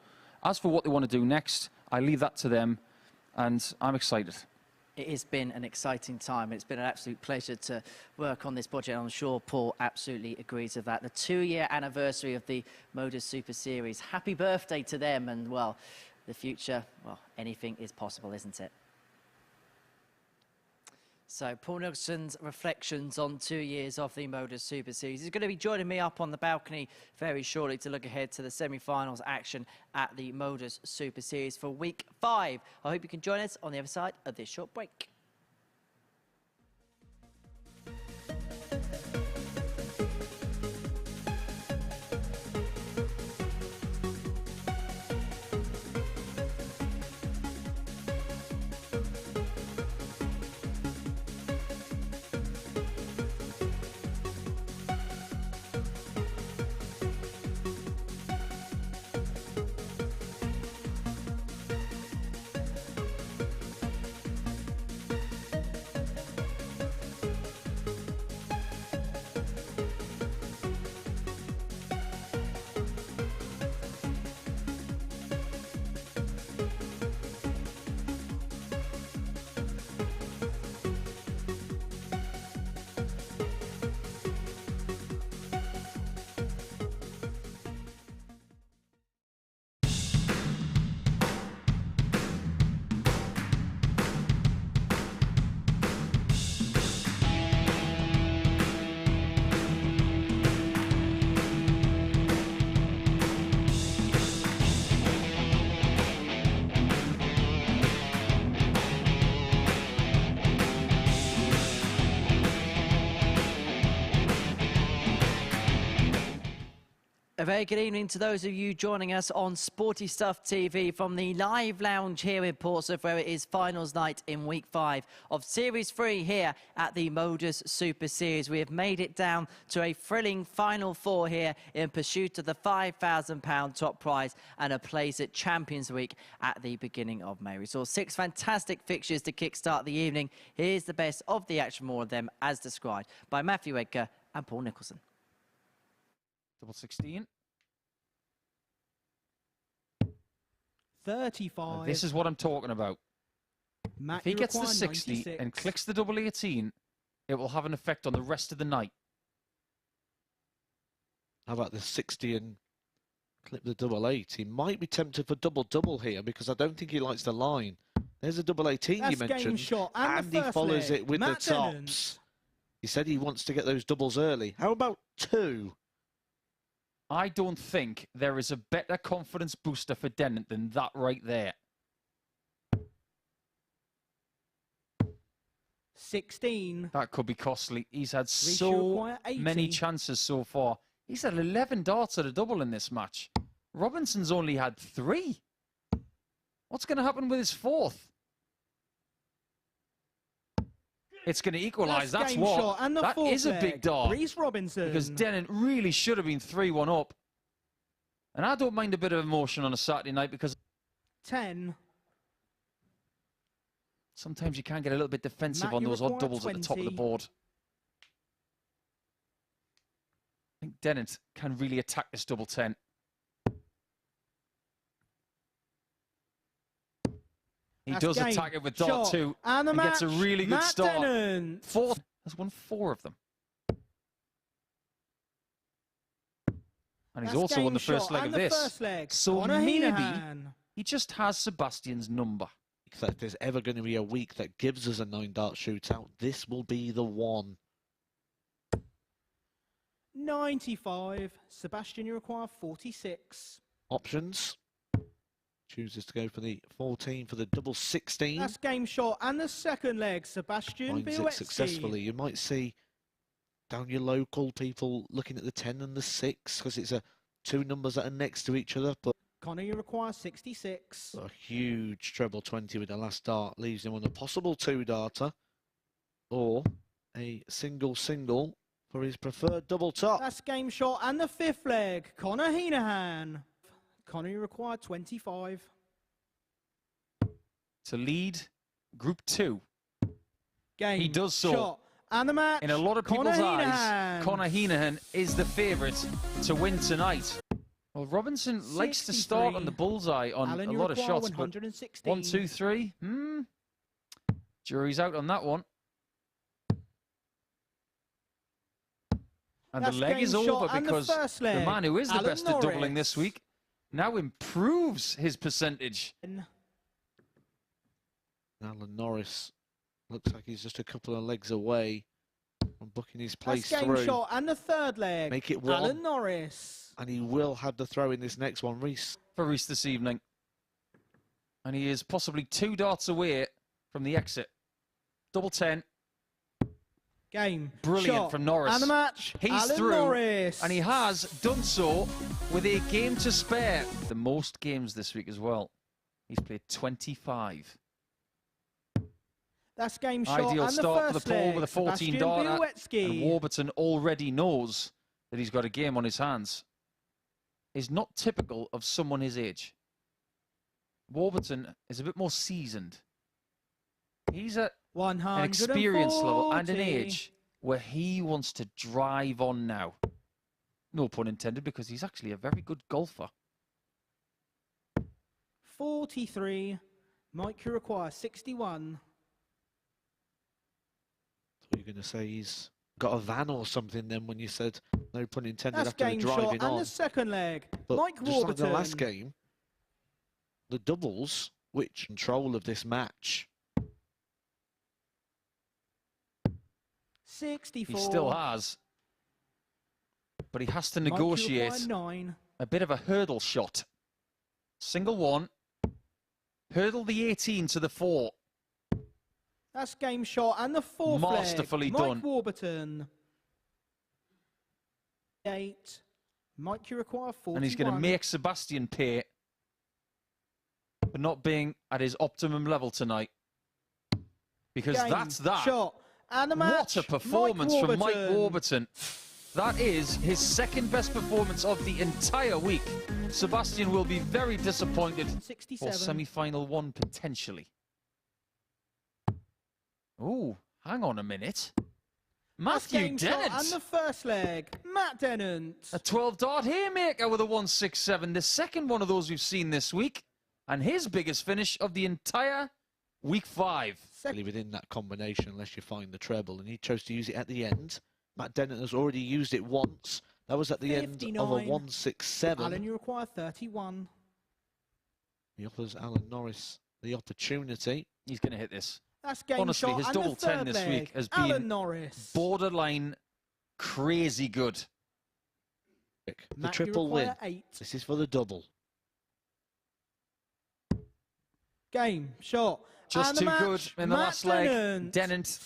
As for what they want to do next, I leave that to them, and I'm excited. It has been an exciting time. It's been an absolute pleasure to work on this project. I'm sure Paul absolutely agrees with that. The 2-year anniversary of the MODUS Super Series. Happy birthday to them. And, well, the future, well, anything is possible, isn't it? So Paul Nicholson's reflections on 2 years of the MODUS Super Series. He's going to be joining me up on the balcony very shortly to look ahead to the semi-finals action at the MODUS Super Series for week 5. I hope you can join us on the other side of this short break. A very good evening to those of you joining us on Sporty Stuff TV from the live lounge here in Portsmouth, where it is finals night in week 5 of Series 3 here at the MODUS Super Series. We have made it down to a thrilling Final 4 here in pursuit of the £5,000 top prize and a place at Champions Week at the beginning of May. We saw 6 fantastic fixtures to kickstart the evening. Here's the best of the action, more of them as described by Matthew Edgar and Paul Nicholson. Double 16. 35. This is what I'm talking about. Matt, if he gets the require 60 96. and clicks the double 18, it will have an effect on the rest of the night. How about the 60 and clip the double 8. He might be tempted for double here because I don't think he likes the line. There's a double 18 That's you mentioned, shot, and he follows leg. it with Matt the tops. Dennant. He said he wants to get those doubles early. How about 2? I don't think there is a better confidence booster for Dennant than that right there. 16. That could be costly. He's had Reece so require 80. many chances so far. He's had 11 darts at a double in this match. Robinson's only had 3. What's going to happen with his 4th? It's going to equalise. That's game what. shot, and the That fourth is a big leg. dart. Reece Robinson. Because Dennant really should have been 3-1 up. And I don't mind a bit of emotion on a Saturday night because 10. sometimes you can get a little bit defensive Matt, on you those odd require doubles at the top of the 20. board. I think Dennant can really attack this double 10. He That's does game, attack it with dart shot, 2 and the gets a match, really good Matt start. Dennant. 4th has won 4 of them. And he's That's also won game the first shot, leg and of the this. first leg. So Conor maybe Heneghan. he just has Sebastian's number. If there's ever going to be a week that gives us a 9-dart shootout, this will be the one. 95. Sebastian, you require 46. Options. Chooses to go for the 14 for the double 16. That's game shot, and the second leg. Sebastian Finds it Bialecki. successfully. You might see down your local people looking at the 10 and the 6 because it's 2 numbers that are next to each other. But Conor, you require 66. a huge treble 20 with the last dart leaves him on a possible 2-darter or a single for his preferred double top. That's game shot, and the 5th leg. Conor Heneghan. Conor, you require 25. To lead Group 2. Game He does so. shot, and the match. In a lot of people's Conor eyes, Heneghan. Conor Heneghan is the favourite to win tonight. Well, Robinson likes to start on the bullseye on Alan, a you lot of require shots, but 116. 1, 2, 3. Jury's out on that one. And That's the leg game is shot, over and the because first the leg. man who is the Alan best at doubling Norris. this week now improves his percentage. Alan Norris looks like he's just a couple of legs away from booking his place That's game through. shot, and the third leg. Make it 1. Alan Norris. And he will have the throw in this next one, Reece. For Reece this evening. And he is possibly 2 darts away from the exit. Double 10. Game. Brilliant shot, from Norris. And the match. He's Alan through. Norris. And he has done so with a game to spare. The most games this week as well. He's played 25. That's game shot, Ideal and start the for the first pool leg. with a 14 Sebastian darter. Bialecki. And Warburton already knows that he's got a game on his hands. Is not typical of someone his age. Warburton is a bit more seasoned. He's at an experience level and an 140. age where he wants to drive on now. No pun intended, because he's actually a very good golfer. 43. Mike, you require 61. What are you going to say? He's got a van or something then when you said, no pun intended, That's after the game driving shot, and on. the second leg. But Mike just Warburton. like the last game, the doubles, which control of this match. 64. He still has. But he has to Mike, you negotiate require 9. a bit of a hurdle shot. Single 1. Hurdle the 18 to the 4. That's game shot, and the 4th Masterfully leg. Mike done. Warburton. 8. Mike, you require 41. And he's going to make Sebastian pay for not being at his optimum level tonight. Because Game, that's that. Shot, and the match. What a performance from Mike Warburton. Warburton. That is his second best performance of the entire week. Sebastian will be very disappointed 67. for semi-final 1 potentially. Oh, hang on a minute. Matthew Game shot, Dennant. and the first leg. Matt Dennant. A 12-dart haymaker with a 167. The second one of those we've seen this week. And his biggest finish of the entire week 5. Really within that combination, unless you find the treble. And he chose to use it at the end. Matt Dennant has already used it once. That was at the end of a 167. Alan, you require 31. He offers Alan Norris the opportunity. He's going to hit this. That's game Honestly, shot. his and double the 10 third this leg. week has Alan been Norris. borderline crazy good. The Matt, triple you win. require 8. This is for the double. Game shot. Just and the too match, good in the Matt last leg. Dennant. Dennant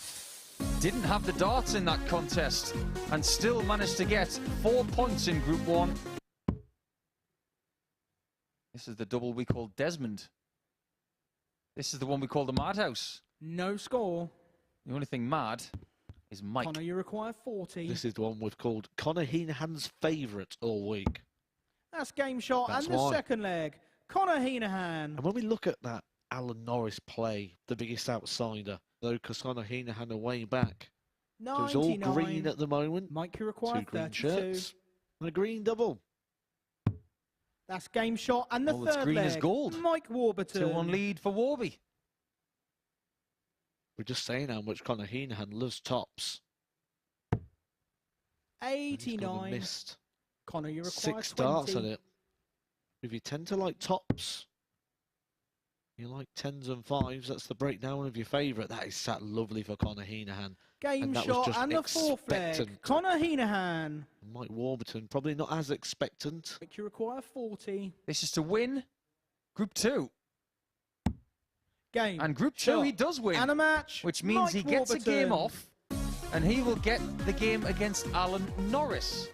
didn't have the darts in that contest and still managed to get 4 points in Group 1. This is the double we call Desmond. This is the one we call the Madhouse. No score. The only thing mad is Mike. Conor, you require 40. This is the one we've called Conor Heneghan's favourite all week. That's game shot. That's and the why. second leg. Conor Heneghan. And when we look at that Alan Norris play, the biggest outsider, though, because Conor Heneghan are way back. So it's all 99. green at the moment. Mike, you require 2 green 32. shirts and a green double. That's game shot. And the Oh, it's third green leg. as gold. Mike Warburton. 2-1 lead for Warby. We're just saying how much Conor Heneghan loves tops. 89. Missed Conor, you require 6 20. starts on it. If you tend to like tops, you like 10s and 5s, that's the breakdown of your favourite. That is sat lovely for Conor Heneghan. Game and that shot was just and the fourth leg. expectant. Conor Heneghan. Mike Warburton, probably not as expectant. Mike, you require 40. This is to win Group 2. Game. And Group 2 shot, he does win. And a match. Which means Mike he gets a game Warburton. off and he will get the game against Alan Norris.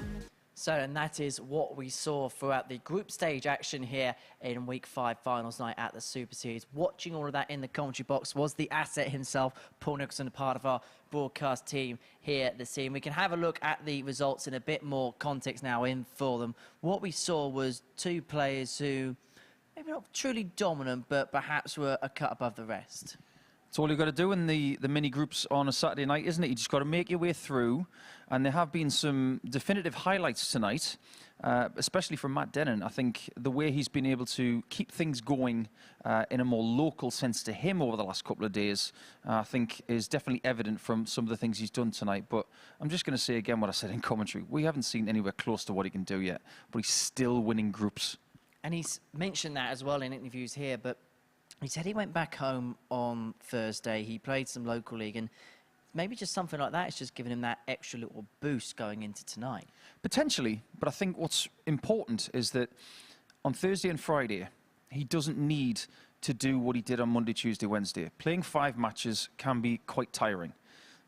So, and that is what we saw throughout the group stage action here in Week 5 finals night at the Super Series. Watching all of that in the commentary box was the asset himself, Paul Nicholson, part of our broadcast team here at the scene. We can have a look at the results in a bit more context now in for them. What we saw was 2 players who, maybe not truly dominant, but perhaps were a cut above the rest. It's all you've got to do in the mini groups on a Saturday night, isn't it? You just got to make your way through. And there have been some definitive highlights tonight, especially from Matt Dennant. I think the way he's been able to keep things going in a more local sense to him over the last couple of days, I think is definitely evident from some of the things he's done tonight. But I'm just going to say again what I said in commentary. We haven't seen anywhere close to what he can do yet, but he's still winning groups. And he's mentioned that as well in interviews here, but he said he went back home on Thursday. He played some local league, and maybe just something like that is just giving him that extra little boost going into tonight. Potentially, but I think what's important is that on Thursday and Friday, he doesn't need to do what he did on Monday, Tuesday, Wednesday. Playing 5 matches can be quite tiring.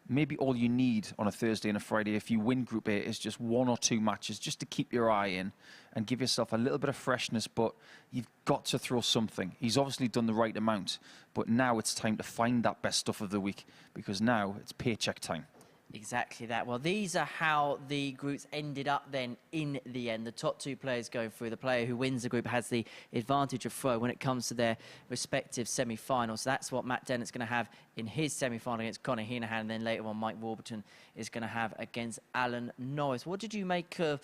Maybe all you need on a Thursday and a Friday, if you win Group A, is just 1 or 2 matches just to keep your eye in and give yourself a little bit of freshness, but you've got to throw something. He's obviously done the right amount, but now it's time to find that best stuff of the week, because now it's paycheck time. Exactly that. Well, these are how the groups ended up then in the end. The top 2 players going through. The player who wins the group has the advantage of throw when it comes to their respective semi-finals. So that's what Matt Dennant's going to have in his semi-final against Conor Heneghan, and then later on Mike Warburton is going to have against Alan Norris. What did you make of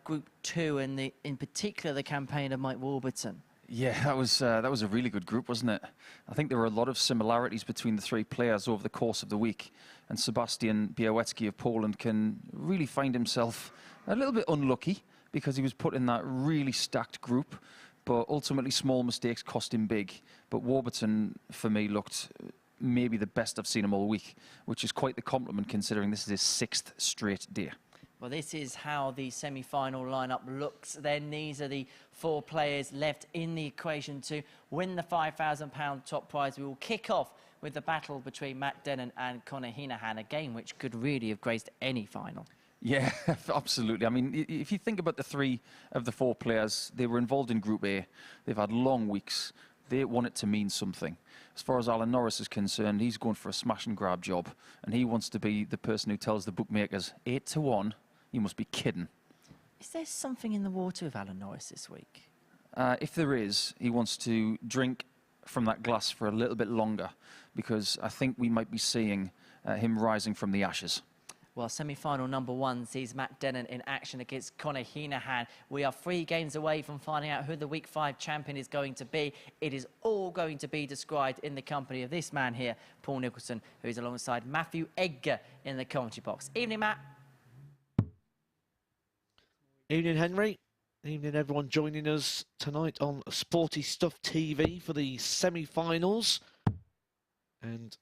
Group 2 and in particular the campaign of Mike Warburton? Yeah, that was a really good group, wasn't it? I think there were a lot of similarities between the 3 players over the course of the week. And Sebastian Bialecki of Poland can really find himself a little bit unlucky because he was put in that really stacked group. But ultimately, small mistakes cost him big. But Warburton, for me, looked maybe the best I've seen him all week, which is quite the compliment considering this is his 6th straight day. Well, this is how the semi-final lineup looks. Then these are the 4 players left in the equation to win the £5,000 top prize. We will kick off with the battle between Matt Dennant and Conor Heneghan, a game which could really have graced any final. Yeah, absolutely. I mean, if you think about the 3 of the 4 players, they were involved in Group A. They've had long weeks. They want it to mean something. As far as Alan Norris is concerned, he's going for a smash and grab job, and he wants to be the person who tells the bookmakers 8-1. You must be kidding. Is there something in the water with Alan Norris this week? If there is, he wants to drink from that glass for a little bit longer, because I think we might be seeing him rising from the ashes. Well, semi-final number 1 sees Matt Dennant in action against Conor Heneghan. We are 3 games away from finding out who the Week 5 champion is going to be. It is all going to be described in the company of this man here, Paul Nicholson, who is alongside Matthew Edgar in the commentary box. Evening, Matt. Evening, Henry. Evening, everyone joining us tonight on Sporty Stuff TV for the semi-finals. And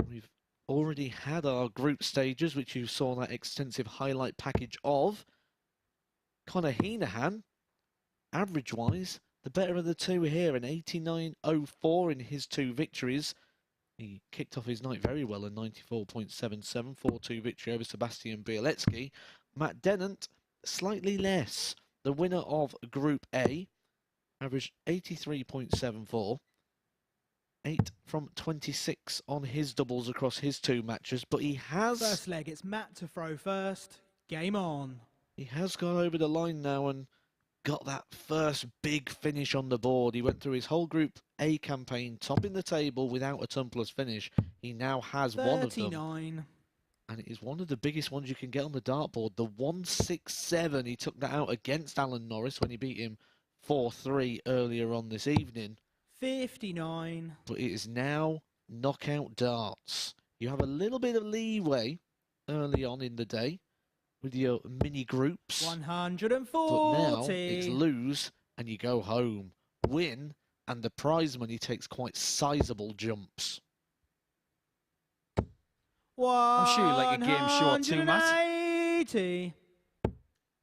we've already had our group stages, which you saw that extensive highlight package of. Conor Heneghan, average-wise, the better of the two here, an 89.04 in his 2 victories. He kicked off his night very well, a 94.77, 4-2 victory over Sebastian Bialecki. Matt Dennant, slightly less. The winner of Group A, averaged 83.74. 8 from 26 on his doubles across his 2 matches, but he has... First leg, it's Matt to throw first. Game on. He has gone over the line now and got that first big finish on the board. He went through his whole Group A campaign, topping the table without a tonpless finish. He now has 39. one of them. And it is one of the biggest ones you can get on the dartboard. The 167, he took that out against Alan Norris when he beat him 4-3 earlier on this evening. 59. But it is now knockout darts. You have a little bit of leeway early on in the day with your mini groups. 140. But now it's lose and you go home. Win and the prize money takes quite sizable jumps. I'm sure you like a game show too, Matt. 180.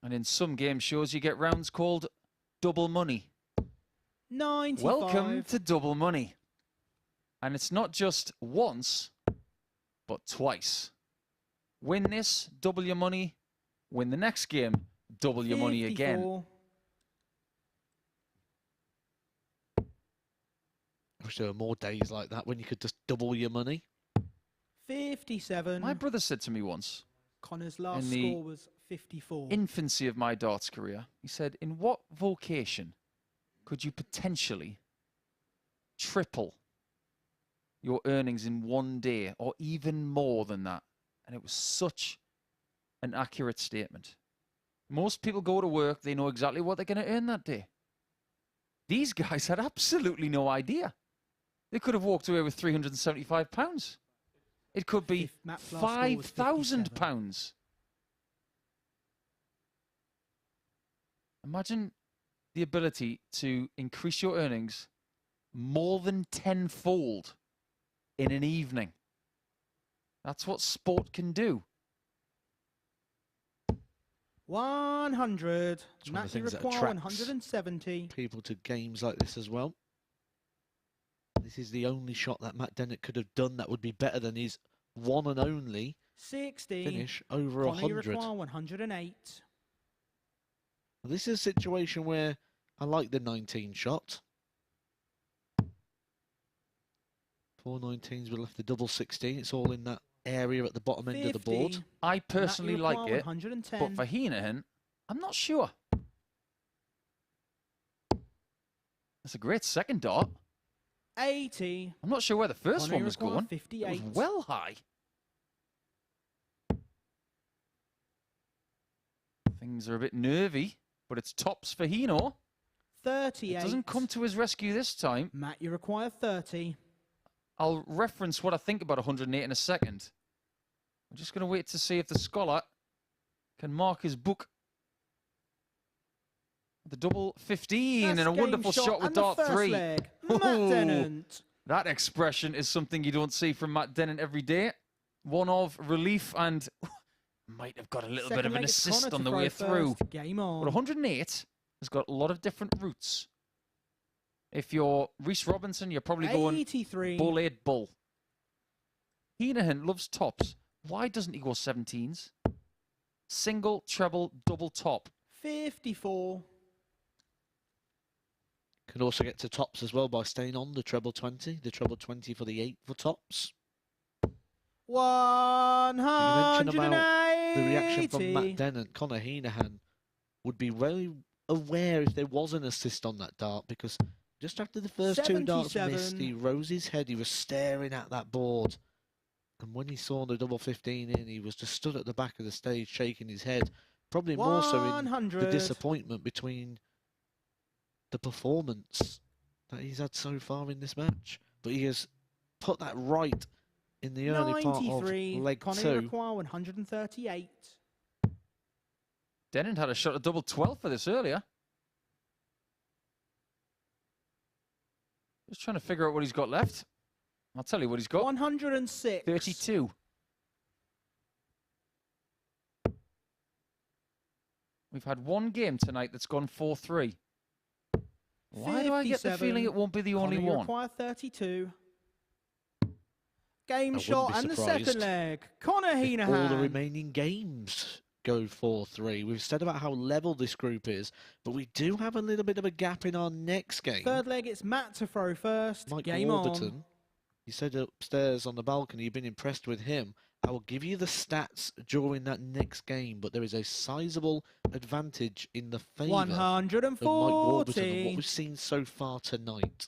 And in some game shows, you get rounds called double money. 95. Welcome to double money. And it's not just once, but twice. Win this, double your money. Win the next game, double your money again. 54. I wish there were more days like that when you could just double your money. 57. My brother said to me once, Connor's last in the score was 54. infancy of my darts career, he said, in what vocation could you potentially triple your earnings in one day or even more than that? And it was such an accurate statement. Most people go to work, they know exactly what they're going to earn that day. These guys had absolutely no idea. They could have walked away with £375. It could be £5,000. Imagine the ability to increase your earnings more than tenfold in an evening. That's what sport can do. 100. It's one of Matt, the you things that require attracts 170. people to games like this as well. This is the only shot that Matt Dennant could have done that would be better than his one and only 60. finish over Connor, you 100. require 108. This is a situation where I like the 19 shot. 4 19s, we left the double 16. It's all in that area at the bottom end of the board. I personally like it, 110. but for Heneghan, I'm not sure. That's a great second dart. 80. I'm not sure where the first Connor, one you was require going. 58. It was well high. Things are a bit nervy, but it's tops for Heno. 38. It doesn't come to his rescue this time. Matt, you require 30. I'll reference what I think about 108 in a second. I'm just going to wait to see if the scholar can mark his book. The double 15 That's and a wonderful shot with dart 3. Leg. Matt Dennant. That expression is something you don't see from Matt Dennant every day. One of relief and might have got a little bit of an assist on the way through. Game on. But 108 has got a lot of different routes. If you're Reece Robinson, you're probably going 83. bull 8 bull. Heneghan loves tops. Why doesn't he go 17s? Single, treble, double top. 54. Can also get to tops as well by staying on the treble 20. The treble 20 for the 8 for tops. 180. You mentioned about the reaction from Matt Dennant. Conor Heneghan would be very aware if there was an assist on that dart, because just after the first 2 darts missed, he rose his head. He was staring at that board. And when he saw the double 15 in, he was just stood at the back of the stage shaking his head. Probably more so in the disappointment between the performance that he's had so far in this match. But he has put that right in the early part of leg Connor, 2. you require 138. Dennant had a shot at double 12 for this earlier. Just trying to figure out what he's got left. I'll tell you what he's got. 106. 32. We've had one game tonight that's gone 4-3. Why do I get the feeling it won't be the only Conor, you one? require 32. Game I shot wouldn't and be the surprised second leg. Conor if all the Heneghan. remaining games go 4-3. We've said about how level this group is, but we do have a little bit of a gap in our next game. Third leg, it's Matt to throw first. Mike Game Warburton, on. he said upstairs on the balcony you've been impressed with him. I will give you the stats during that next game, but there is a sizable advantage in the favour of Mike 140. Warburton and what we've seen so far tonight.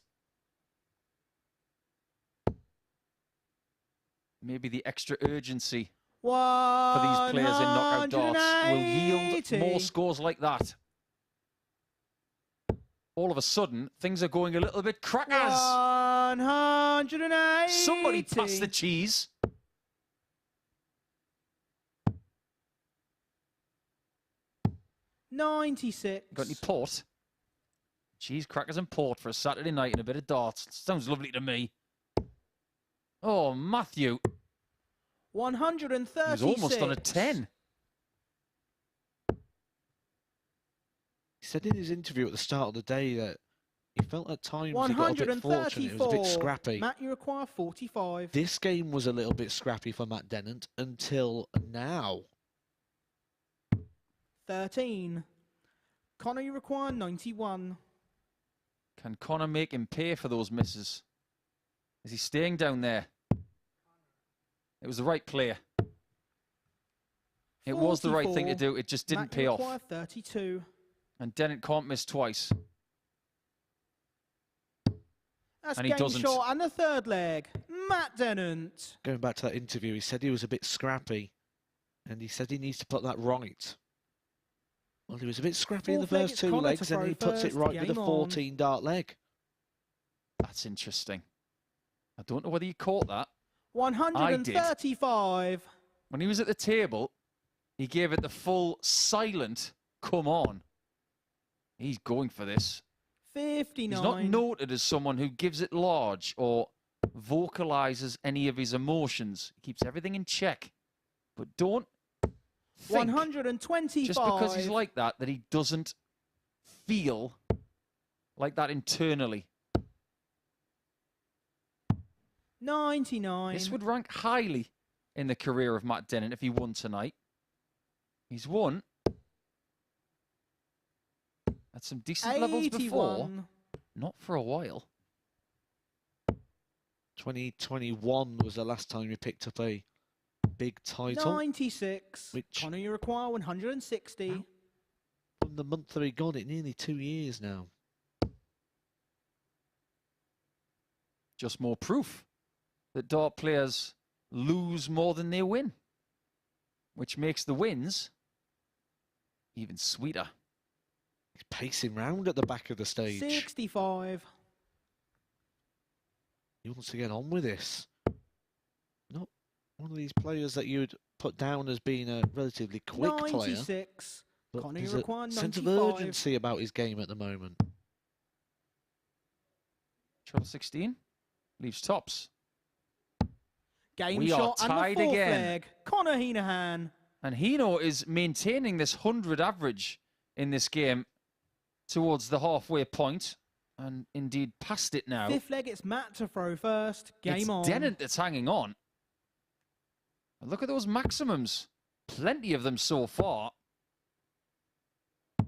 Maybe the extra urgency for these players in knockout darts will yield more scores like that. All of a sudden, things are going a little bit crackers. 180. Somebody pass the cheese. $96. Got any port? Cheese, crackers and port for a Saturday night and a bit of darts. Sounds lovely to me. Oh, Matthew. 136. He was almost on a 10. He said in his interview at the start of the day that he felt at times he got a bit fortunate. It was a bit scrappy. Matt, you require 45. This game was a little bit scrappy for Matt Dennant until now. 13. Conor, you require 91. Can Conor make him pay for those misses? Is he staying down there? It was the right player. It was the right thing to do. It just didn't Matt, pay you off. require 32. And Dennant can't miss twice. That's And he game doesn't. shot and the third leg. Matt Dennant. Going back to that interview, he said he was a bit scrappy. And he said he needs to put that right. Well, he was a bit scrappy in the Fourth leg, first it's two Conor legs, to and he throw puts it first. right with a Game on. 14 dart leg. That's interesting. I don't know whether you caught that. 135. When he was at the table, he gave it the full silent, come on. He's going for this. 59. He's not noted as someone who gives it large or vocalizes any of his emotions. He keeps everything in check. But don't think, 125. just because he's like that he doesn't feel like that internally. 99. This would rank highly in the career of Matt Dennant if he won tonight. He's won at some decent levels before. 81. Not for a while. 2021 was the last time he picked up a big title. 96. Which, Conor, you require 160. from the month that he got it, nearly 2 years now. Just more proof that dart players lose more than they win, which makes the wins even sweeter. He's pacing round at the back of the stage. 65. He wants to get on with this. Not one of these players that you'd put down as being a relatively quick player. 96. But Conor, there's you a require sense of 95. urgency about his game at the moment. Triple 16 leaves tops. Game We are shot and the tied fourth again. leg. Conor Heneghan. And Hino is maintaining this 100 average in this game towards the halfway point, and indeed past it now. Fifth leg, it's Matt to throw first. Game It's on. Dennant that's hanging on. And look at those maximums. Plenty of them so far.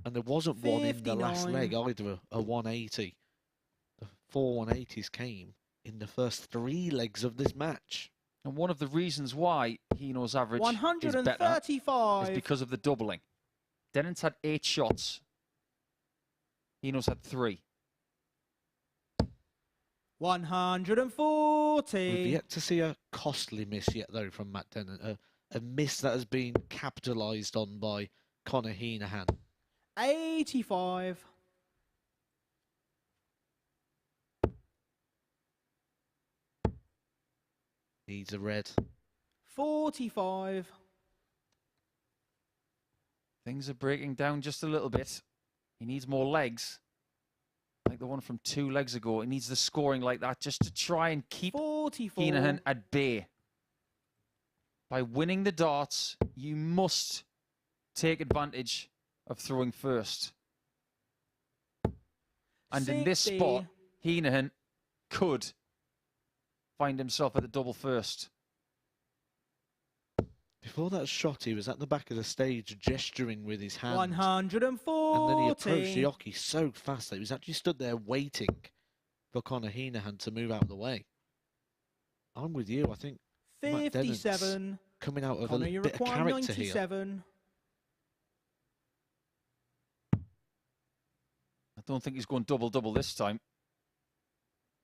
And there wasn't one in the last 59. leg either, a 180. The 4 180s came in the first 3 legs of this match. And one of the reasons why Hino's average is better 135. is because of the doubling. Dennant's had 8 shots. Hino's had 3. 140. We've yet to see a costly miss yet, though, from Matt Dennant. A miss that has been capitalised on by Conor Heneghan. 85. Needs a red. 45. Things are breaking down just a little bit. He needs more legs. Like the one from 2 legs ago. He needs the scoring like that just to try and keep 44. Heneghan at bay. By winning the darts, you must take advantage of throwing first. And 60. in this spot, Heneghan could find himself at the double first. Before that shot, he was at the back of the stage gesturing with his hand. 140. And then he approached the hockey so fast that he was actually stood there waiting for Conor Heneghan to move out of the way. I'm with you. I think 57. Coming out of Conor, a you bit of require character 97. I don't think he's going double-double this time.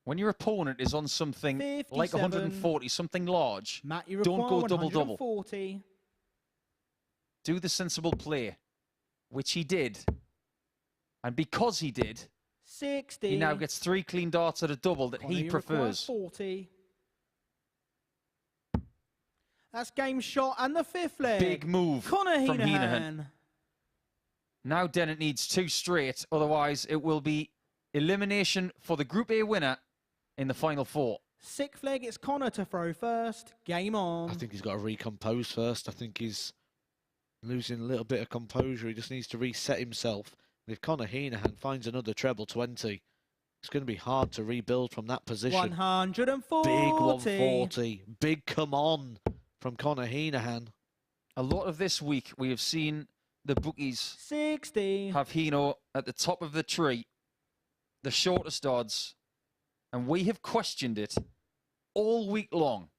When your opponent is on something 57. like 140, something large, Matt, you don't require go double-double. 140. Do the sensible play, which he did. And because he did, 60. he now gets 3 clean darts at a double that Conor, he you require prefers. 40. That's game shot and the 5th leg. Big move Conor from Heneghan. Heneghan. Now Dennant needs 2 straight, otherwise it will be elimination for the Group A winner in the final 4. 6th leg, it's Conor to throw first. Game on. I think he's got to recompose first. I think he's losing a little bit of composure. He just needs to reset himself. And if Conor Heneghan finds another treble 20, it's going to be hard to rebuild from that position. 140. Big 140. Big come on from Conor Heneghan. A lot of this week we have seen the bookies 60. have Hino at the top of the tree, the shortest odds, and we have questioned it all week long.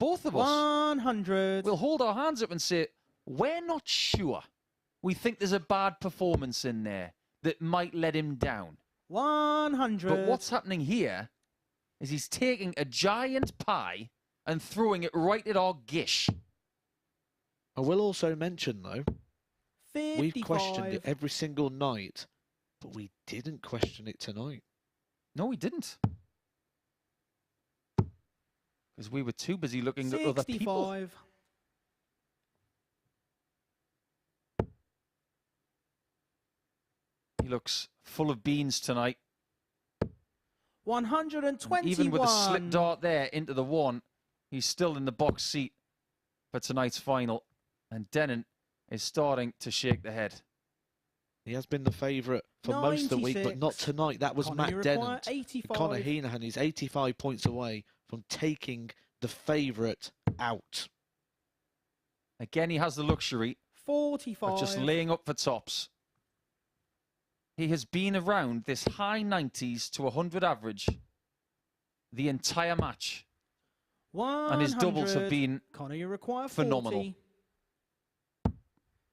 Both of us 100. will hold our hands up and say, we're not sure. We think there's a bad performance in there that might let him down. 100. But what's happening here is he's taking a giant pie and throwing it right at our gish. I will also mention, though, 55. we've questioned it every single night, but we didn't question it tonight. No, we didn't. Because we were too busy looking at other people. 65. He looks full of beans tonight. 121. Even with a slip dart there into the 1, he's still in the box seat for tonight's final. And Dennant is starting to shake the head. He has been the favourite for most of the week, but not tonight. That was Conor, Matt you require Dennant. 85. Conor Heneghan is 85 points away from taking the favourite out. Again, he has the luxury 45. of just laying up for tops. He has been around this high 90s to 100 average the entire match. 100. And his doubles have been Conor, you require 40. phenomenal.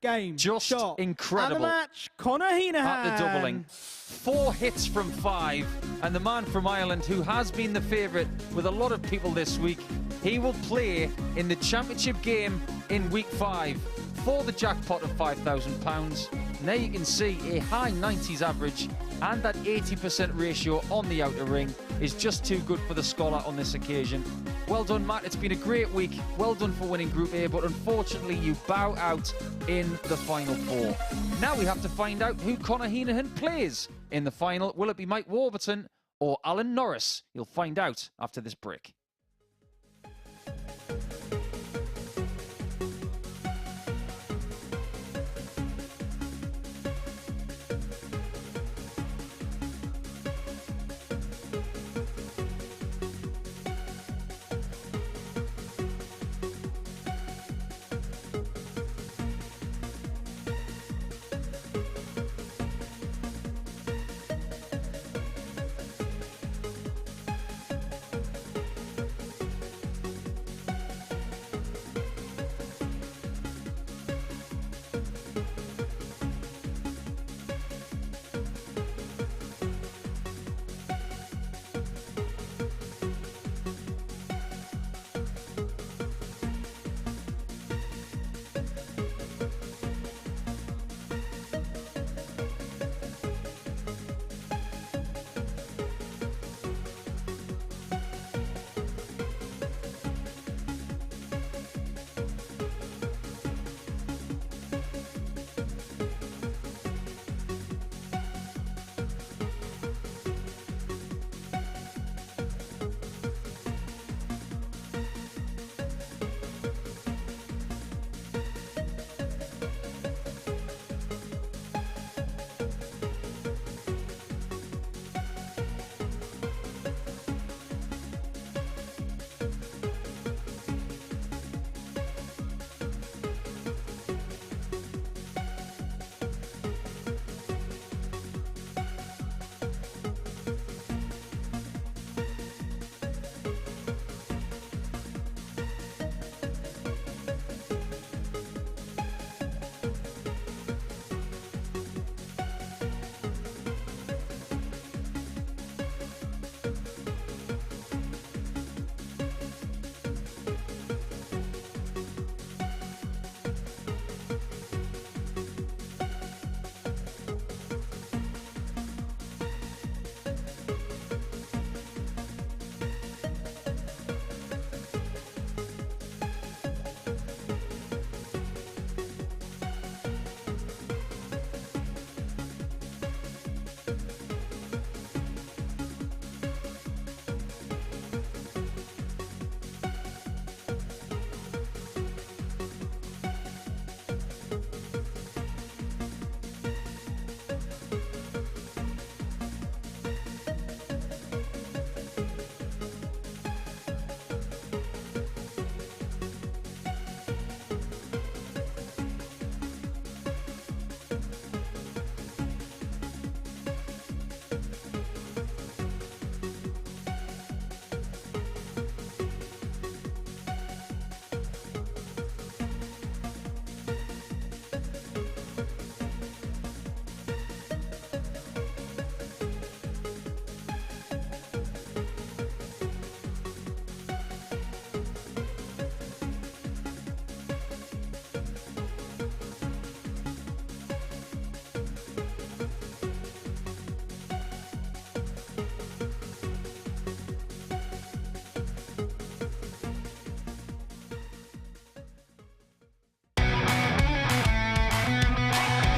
Game. Just shot. incredible. And the match, Conor Heneghan. At the doubling. 4 hits from 5. And the man from Ireland, who has been the favourite with a lot of people this week, he will play in the championship game in week 5 for the jackpot of £5,000. Now you can see a high 90s average, and that 80% ratio on the outer ring is just too good for the scholar on this occasion. Well done, Matt. It's been a great week. Well done for winning Group A, but unfortunately you bow out in the final 4. Now we have to find out who Conor Heneghan plays in the final. Will it be Mike Warburton or Alan Norris? You'll find out after this break.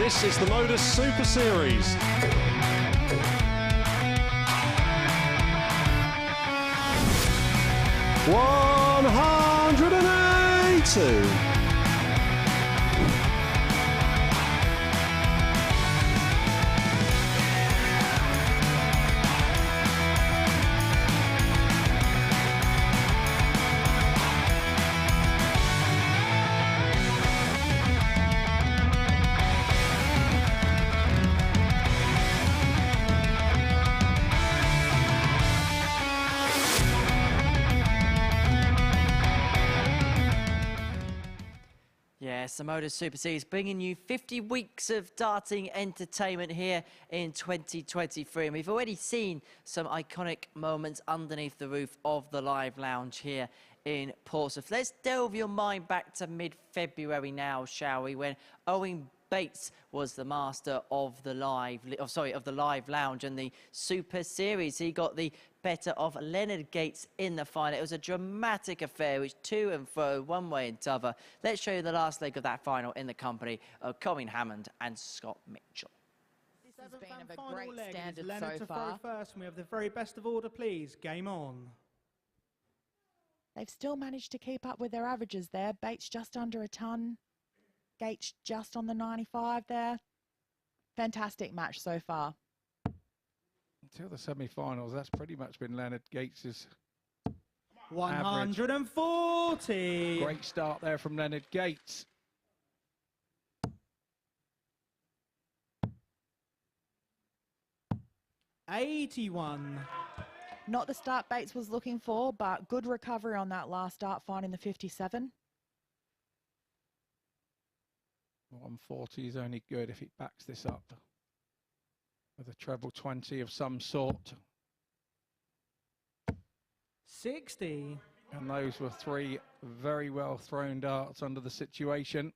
This is the MODUS Super Series. $182. Yes, the MODUS Super Series bringing you 50 weeks of darting entertainment here in 2023. And we've already seen some iconic moments underneath the roof of the Live Lounge here in Portsmouth. Let's delve your mind back to mid-February now, shall we, when Owen Bates was the master of the Live Lounge and the Super Series. He got the better of Leonard Gates in the final. It was a dramatic affair, which to and fro, one way and t'other. Let's show you the last leg of that final in the company of Colin Hammond and Scott Mitchell. This has been of a great standard so far. First, and we have the very best of order, please. Game on. They've still managed to keep up with their averages there. Bates just under a ton. Gates just on the 95 there. Fantastic match so far. Until the semi-finals, that's pretty much been Leonard Gates's 140. Average. Great start there from Leonard Gates. $81. Not the start Bates was looking for, but good recovery on that last start, finding the 57. 140 is only good if he backs this up with a treble 20 of some sort. 60. And those were three very well thrown darts under the situation.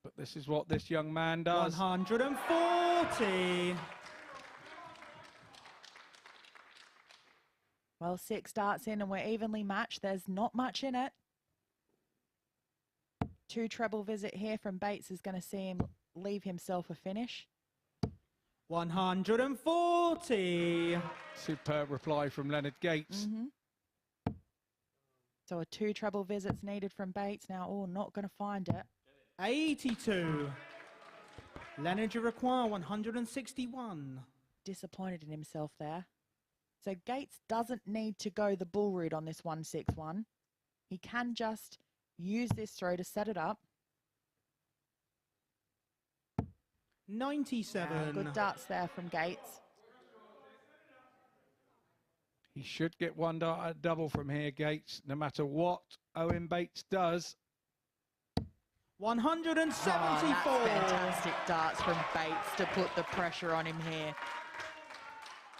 But this is what this young man does. 140. Well, 6 darts in and we're evenly matched. There's not much in it. 2 treble visit here from Bates is going to see him leave himself a finish. 140. Superb reply from Leonard Gates. So a 2 treble visits needed from Bates. Now, not going to find it. 82. Leonard, you require 161. Disappointed in himself there. So Gates doesn't need to go the bull route on this 161. He can just use this throw to set it up. 97. Good darts there from Gates. He should get one dart at double from here, Gates, no matter what Owen Bates does. 174. That's fantastic darts from Bates to put the pressure on him here.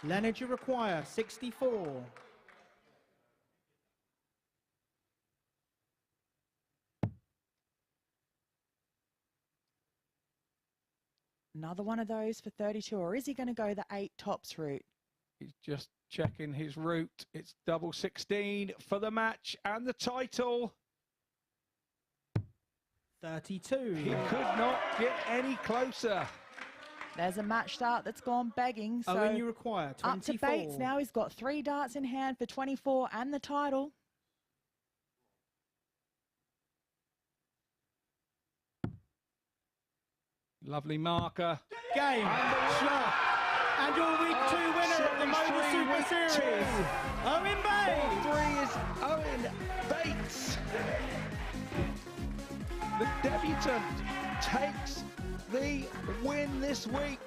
Leonard, you require 64. Another one of those for 32, or is he going to go the 8 tops route? He's just checking his route. It's double 16 for the match and the title. 32. He could not get any closer. There's a match start that's gone begging. So Owen, you require 24. Up to Bates now. He's got 3 darts in hand for 24 and the title. Lovely marker. Game. Shot. And your week 2 winner of the MODUS Super Series, Owen Bates. 3 is Owen Bates. The debutant takes the win this week.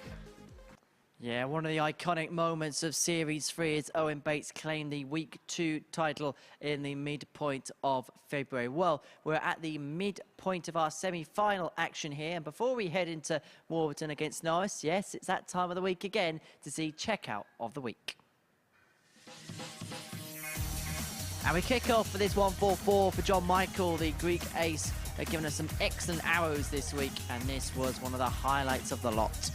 Yeah, one of the iconic moments of Series 3 is Owen Bates claimed the Week 2 title in the midpoint of February. Well, we're at the midpoint of our semi-final action here, and before we head into Warburton against Norris, yes, it's that time of the week again to see checkout of the week. And we kick off for this 144 for John Michael, the Greek ace, giving us some excellent arrows this week, and this was one of the highlights of the lot.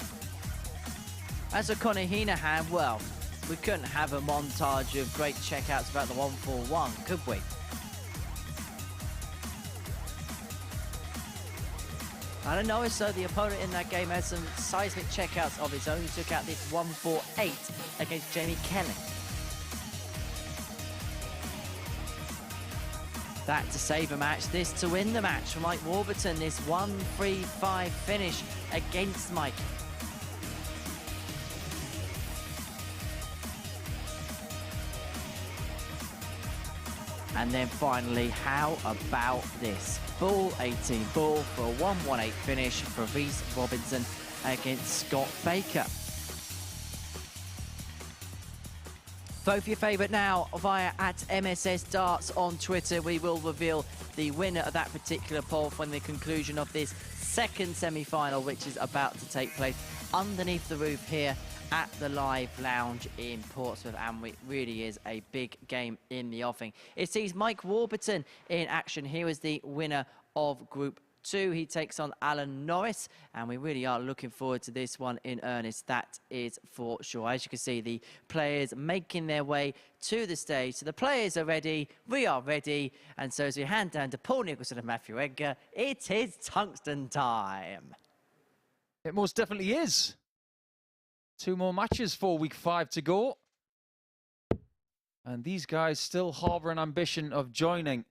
As for Conor Heneghan, well, we couldn't have a montage of great checkouts about the 141, could we? Alan Norris, so the opponent in that game, has some seismic checkouts of his own. He took out this 1-4-8 against Jamie Kelly. That to save a match, this to win the match for Mike Warburton, this 1-3-5 finish against Mike. And then finally, how about this? Full 18 ball for a 1-1-8 finish for Reece Robinson against Scott Baker. Vote for your favourite now via @MSS Darts on Twitter. We will reveal the winner of that particular poll from the conclusion of this second semi-final, which is about to take place underneath the roof here at the Live Lounge in Portsmouth, and it really is a big game in the offing. It sees Mike Warburton in action. He was the winner of Group 2. He takes on Alan Norris, and we really are looking forward to this one in earnest. That is for sure. As you can see, the players making their way to the stage. So the players are ready, we are ready, and so as we hand down to Paul Nicholson and Matthew Edgar, it is tungsten time. It most definitely is. 2 more matches for week 5 to go. And these guys still harbour an ambition of joining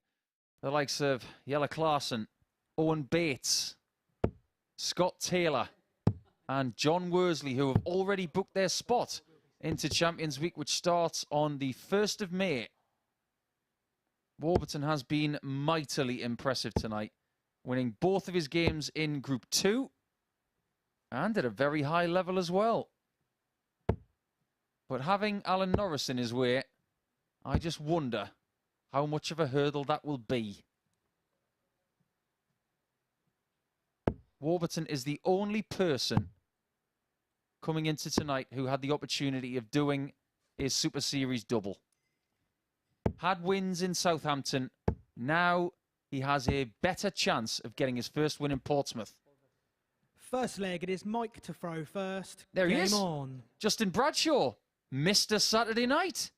the likes of Jelle Klaassen, Owen Bates, Scott Taylor, and John Worsley, who have already booked their spot into Champions Week, which starts on the 1st of May. Warburton has been mightily impressive tonight, winning both of his games in Group 2 and at a very high level as well. But having Alan Norris in his way, I just wonder how much of a hurdle that will be. Warburton is the only person coming into tonight who had the opportunity of doing his Super Series double. Had wins in Southampton. Now he has a better chance of getting his first win in Portsmouth. First leg, it is Mike to throw first. There he Game is. on. Justin Bradshaw, Mr. Saturday Night.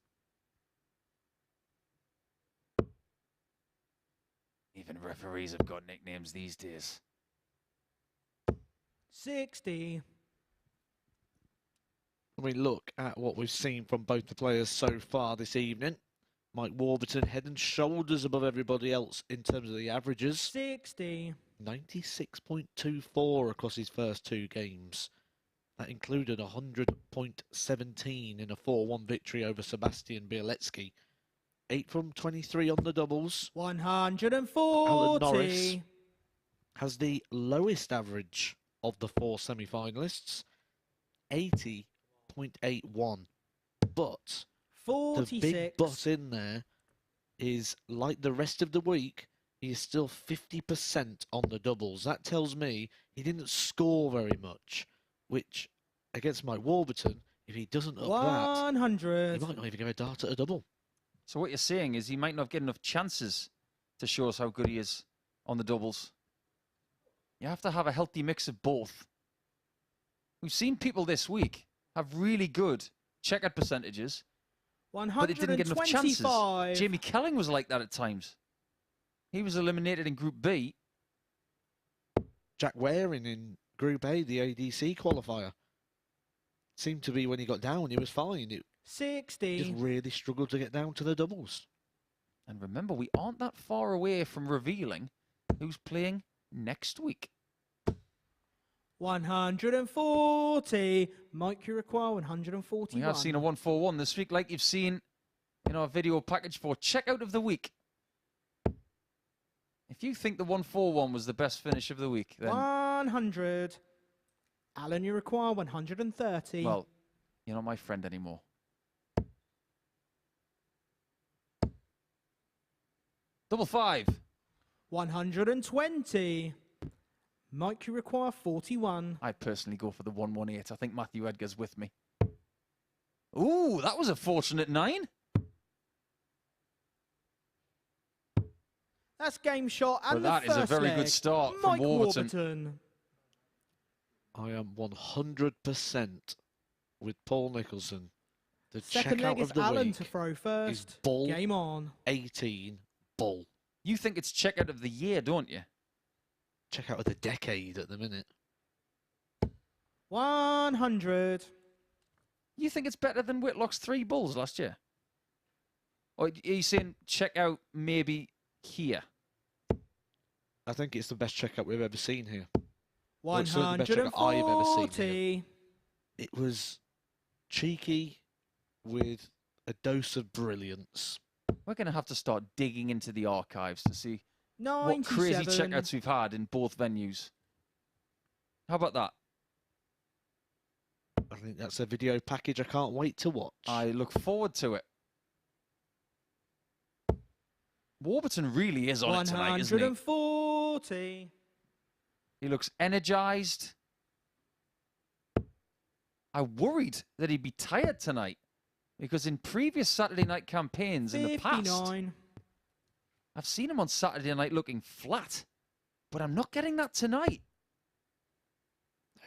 Even referees have got nicknames these days. 60. When we look at what we've seen from both the players so far this evening, Mike Warburton head and shoulders above everybody else in terms of the averages. 60. 96.24 across his first 2 games. That included 100.17 in a 4-1 victory over Sebastian Bialecki. 8 from 23 on the doubles. 140. Alan Norris has the lowest average of the 4 semi-finalists, 80.81. But 46. the big but in there is, like the rest of the week, he is still 50% on the doubles. That tells me he didn't score very much, which, against Mike Warburton, if he doesn't up 100. that, he might not even go a dart at a double. So what you're saying is he might not get enough chances to show us how good he is on the doubles. You have to have a healthy mix of both. We've seen people this week have really good checkout percentages, but it didn't get enough chances. Jamie Kelling was like that at times. He was eliminated in Group B. Jack Waring in Group A, the ADC qualifier. Seemed to be when he got down, he was fine. It 60. just really struggled to get down to the doubles. And remember, we aren't that far away from revealing who's playing next week. 140. Mike, you require 141. We have seen a 141 this week, like you've seen in our video package for checkout of the week. If you think the 141 was the best finish of the week, then 100. Alan, you require 130. well, you're not my friend anymore. Double 5. 120. Mike, you require 41. I personally go for the 118. I think Matthew Edgar's with me. Ooh, that was a fortunate 9. That's game shot and But that the is a first very leg. good start Mike from Warburton. I am 100% with Paul Nicholson. The Second leg checkout is of the Alan week to throw is first. ball Game on. 18 bull. You think it's checkout of the year, don't you? checkout of the decade at the minute. 100. You think it's better than Whitlock's 3 bulls last year? Or are you saying check out maybe here? I think it's the best checkout we've ever seen here. 140. It was cheeky with a dose of brilliance. We're going to have to start digging into the archives to see 97. what crazy checkouts we've had in both venues. How about that? I think that's a video package I can't wait to watch. I look forward to it. Warburton really is on it tonight, isn't he? 140. He looks energized. I worried that he'd be tired tonight because in previous Saturday night campaigns in the past, 59. I've seen him on Saturday night looking flat, but I'm not getting that tonight.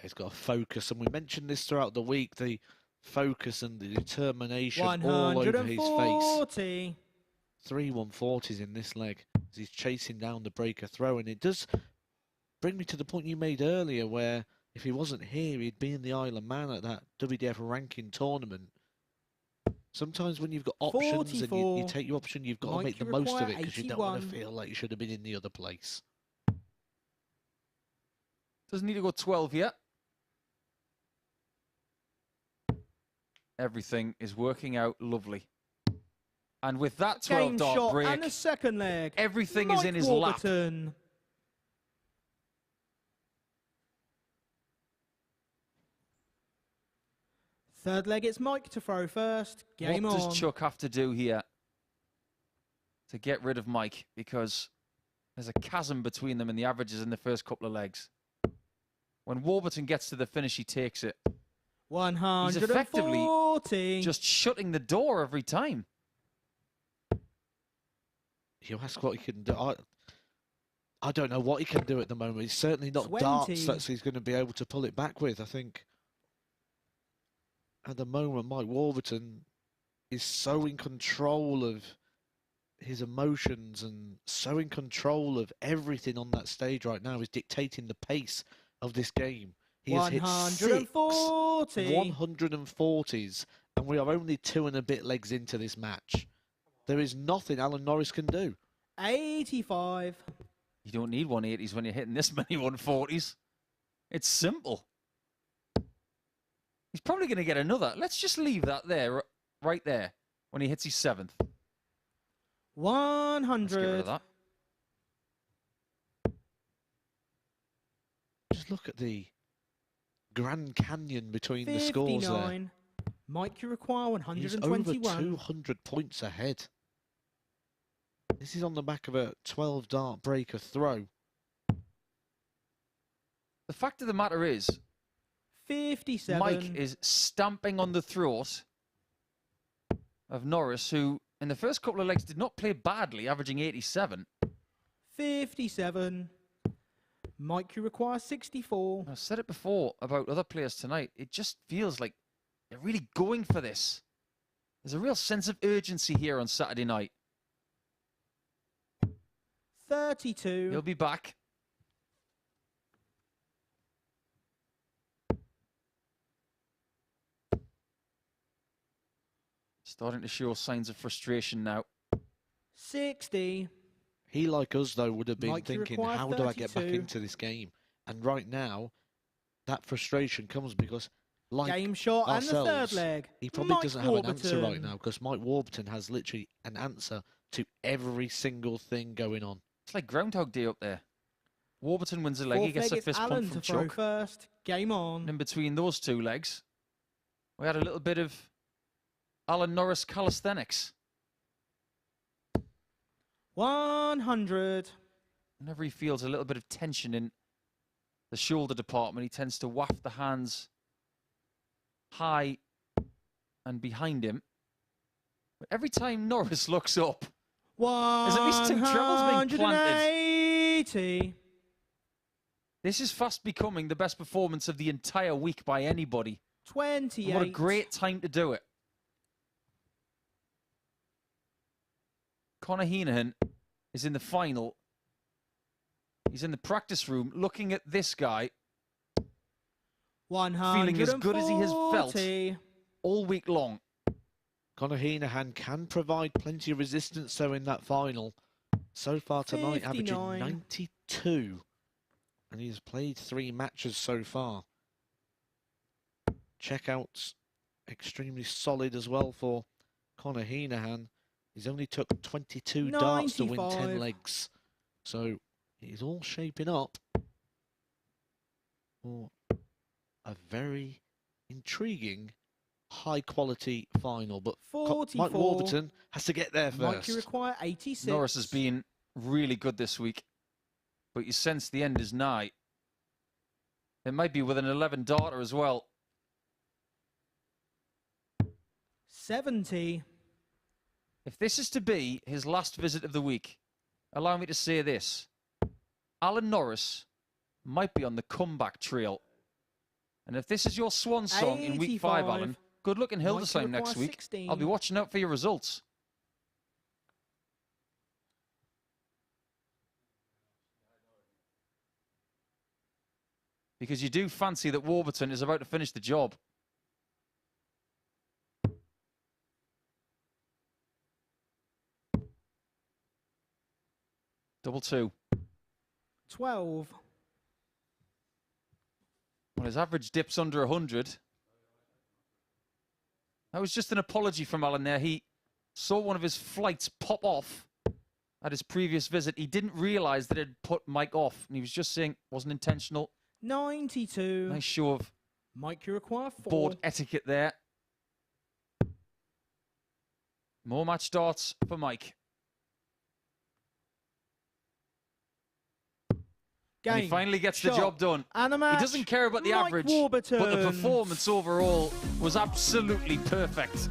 He's got a focus, and we mentioned this throughout the week, the focus and the determination all over his face. 3 140s in this leg as he's chasing down the breaker throw, and it does bring me to the point you made earlier where if he wasn't here, he'd be in the Isle of Man at that WDF ranking tournament. Sometimes when you've got options and you take your option, you've got to make the most of it because you don't want to feel like you should have been in the other place. Doesn't need to go 12 yet. Everything is working out lovely. And with that 12-dart break, and the second leg, everything is in his lap. Third leg, it's Mike to throw first. Game on. What does Chuck have to do here to get rid of Mike? Because there's a chasm between them in the averages in the first couple of legs. When Warburton gets to the finish, he takes it. 140. He's effectively just shutting the door every time. You ask what he can do. I don't know what he can do at the moment. He's certainly not 20. darts that he's going to be able to pull it back with. I think at the moment, Mike Warburton is so in control of his emotions and so in control of everything on that stage right now. He's dictating the pace of this game. He has hit 6 140s, and we are only 2 and a bit legs into this match. There is nothing Alan Norris can do. 85. You don't need 180s when you're hitting this many 140s. It's simple. He's probably going to get another. Let's just leave that there, right there, when he hits his 7th. 100. Let's get rid of that. Just look at the Grand Canyon between the scores there. Mike, you require 121. He's over 200 points ahead. This is on the back of a 12-dart breaker throw. The fact of the matter is, 57. Mike is stamping on the throat of Norris, who in the first couple of legs did not play badly, averaging 87. 57. Mike, you require 64. I've said it before about other players tonight. It just feels like they're really going for this. There's a real sense of urgency here on Saturday night. 32. He'll be back. Starting to show signs of frustration now. 60. He, like us, though, would have been Mike, thinking, how do I get back into this game? And right now, that frustration comes because, like game shot ourselves, and the third leg. he probably Mike doesn't have an answer right Warburton. now because Mike Warburton has literally an answer to every single thing going on. It's like Groundhog Day up there. Warburton wins a leg, he Fourth gets leg, a it's fist Alan pump from to throw Chuck. first. Game on. And in between those two legs, we had a little bit of Alan Norris calisthenics. 100. Whenever he feels a little bit of tension in the shoulder department, he tends to waft the hands high and behind him. But every time Norris looks up, there's at least 2 trebles being planted. 180. This is fast becoming the best performance of the entire week by anybody. 28. What a great time to do it. Conor Heneghan is in the final He's in the practice room looking at this guy, 140. feeling as good as he has felt all week long. Conor Heneghan can provide plenty of resistance, though, in that final. So far tonight, 59. averaging 92. And he's played 3 matches so far. Checkouts extremely solid as well for Conor Heneghan. He's only took 22 darts to win 10 legs. So it's all shaping up for a very intriguing, high-quality final. But 44. Mike Warburton has to get there first. Mike, you require 86. Norris has been really good this week, but you sense the end is nigh. It might be with an 11 darter as well. 70. If this is to be his last visit of the week, allow me to say this. Alan Norris might be on the comeback trail. And if this is your swan song in week 5, 85. Alan, good luck in Hildesheim next week. 16. I'll be watching out for your results. Because you do fancy that Warburton is about to finish the job. Double 2. 12. Well, his average dips under 100. That was just an apology from Alan there. He saw one of his flights pop off at his previous visit. He didn't realise that it had put Mike off, and he was just saying it wasn't intentional. 92. Nice show of Mike, you require 4. board etiquette there. More match darts for Mike. And he finally gets the job done. And a match. He doesn't care about the Mike average, Warburton. but the performance overall was absolutely perfect.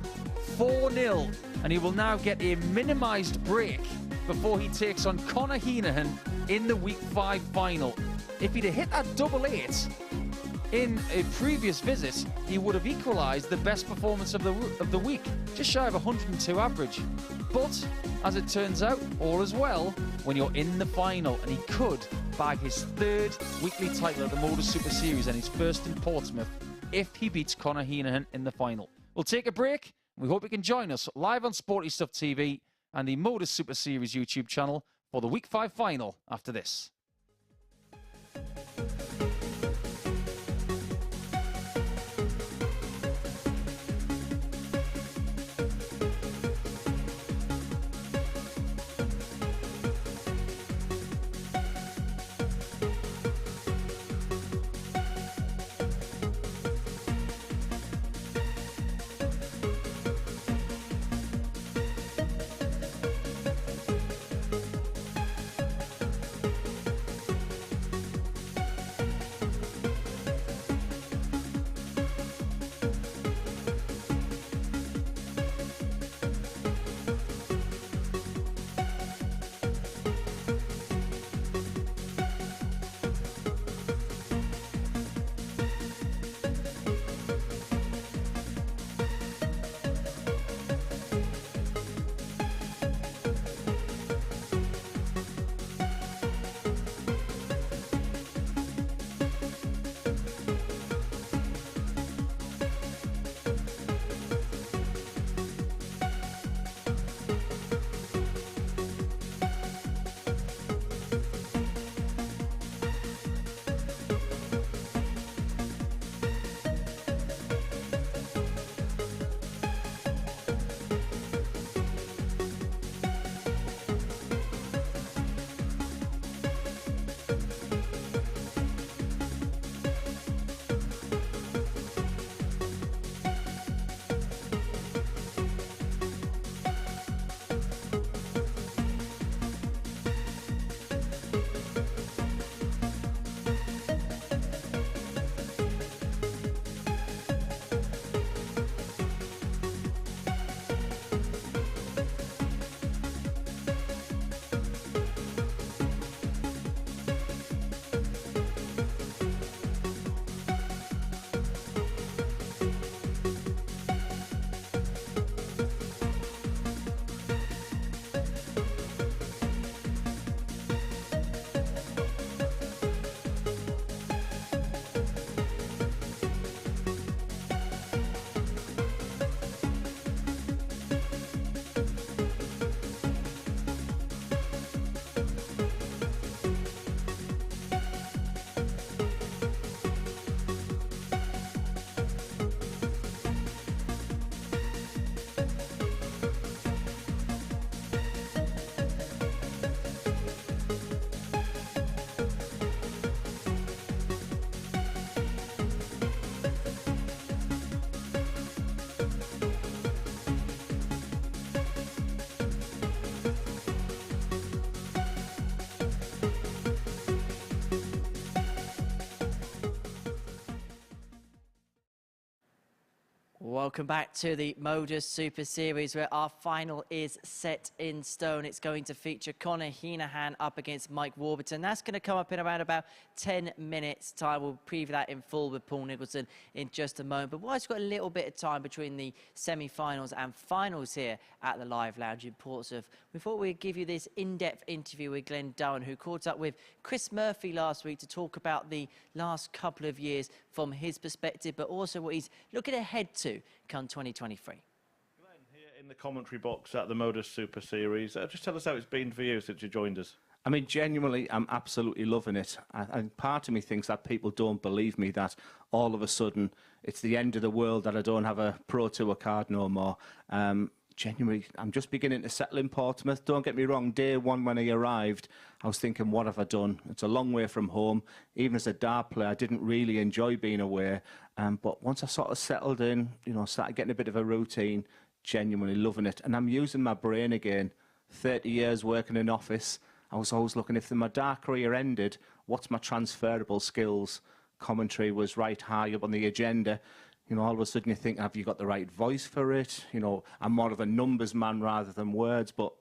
4-0, and he will now get a minimised break before he takes on Conor Heneghan in the Week 5 final. If he'd have hit that double 8 in a previous visit, he would have equalised the best performance of the week, just shy of 102 average. But, as it turns out, all is well when you're in the final, and he could bag his 3rd weekly title at the MODUS Super Series and his first in Portsmouth if he beats Conor Heneghan in the final. We'll take a break. We hope you can join us live on Sporty Stuff TV and the MODUS Super Series YouTube channel for the Week 5 final after this. Welcome back to the MODUS Super Series, where our final is set in stone. It's going to feature Conor Heneghan up against Mike Warburton. That's going to come up in around about 10 minutes' time. We'll preview that in full with Paul Nicholson in just a moment. But whilst we've got a little bit of time between the semi-finals and finals here at the Live Lounge in Portsmouth, we thought we'd give you this in-depth interview with Glenn Dowen, who caught up with Chris Murphy last week to talk about the last couple of years from his perspective, but also what he's looking ahead to come 2023. In the commentary box at the MODUS Super Series, just tell us how it's been for you since you joined us. I mean, genuinely, I'm absolutely loving it. And part of me thinks that people don't believe me, that all of a sudden it's the end of the world, that I don't have a Pro Tour card no more. Genuinely, I'm just beginning to settle in Portsmouth. Don't get me wrong, day one when I arrived, I was thinking, what have I done? It's a long way from home. Even as a dart player, I didn't really enjoy being away. But once I sort of settled in, you know, started getting a bit of a routine, genuinely loving it. And I'm using my brain again. 30 years working in office, I was always looking, if my dart career ended, what's my transferable skills? Commentary was right high up on the agenda. You know, all of a sudden you think, have you got the right voice for it? You know, I'm more of a numbers man rather than words, but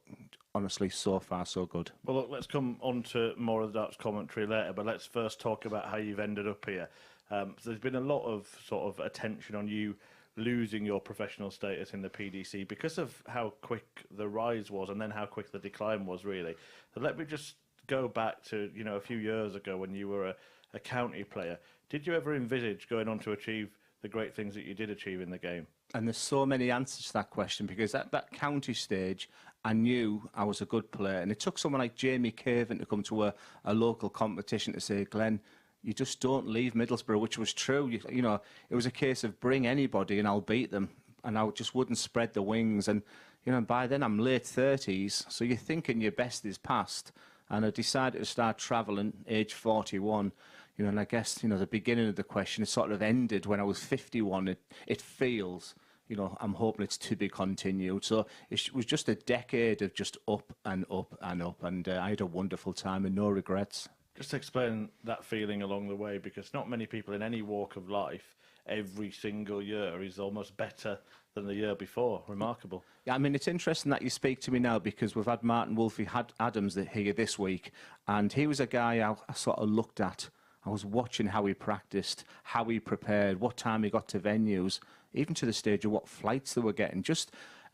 honestly, so far, so good. Well, look, let's come on to more of the darts commentary later, but let's first talk about how you've ended up here. So there's been a lot of sort of attention on you losing your professional status in the PDC because of how quick the rise was and then how quick the decline was, really. So let me just go back to, you know, a few years ago when you were a county player. Did you ever envisage going on to achieve the great things that you did achieve in the game? And there's so many answers to that question, because at that county stage, I knew I was a good player. And it took someone like Jamie Caven to come to a local competition to say, Glenn, you just don't leave Middlesbrough, which was true. You know, it was a case of bring anybody and I'll beat them. And I just wouldn't spread the wings. And, you know, by then I'm late 30s, so you're thinking your best is past. And I decided to start travelling, age 41. You know, and I guess, you know, the beginning of the question, it sort of ended when I was 51. It feels, you know, I'm hoping it's to be continued. So it was just a decade of just up and up and up. And I had a wonderful time and no regrets. Just explain that feeling along the way, because not many people in any walk of life, every single year is almost better than the year before. Remarkable. Yeah, I mean, it's interesting that you speak to me now, because we've had Martin Wolfie Adams here this week, and he was a guy I sort of looked at. I was watching how he practiced, how he prepared, what time he got to venues, even to the stage of what flights they were getting.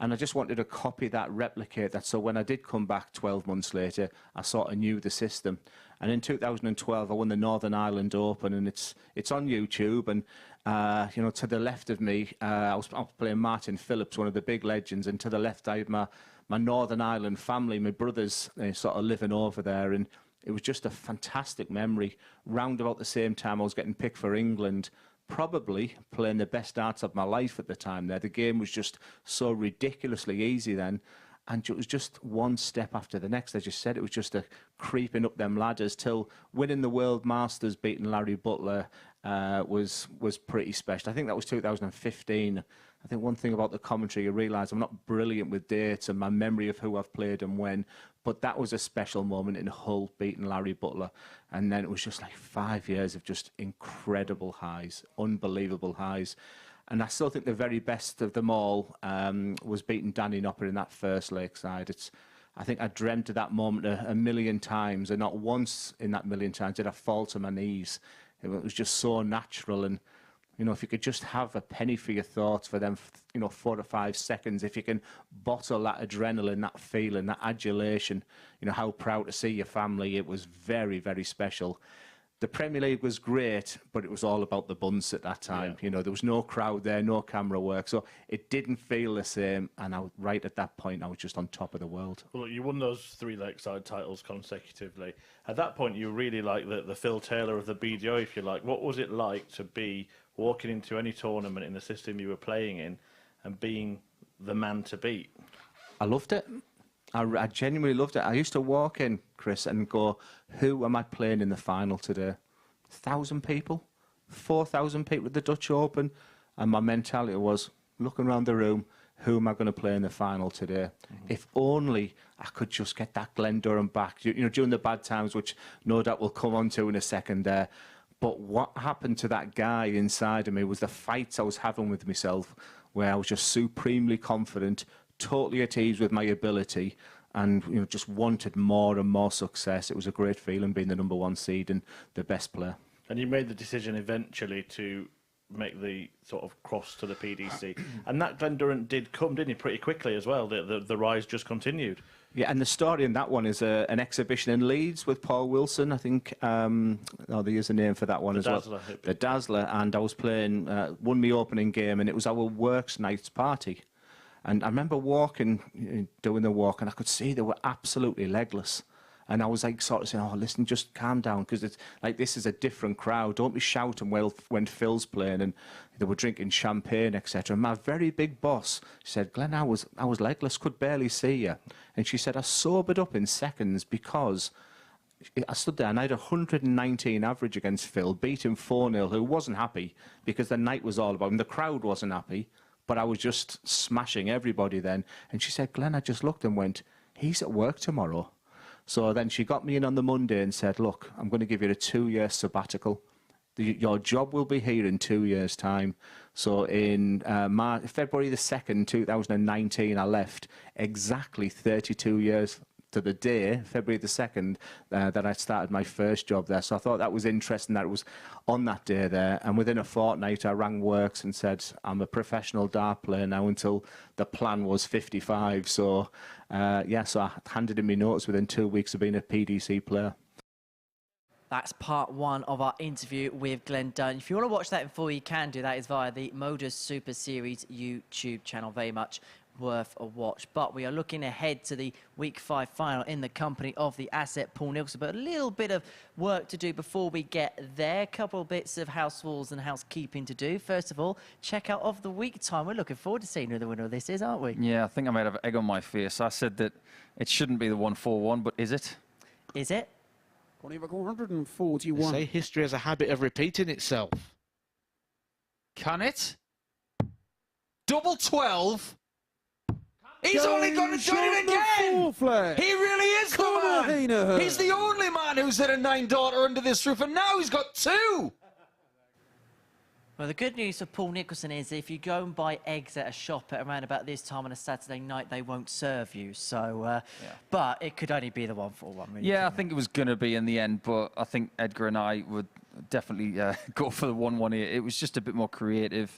And I just wanted to copy that, replicate that. So when I did come back 12 months later, I sort of knew the system. And in 2012, I won the Northern Ireland Open, and it's on YouTube. And you know, to the left of me, I was playing Martin Phillips, one of the big legends, and to the left, I had my Northern Ireland family, my brothers, sort of living over there, and it was just a fantastic memory. Round about the same time, I was getting picked for England, probably playing the best darts of my life at the time there. The game was just so ridiculously easy then. And it was just one step after the next. As you said, it was just a creeping up them ladders till winning the World Masters, beating Larry Butler, was pretty special. I think that was 2015. I think one thing about the commentary, you realise I'm not brilliant with dates and my memory of who I've played and when, but that was a special moment in Hull, beating Larry Butler. And then it was just like 5 years of just incredible highs, unbelievable highs. And I still think the very best of them all was beating Danny Nopper in that first Lakeside. I think I dreamt of that moment a million times, and not once in that million times did I fall to my knees. It was just so natural. And, you know, if you could just have a penny for your thoughts for them, you know, 4 to 5 seconds, if you can bottle that adrenaline, that feeling, that adulation, you know, how proud to see your family, it was very, very special. The Premier League was great, but it was all about the bunts at that time. Yeah. You know, there was no crowd there, no camera work, so it didn't feel the same. And right at that point, I was just on top of the world. Well, look, you won those 3 Lakeside titles consecutively. At that point, you were really like the Phil Taylor of the BDO, if you like. What was it like to be walking into any tournament in the system you were playing in and being the man to beat? I loved it. I genuinely loved it. I used to walk in, Chris, and go, who am I playing in the final today? 1,000 people? 4,000 people at the Dutch Open? And my mentality was, looking around the room, who am I going to play in the final today? If only I could just get that Glen Durham back, you know, during the bad times, which no doubt we'll come on to in a second there. But what happened to that guy inside of me was the fights I was having with myself, where I was just supremely confident, totally at ease with my ability, and just wanted more and more success. It was a great feeling being the #1 seed and the best player. And you made the decision eventually to make the sort of cross to the PDC. And that Dennant did come, didn't he, pretty quickly as well? The rise just continued. Yeah, and the story in that one is an exhibition in Leeds with Paul Wilson, I think. There is a name for that one as well. The Dazzler. And I was playing, won my opening game, and it was our works night's party. And I remember walking, doing the walk, and I could see they were absolutely legless. And I was like sort of saying, oh, listen, just calm down, because it's like, this is a different crowd. Don't be shouting when Phil's playing. And they were drinking champagne, etc. And my very big boss said, Glenn, I was legless, could barely see you. And she said, I sobered up in seconds because I stood there and I had 119 average against Phil, beat him 4-0, who wasn't happy because the night was all about him. The crowd wasn't happy, but I was just smashing everybody then. And she said, Glenn, I just looked and went, he's at work tomorrow. So then she got me in on the Monday and said, look, I'm going to give you a 2-year sabbatical. Your job will be here in 2 years' time. So in February the 2nd, 2019, I left exactly 32 years to the day, February the 2nd, that I started my first job there. So I thought that was interesting that it was on that day there. And within a fortnight, I rang Works and said, I'm a professional dart player now until the plan was 55. So, so I handed in my notice within 2 weeks of being a PDC player. That's part one of our interview with Glenn Dunn. If you want to watch that in full, you can do that. It's via the MODUS Super Series YouTube channel. Very much worth a watch. But we are looking ahead to the Week 5 final in the company of the asset Paul Nicholson. But a little bit of work to do before we get there. A couple of bits of house rules and housekeeping to do. First of all, check out of the week time. We're looking forward to seeing who the winner of this is, aren't we? Yeah, I think I might have egg on my face. I said that it shouldn't be the 141, but is it? Is it? 141. They say history has a habit of repeating itself. Can it? Double 12. He's only going to do it again! He really is the man! Heneghan. He's the only man who's hit a 9-darter under this roof, and now he's got 2! Well, the good news for Paul Nicholson is if you go and buy eggs at a shop at around about this time on a Saturday night, they won't serve you. So, but it could only be the 141. Really, yeah, I think it was going to be in the end, but I think Edgar and I would definitely go for the 118. It was just a bit more creative.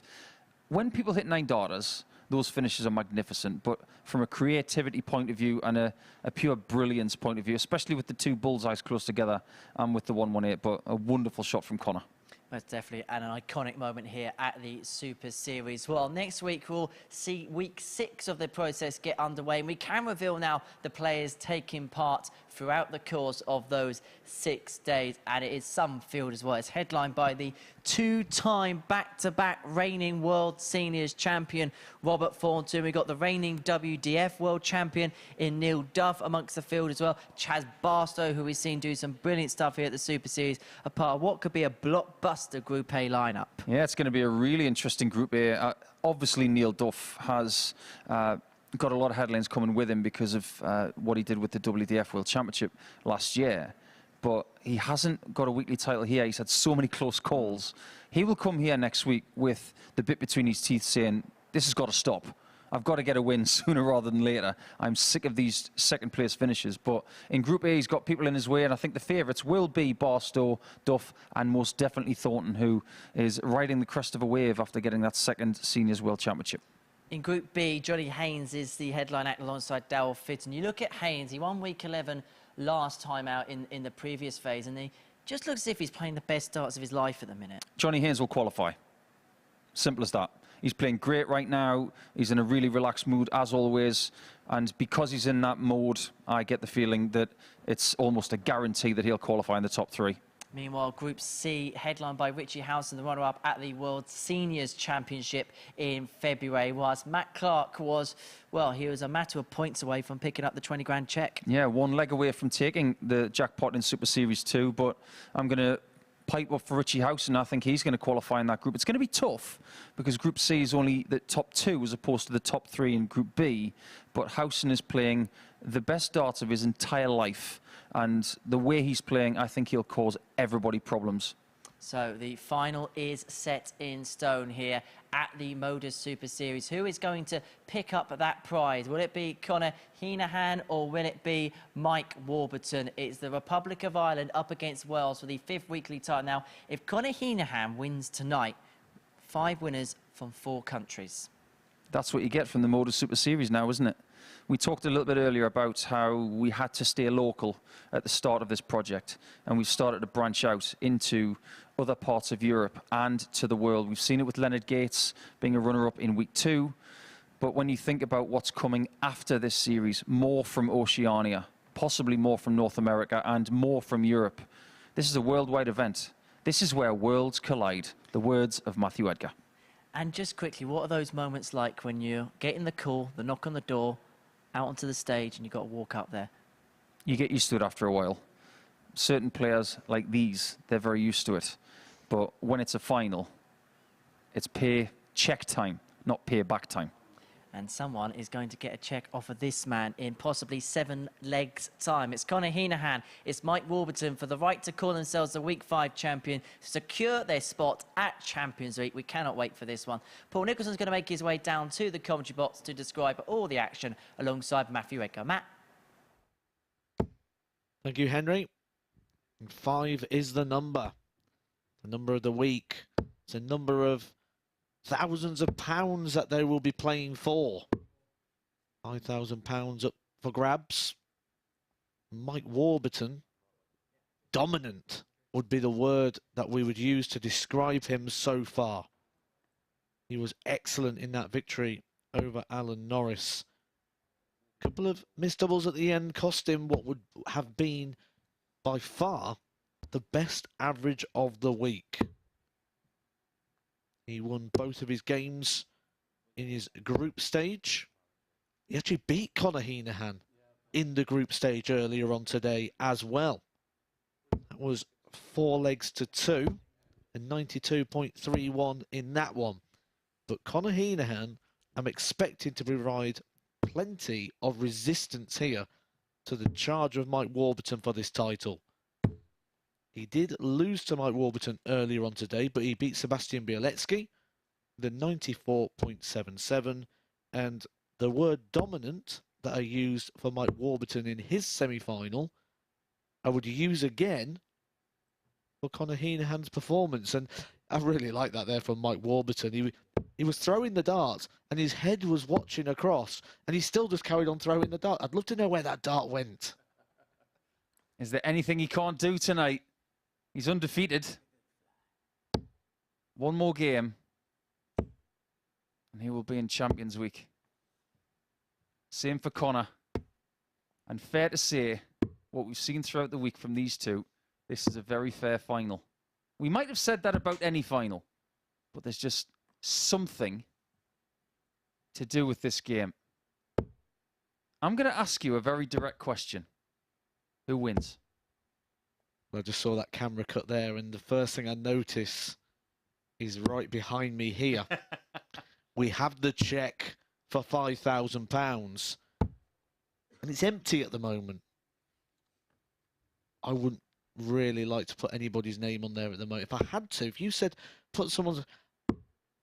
When people hit 9-darters, those finishes are magnificent, but from a creativity point of view and a pure brilliance point of view, especially with the 2 bullseyes close together and with the 118, but a wonderful shot from Conor. That's definitely an iconic moment here at the Super Series. Well, next week we'll see Week 6 of the process get underway, and we can reveal now the players taking part throughout the course of those 6 days, and it is some field as well. It's headlined by the 2-time back-to-back reigning World Seniors champion Robert Thornton. We've got the reigning WDF World Champion in Neil Duff amongst the field as well. Chaz Barstow, who we've seen do some brilliant stuff here at the Super Series, a part of what could be a blockbuster Group A lineup. Yeah, it's going to be a really interesting Group A. Obviously, Neil Duff has got a lot of headlines coming with him because of what he did with the WDF World Championship last year. But he hasn't got a weekly title here. He's had so many close calls. He will come here next week with the bit between his teeth saying, this has got to stop. I've got to get a win sooner rather than later. I'm sick of these second-place finishes. But in Group A, he's got people in his way, and I think the favourites will be Barstow, Duff, and most definitely Thornton, who is riding the crest of a wave after getting that second Seniors World Championship. In Group B, Johnny Haynes is the headline act alongside Darryl Fitton. You look at Haynes, he won Week 11 last time out in the previous phase, and he just looks as if he's playing the best darts of his life at the minute. Johnny Haynes will qualify. Simple as that. He's playing great right now. He's in a really relaxed mood, as always. And because he's in that mode, I get the feeling that it's almost a guarantee that he'll qualify in the top 3. Meanwhile, Group C, headlined by Richie Howson, the runner-up at the World Seniors Championship in February, whilst Matt Clark was, well, he was a matter of points away from picking up the 20 grand check. Yeah, 1 leg away from taking the jackpot in Super Series 2, but I'm going to pipe up for Richie Howson. I think he's going to qualify in that group. It's going to be tough because Group C is only the top 2 as opposed to the top 3 in Group B, but Howson is playing the best darts of his entire life. And the way he's playing, I think he'll cause everybody problems. So the final is set in stone here at the MODUS Super Series. Who is going to pick up that prize? Will it be Conor Heneghan or will it be Mike Warburton? It's the Republic of Ireland up against Wales for the 5th weekly title. Now, if Conor Heneghan wins tonight, 5 winners from 4 countries. That's what you get from the MODUS Super Series now, isn't it? We talked a little bit earlier about how we had to stay local at the start of this project, and we've started to branch out into other parts of Europe and to the world. We've seen it with Leonard Gates being a runner-up in week 2, but when you think about what's coming after this series, more from Oceania, possibly more from North America and more from Europe, this is a worldwide event. This is where worlds collide, the words of Matthew Edgar. And just quickly, what are those moments like when you're getting the call, the knock on the door, out onto the stage, and you've got to walk up there? You get used to it after a while. Certain players like these, they're very used to it. But when it's a final, it's pay check time, not pay back time. And someone is going to get a check off of this man in possibly 7 legs' time. It's Conor Heneghan, it's Mike Warburton for the right to call themselves the Week 5 champion, secure their spot at Champions Week. We cannot wait for this one. Paul Nicholson's going to make his way down to the commentary box to describe all the action alongside Matthew Edgar. Matt. Thank you, Henry. 5 is the number of the week. It's a number of thousands of pounds that they will be playing for. £5,000 up for grabs. Mike Warburton, dominant would be the word that we would use to describe him so far. He was excellent in that victory over Alan Norris. A couple of missed doubles at the end cost him what would have been by far the best average of the week. He won both of his games in his group stage. He actually beat Conor Heneghan in the group stage earlier on today as well. That was 4 legs to 2 and 92.31 in that one. But Conor Heneghan, I'm expecting to provide plenty of resistance here to the charge of Mike Warburton for this title. He did lose to Mike Warburton earlier on today, but he beat Sebastian Bialecki, the 94.77, and the word dominant that I used for Mike Warburton in his semi-final, I would use again for Conor Heneghan's performance. And I really like that there from Mike Warburton. He was throwing the dart, and his head was watching across, and he still just carried on throwing the dart. I'd love to know where that dart went. Is there anything he can't do tonight? He's undefeated. One more game, and he will be in Champions Week. Same for Conor. And fair to say, what we've seen throughout the week from these two, this is a very fair final. We might have said that about any final, but there's just something to do with this game. I'm going to ask you a very direct question. Who wins? I just saw that camera cut there, and the first thing I notice is right behind me here. We have the cheque for £5,000, and it's empty at the moment. I wouldn't really like to put anybody's name on there at the moment. If I had to, if you said put someone's,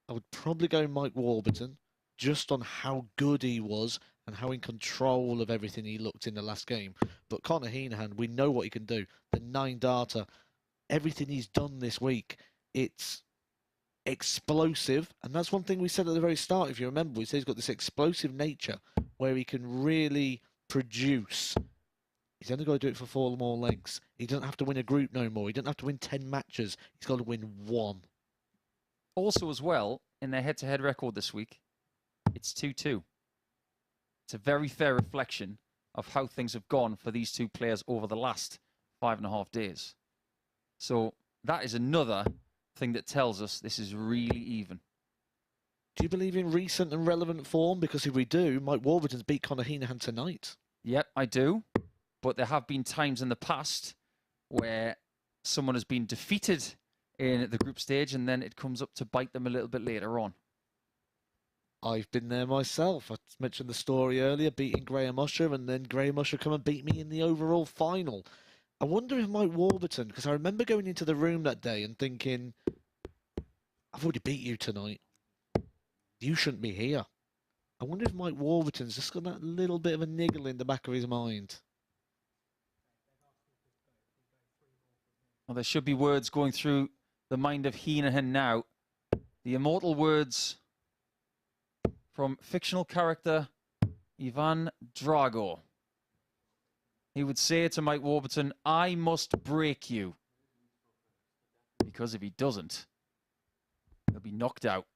I would probably go Mike Warburton, just on how good he was and how in control of everything he looked in the last game. But Conor Heneghan, we know what he can do. The 9-darter, everything he's done this week, it's explosive. And that's one thing we said at the very start, if you remember. We said he's got this explosive nature where he can really produce. He's only got to do it for 4 more legs. He doesn't have to win a group no more. He doesn't have to win 10 matches. He's got to win 1. Also as well, in their head-to-head record this week, it's 2-2. It's a very fair reflection of how things have gone for these two players over the last 5.5 days. So that is another thing that tells us this is really even. Do you believe in recent and relevant form? Because if we do, Mike Warburton's beat Conor Heneghan tonight. Yep, I do. But there have been times in the past where someone has been defeated in the group stage and then it comes up to bite them a little bit later on. I've been there myself. I mentioned the story earlier, beating Graham Usher, and then Graham Usher come and beat me in the overall final. I wonder if Mike Warburton, because I remember going into the room that day and thinking, I've already beat you tonight. You shouldn't be here. I wonder if Mike Warburton's just got that little bit of a niggle in the back of his mind. Well, there should be words going through the mind of Heneghan now. The immortal words from fictional character Ivan Drago. He would say to Mike Warburton, I must break you. Because if he doesn't, he'll be knocked out.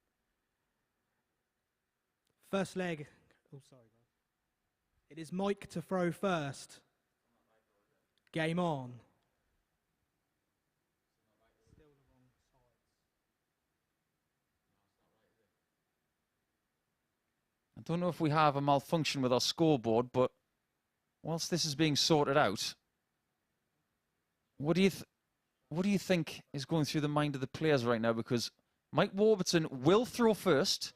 First leg. Oh, sorry. It is Mike to throw first. Game on. I don't know if we have a malfunction with our scoreboard, but whilst this is being sorted out, what do you think is going through the mind of the players right now? Because Mike Warburton will throw first.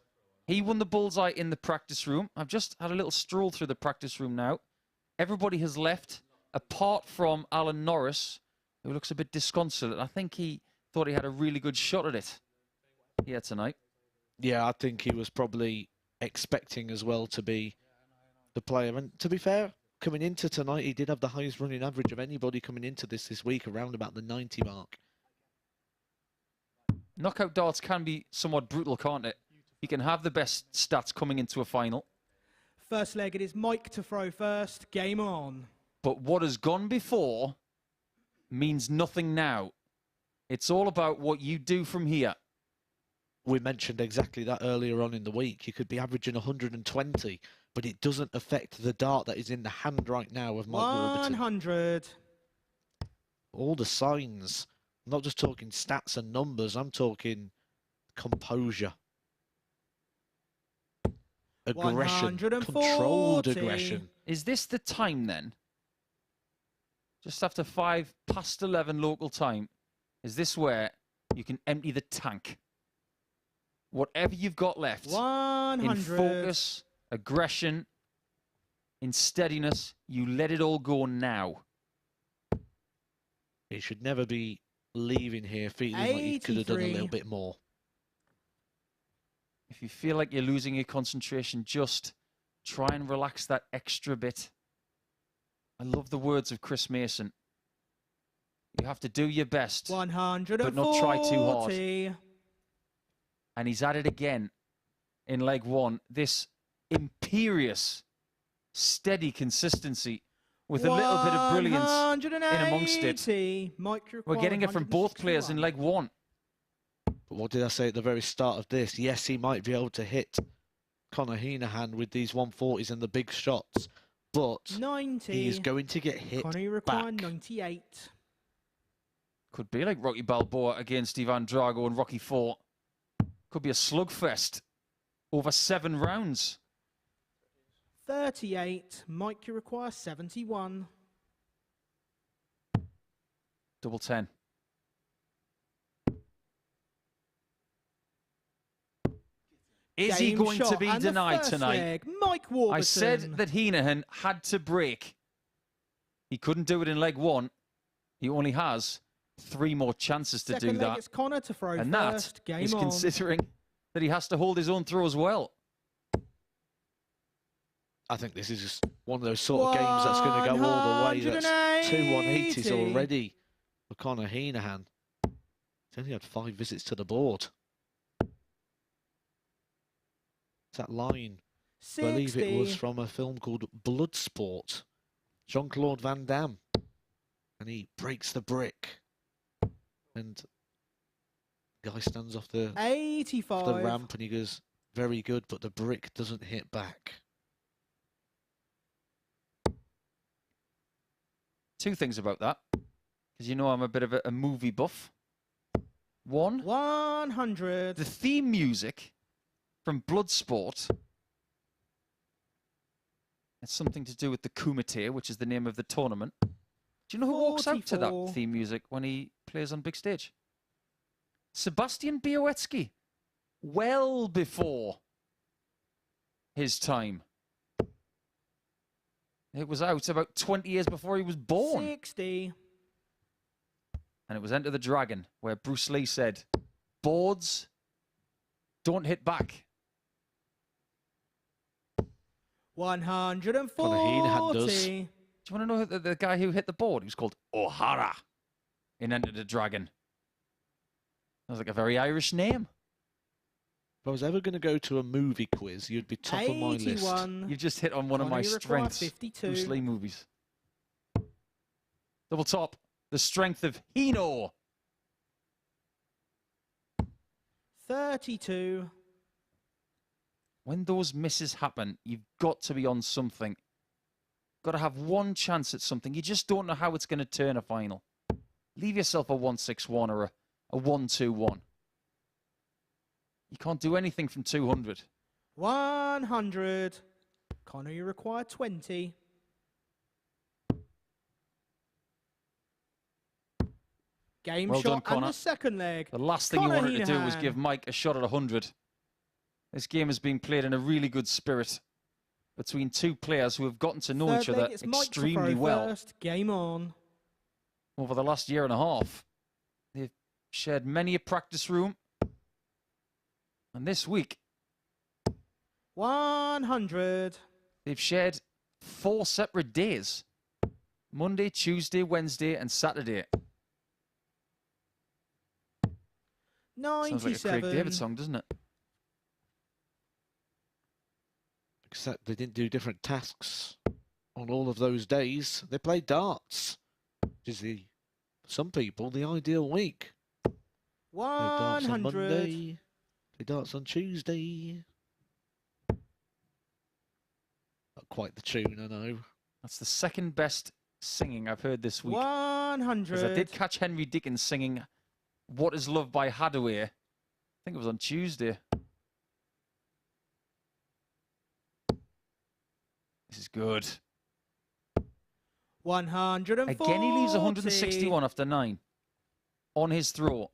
He won the bullseye in the practice room. I've just had a little stroll through the practice room now. Everybody has left, apart from Alan Norris, who looks a bit disconsolate. I think he thought he had a really good shot at it here tonight. Yeah, I think he was probably expecting as well to be the player. And to be fair, coming into tonight, he did have the highest running average of anybody coming into this week, around about the 90 mark. Knockout darts can be somewhat brutal, can't it? You can have the best stats coming into a final. First leg, it is Mike to throw first. Game on. But what has gone before means nothing now. It's all about what you do from here. We mentioned exactly that earlier on in the week. You could be averaging 120, but it doesn't affect the dart that is in the hand right now of Mike Warburton. 100. All the signs. I'm not just talking stats and numbers. I'm talking composure. Aggression. 140. Controlled aggression. Is this the time then? Just after 11:05 local time, is this where you can empty the tank? Whatever you've got left 100. in focus, aggression, in steadiness, you let it all go now. He should never be leaving here feeling like he could have done a little bit more. If you feel like you're losing your concentration, just try and relax that extra bit. I love the words of Chris Mason. You have to do your best, 140. but not try too hard. And he's at it again in leg one. This imperious, steady consistency with a little bit of brilliance in amongst it. We're getting it from both players in leg one. But what did I say at the very start of this? Yes, he might be able to hit Conor Heneghan with these 140s and the big shots, but 90. he is going to get hit back. 98. Could be like Rocky Balboa against Ivan Drago and Rocky IV. Could be a slugfest over 7 rounds. 38. Mike, you require 71. Double 10. Is he going to be denied tonight? Leg, Mike Warburton. I said that Heneghan had to break. He couldn't do it in leg one. He only has 3 more chances to do that. It's Conor to throw and first. that Game is on. considering that he has to hold his own throw as well. I think this is just one of those sort of games that's going to go all the way. That's 2 180s already for Conor Heneghan. He's only had 5 visits to the board. That line, 60. I believe it was from a film called Bloodsport. Jean-Claude Van Damme. And he breaks the brick. And the guy stands off the 85. Off the ramp and he goes, very good, but the brick doesn't hit back. 2 things about that, because you know I'm a bit of a movie buff. 100. The theme music from Bloodsport. It's something to do with the Kumite, which is the name of the tournament. Do you know who walks out to that theme music when he plays on big stage? Sebastian Bialecki. Well before his time. It was out about 20 years before he was born. 60. And it was Enter the Dragon, where Bruce Lee said, boards don't hit back. 140. Do you want to know the guy who hit the board? He was called O'Hara in Enter the Dragon. Sounds like a very Irish name. If I was ever going to go to a movie quiz, you'd be top of my list. You've just hit on one of my strengths. 52. Bruce Lee movies. Double top. The strength of Hino. 32. When those misses happen, you've got to be on something. Got to have one chance at something. You just don't know how it's going to turn a final. Leave yourself a 161 or a 121. You can't do anything from 200. 100. Conor, you require 20. Game Well shot done, Conor. and the second leg. The last thing Conor you wanted to do was Heneghan. give Mike a shot at 100. This game has been played in a really good spirit between two players who have gotten to know Third each other leg, it's Mike to extremely throw well first. Game on. over the last year and a half. They've shared many a practice room. And this week, 100. they've shared 4 separate days. Monday, Tuesday, Wednesday, and Saturday. Sounds like a 97. Craig David song, doesn't it? Except they didn't do different tasks on all of those days. They played darts, which is for some people, the ideal week. Play darts on 100. Monday, play darts on Tuesday. Not quite the tune, I know. That's the second best singing I've heard this week. 100. Because I did catch Henry Dickens singing What Is Love by Hadaway. I think it was on Tuesday. This is good. 140. Again, he leaves 161 after 9 on his throat.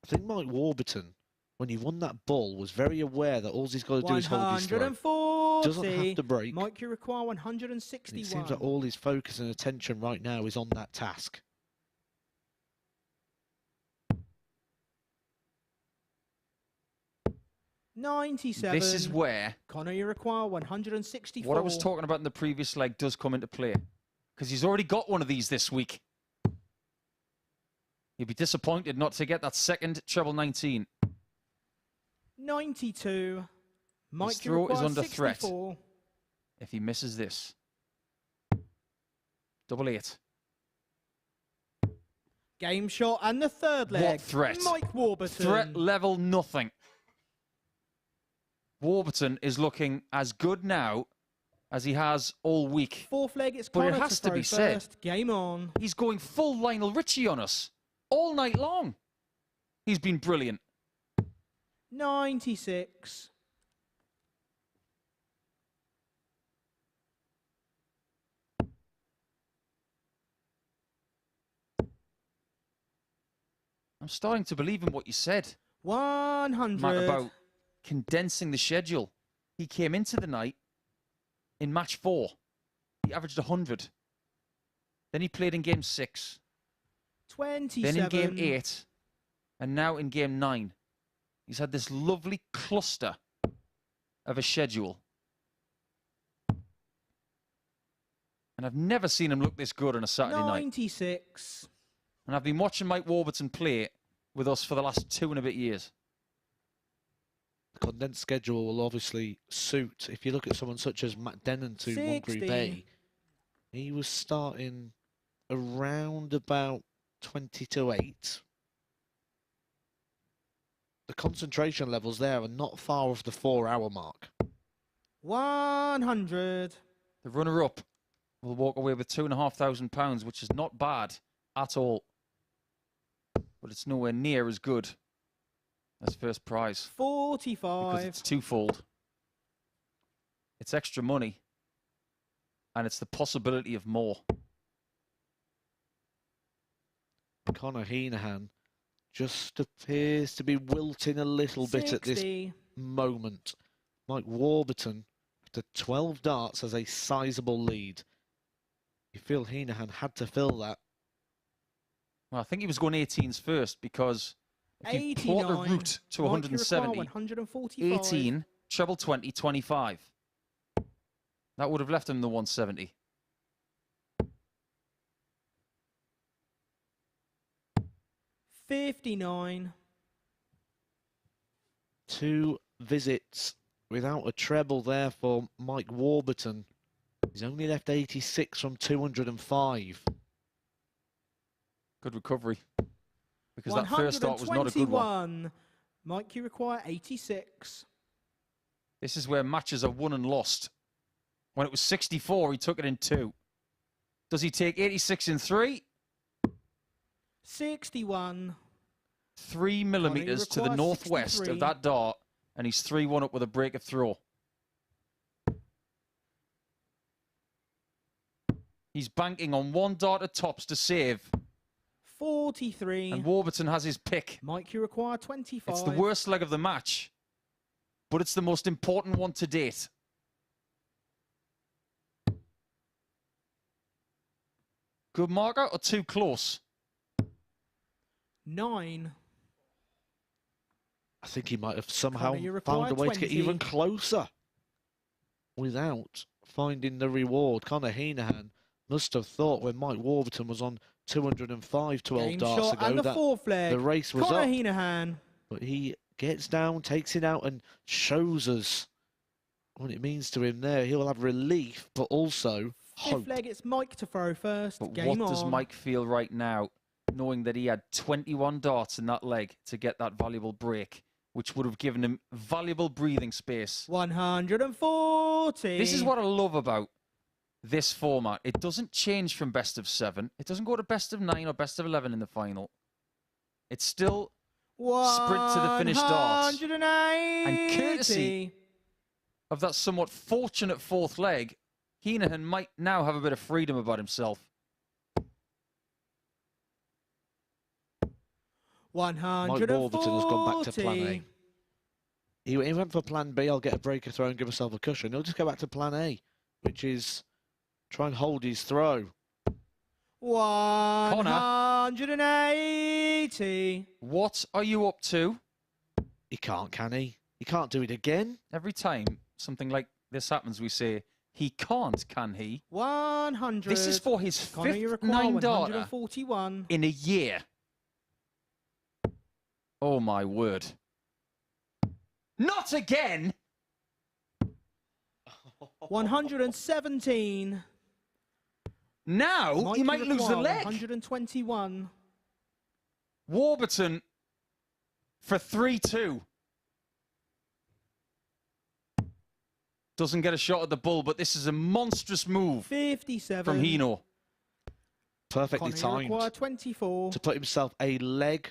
I think Mike Warburton, when he won that ball, was very aware that all he's got to do is hold his throat. 140. Doesn't have to break. Mike, you require 161. And it seems like all his focus and attention right now is on that task. $97. This is where Conor, you require 164. what I was talking about in the previous leg does come into play. Because he's already got one of these this week. He'd be disappointed not to get that second treble 19. 92. Mike, His you throat is require under 64. threat if he misses this. Double 8. Game shot and the third leg. What threat? Mike Warburton. Threat level nothing. Warburton is looking as good now as he has all week. Fourth leg, it's But Conor it has to throw be said. first. Game on. He's going full Lionel Richie on us all night long. He's been brilliant. 96. I'm starting to believe in what you said, 100. Matt, about condensing the schedule. He came into the night in match 4. He averaged 100. Then he played in game 6. 27. Then in game 8. And now in game 9. He's had this lovely cluster of a schedule. And I've never seen him look this good on a Saturday night. 96. And I've been watching Mike Warburton play with us for the last 2 and a bit years. The condensed schedule will obviously suit. If you look at someone such as Matt Dennant, who won Group 60. A, he was starting around about 20-8. The concentration levels there are not far off the 4-hour mark. 100. The runner-up will walk away with £2,500, which is not bad at all. But it's nowhere near as good as first prize. 45. Because it's twofold. It's extra money. And it's the possibility of more. Conor Heneghan just appears to be wilting a little bit at this 60. moment. Mike Warburton, after 12 darts, has a sizable lead. You feel Heneghan had to fill that Well, I think he was going 18s first because if you plot a route to 170, 18, treble 20, 25. That would have left him the 170. $59. 2 visits without a treble there for Mike Warburton. He's only left 86 from 205. Good recovery. Because that first start was not a good one. Mike, you require 86. This is where matches are won and lost. When it was 64, he took it in 2. Does he take 86 in 3? 61. 3 millimetres to the northwest 63. of that dart, and he's 3-1 up with a break of throw. He's banking on 1 dart at tops to save. 43. And Warburton has his pick. Mike, you require 25. It's the worst leg of the match, but it's the most important one to date. Good marker or too close? 9. I think he might have somehow Conor, you found a way require to get 20. even closer without finding the reward. Conor Heneghan must have thought when Mike Warburton was on 205 12 Game darts shot ago and the that fourth leg. the race was Conor up. Heneghan. But he gets down, takes it out and shows us what it means to him there. He'll have relief, but also hope. Fifth leg, it's Mike to throw first. But Game what on. does Mike feel right now, knowing that he had 21 darts in that leg to get that valuable break, which would have given him valuable breathing space? 140. This is what I love about this format. It doesn't change from best of 7. It doesn't go to best of 9 or best of 11 in the final. It's still sprint to the finished darts. 180. And courtesy of that somewhat fortunate fourth leg, Heneghan might now have a bit of freedom about himself. 140. Mike Warburton has gone back to plan A. He went for plan B, I'll get a breaker throw and give myself a cushion. He'll just go back to plan A, which is try and hold his throw. 180. What are you up to? He can't, can he? He can't do it again. Every time something like this happens, we say, he can't, can he? 100. This is for his Conor, you fifth require 9-darter 141. in a year. Oh, my word. Not again! 117. Now, Mike, he might you lose the require leg. 121. Warburton for 3-2. Doesn't get a shot at the bull, but this is a monstrous move 57. from Hino. Perfectly Conor, you timed require 24. to put himself a leg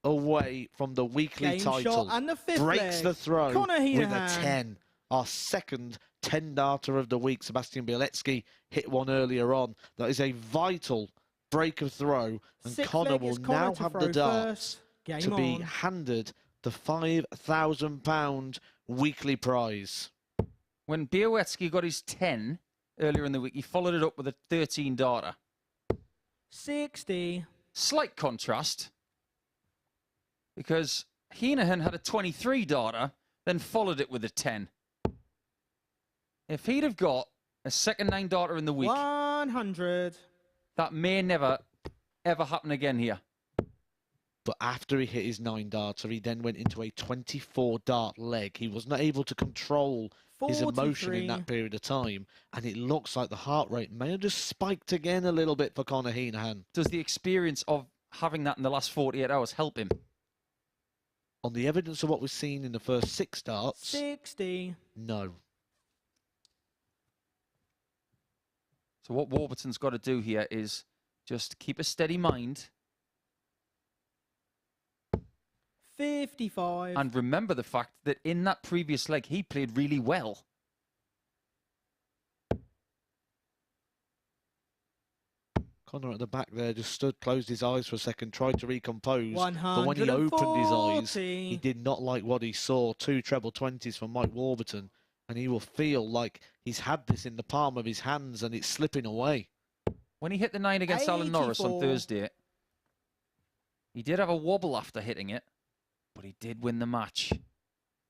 away from the weekly Game title. shot and the fifth Breaks leg. the throw Conor with a Heneghan. 10. Our second 10-darter of the week. Sebastian Bialecki hit one earlier on. That is a vital break of throw. And Sixth Conor leg will is Conor now to have throw the darts first. to Game be on. handed the £5,000 weekly prize. When Bialecki got his 10 earlier in the week, he followed it up with a 13-darter. 60. Slight contrast, because Heneghan had a 23-darter, then followed it with a 10. If he'd have got a second 9-darter in the week, 100. that may never, ever happen again here. But after he hit his 9-darter, he then went into a 24-dart leg. He was not able to control his emotion in 43. that period of time, and it looks like the heart rate may have just spiked again a little bit for Conor Heneghan. Does the experience of having that in the last 48 hours help him? On the evidence of what we've seen in the first 6 darts, 60. no. So what Warburton's got to do here is just keep a steady mind 55. and remember the fact that in that previous leg, he played really well. Conor at the back there just stood, closed his eyes for a second, tried to recompose. But when he 140. opened his eyes, he did not like what he saw. 2 treble 20s from Mike Warburton. And he will feel like he's had this in the palm of his hands and it's slipping away. When he hit the 9 against Alan Norris on 84. Thursday, He did have a wobble after hitting it, but he did win the match.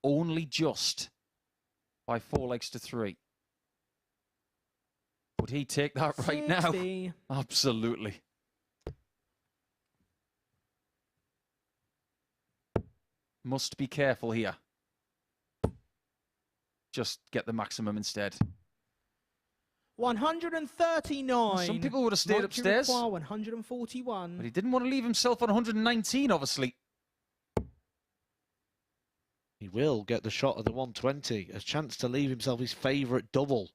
Only just by 4 legs to 3. Would he take that right 60. now? Absolutely. Must be careful here. Just get the maximum instead. 139. Some people would have stayed upstairs. 141. But he didn't want to leave himself on 119, obviously. He will get the shot of the 120. A chance to leave himself his favourite double.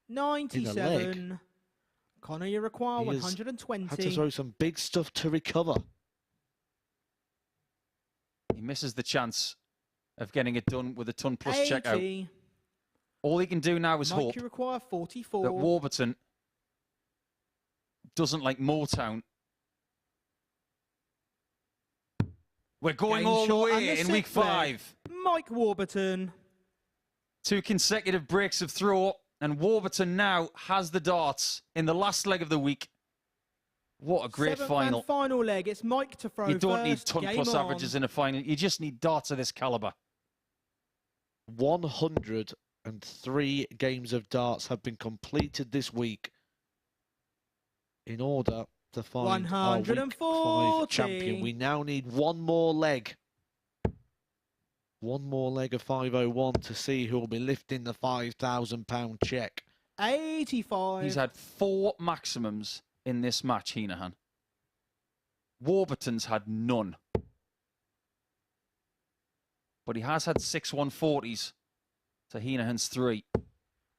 97. Conor, you require 120. Had to throw some big stuff to recover. He misses the chance of getting it done with a ton plus 80. checkout. All he can do now is hope you require 44. that Warburton doesn't like Motown. We're going Game all the shot way and in the week sixth leg. 5. Mike Warburton. 2 consecutive breaks of throw, and Warburton now has the darts in the last leg of the week. What a great 7th final. and final leg. It's Mike to throw You don't need first. ton Game plus on. averages in a final. You just need darts of this caliber. 103 games of darts have been completed this week in order to find our week 5 champion. We now need one more leg. One more leg of 501 to see who will be lifting the £5,000 check. 85. He's had 4 maximums in this match, Heneghan. Warburton's had none. But he has had 6 140s to Heneghan's 3.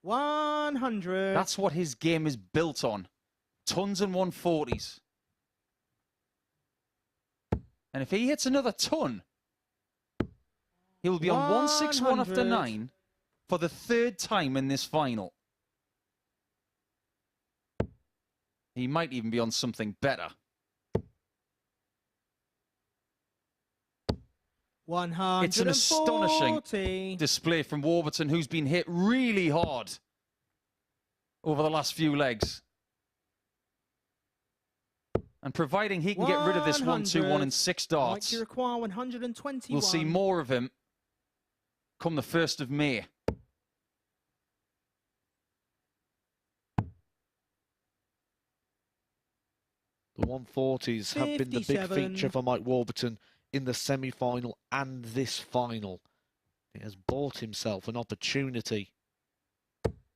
100. That's what his game is built on. Tons and 140s. And if he hits another ton, he will be on 161 after 9 for the 3rd time in this final. He might even be on something better. 140. It's an astonishing display from Warburton, who's been hit really hard over the last few legs. And providing he can get rid of this 1, 2, 1 and 6 darts, you require 121. we'll see more of him come the 1st of May. The 140s have been the big 57. feature for Mike Warburton in the semi-final and this final. He has bought himself an opportunity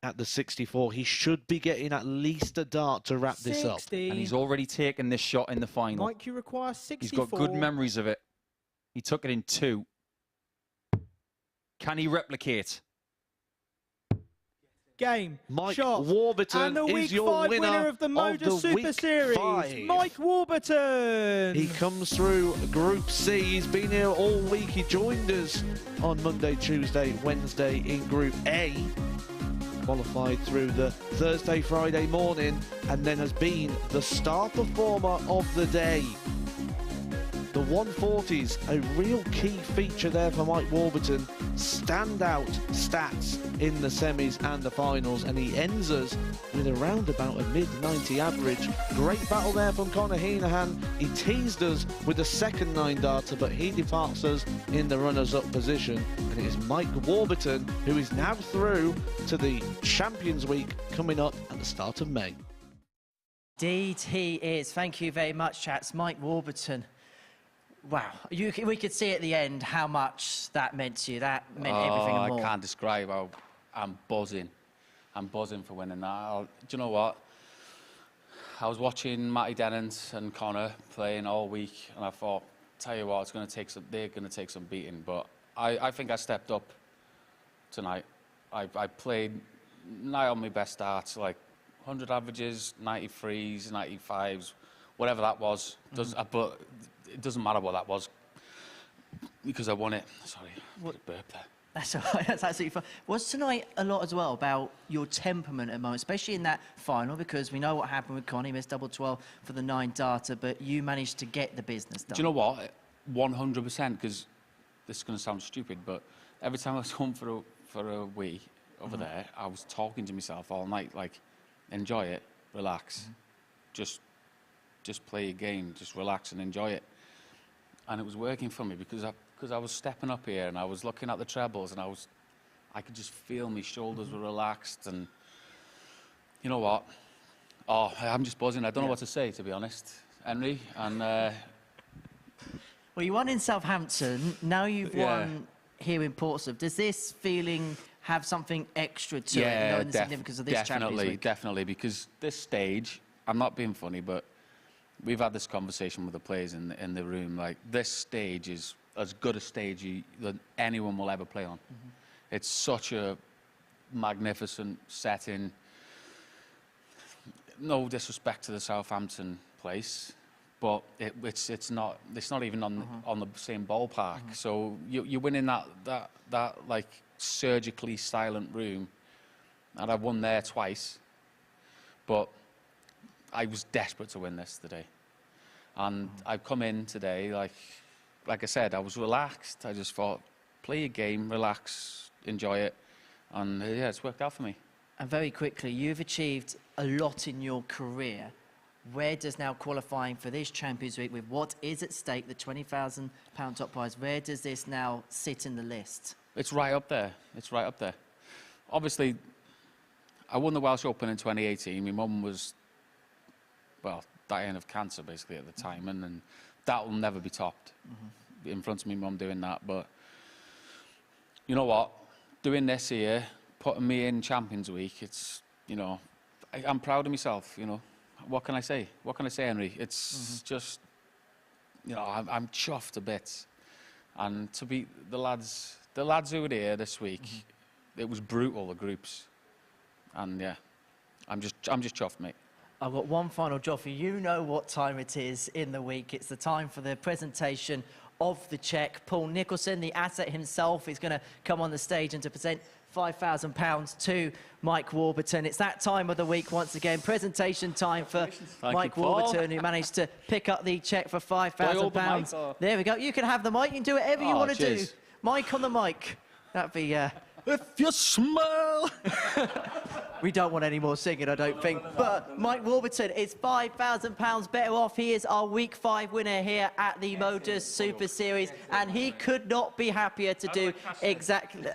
at the 64. He should be getting at least a dart to wrap this up. 60. And he's already taken this shot in the final. Mike, you require 64. He's got good memories of it. He took it in 2. Can he replicate? Game, Mike shot, Warburton and the is week your 5 winner of the MODUS Super week Series, 5. Mike Warburton. He comes through Group C. He's been here all week. He joined us on Monday, Tuesday, Wednesday in Group A. Qualified through the Thursday, Friday morning, and then has been the star performer of the day. The 140s, a real key feature there for Mike Warburton. Standout stats in the semis and the finals, and he ends us with around about a mid-90 average. Great battle there from Conor Heneghan. He teased us with the second 9-darter, but he departs us in the runners-up position. And it is Mike Warburton who is now through to the Champions Week coming up at the start of May. Indeed, he is. Thank you very much, chats. Mike Warburton. Wow, we could see at the end how much that meant to you. That meant everything and more. I can't describe how I'm buzzing. I'm buzzing for winning that. Do you know what? I was watching Matty Dennant and Conor playing all week, and I thought, tell you what, they're going to take some beating. But I think I stepped up tonight. I played nigh on my best darts, like 100 averages, 93s, 95s, whatever that was. But it doesn't matter what that was because I won it. Sorry, burp there. That's all right, that's absolutely fine. Was tonight a lot as well about your temperament at the moment, especially in that final, because we know what happened with Connie, missed double 12 for the 9-darter, but you managed to get the business done. Do you know what? 100%, because this is going to sound stupid, but every time I was home for a wee over there, I was talking to myself all night, like, enjoy it, relax, just play a game, just relax and enjoy it. and it was working for me because I was stepping up here and I was looking at the trebles and I could just feel my shoulders were relaxed, and you know what? Oh, I'm just buzzing. I don't know what to say, to be honest, Henry. And well, you won in Southampton. Now you've won here in Portsmouth. Does this feeling have something extra to it, knowing the significance of this Champions League? Definitely, because this stage, I'm not being funny, but we've had this conversation with the players in the room. Like, this stage is as good a stage that anyone will ever play on. It's such a magnificent setting. No disrespect to the Southampton place, but it's not even on the same ballpark. So you're winning that like surgically silent room, and I've won there twice, but I was desperate to win this today, and I've come in today like I said, I was relaxed. I just thought, play your game, relax, enjoy it, and yeah, it's worked out for me. And very quickly, you've achieved a lot in your career. Where does now qualifying for this Champions League, with what is at stake, the £20,000 top prize, where does this now sit in the list? It's right up there. It's right up there. Obviously, I won the Welsh Open in 2018. My mum was, well, dying of cancer basically at the time, and that will never be topped in front of my mum doing that. But you know what? Doing this here, putting me in Champions Week, it's, you know, I'm proud of myself, you know. What can I say? What can I say, Henry? It's just, you know, I'm chuffed a bit. And to beat the lads who were here this week, it was brutal, the groups. And yeah, I'm just chuffed, mate. I've got one final job for you. You know what time it is in the week. It's the time for the presentation of the cheque. Paul Nicholson, the asset himself, is going to come on the stage and to present £5,000 to Mike Warburton. It's that time of the week once again. Presentation time for Mike Warburton, who managed to pick up the cheque for £5,000. There we go. You can have the mic. You can do whatever you want to do. Mike on the mic. That'd be... if you smile. We don't want any more singing, I don't think. But Mike Warburton is £5,000 better off. He is our Week 5 winner here at the MODUS Super Series, and he could not be happier to do exactly...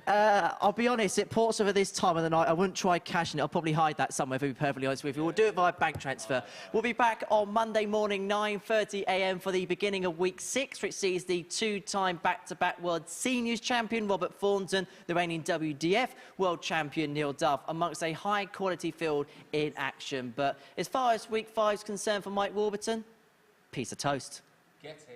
I'll be honest, at Portsmouth at this time of the night, I wouldn't try cashing it. I'll probably hide that somewhere, to be perfectly honest with you. We'll do it via bank transfer. We'll be back on Monday morning, 9:30 a.m. for the beginning of Week 6, which sees the two-time back-to-back World Seniors Champion, Robert Thornton, the reigning WDF World Champion, Neil Duff, amongst a high-quality field in action. But as far as Week 5 is concerned for Mike Warburton, piece of toast. Get in.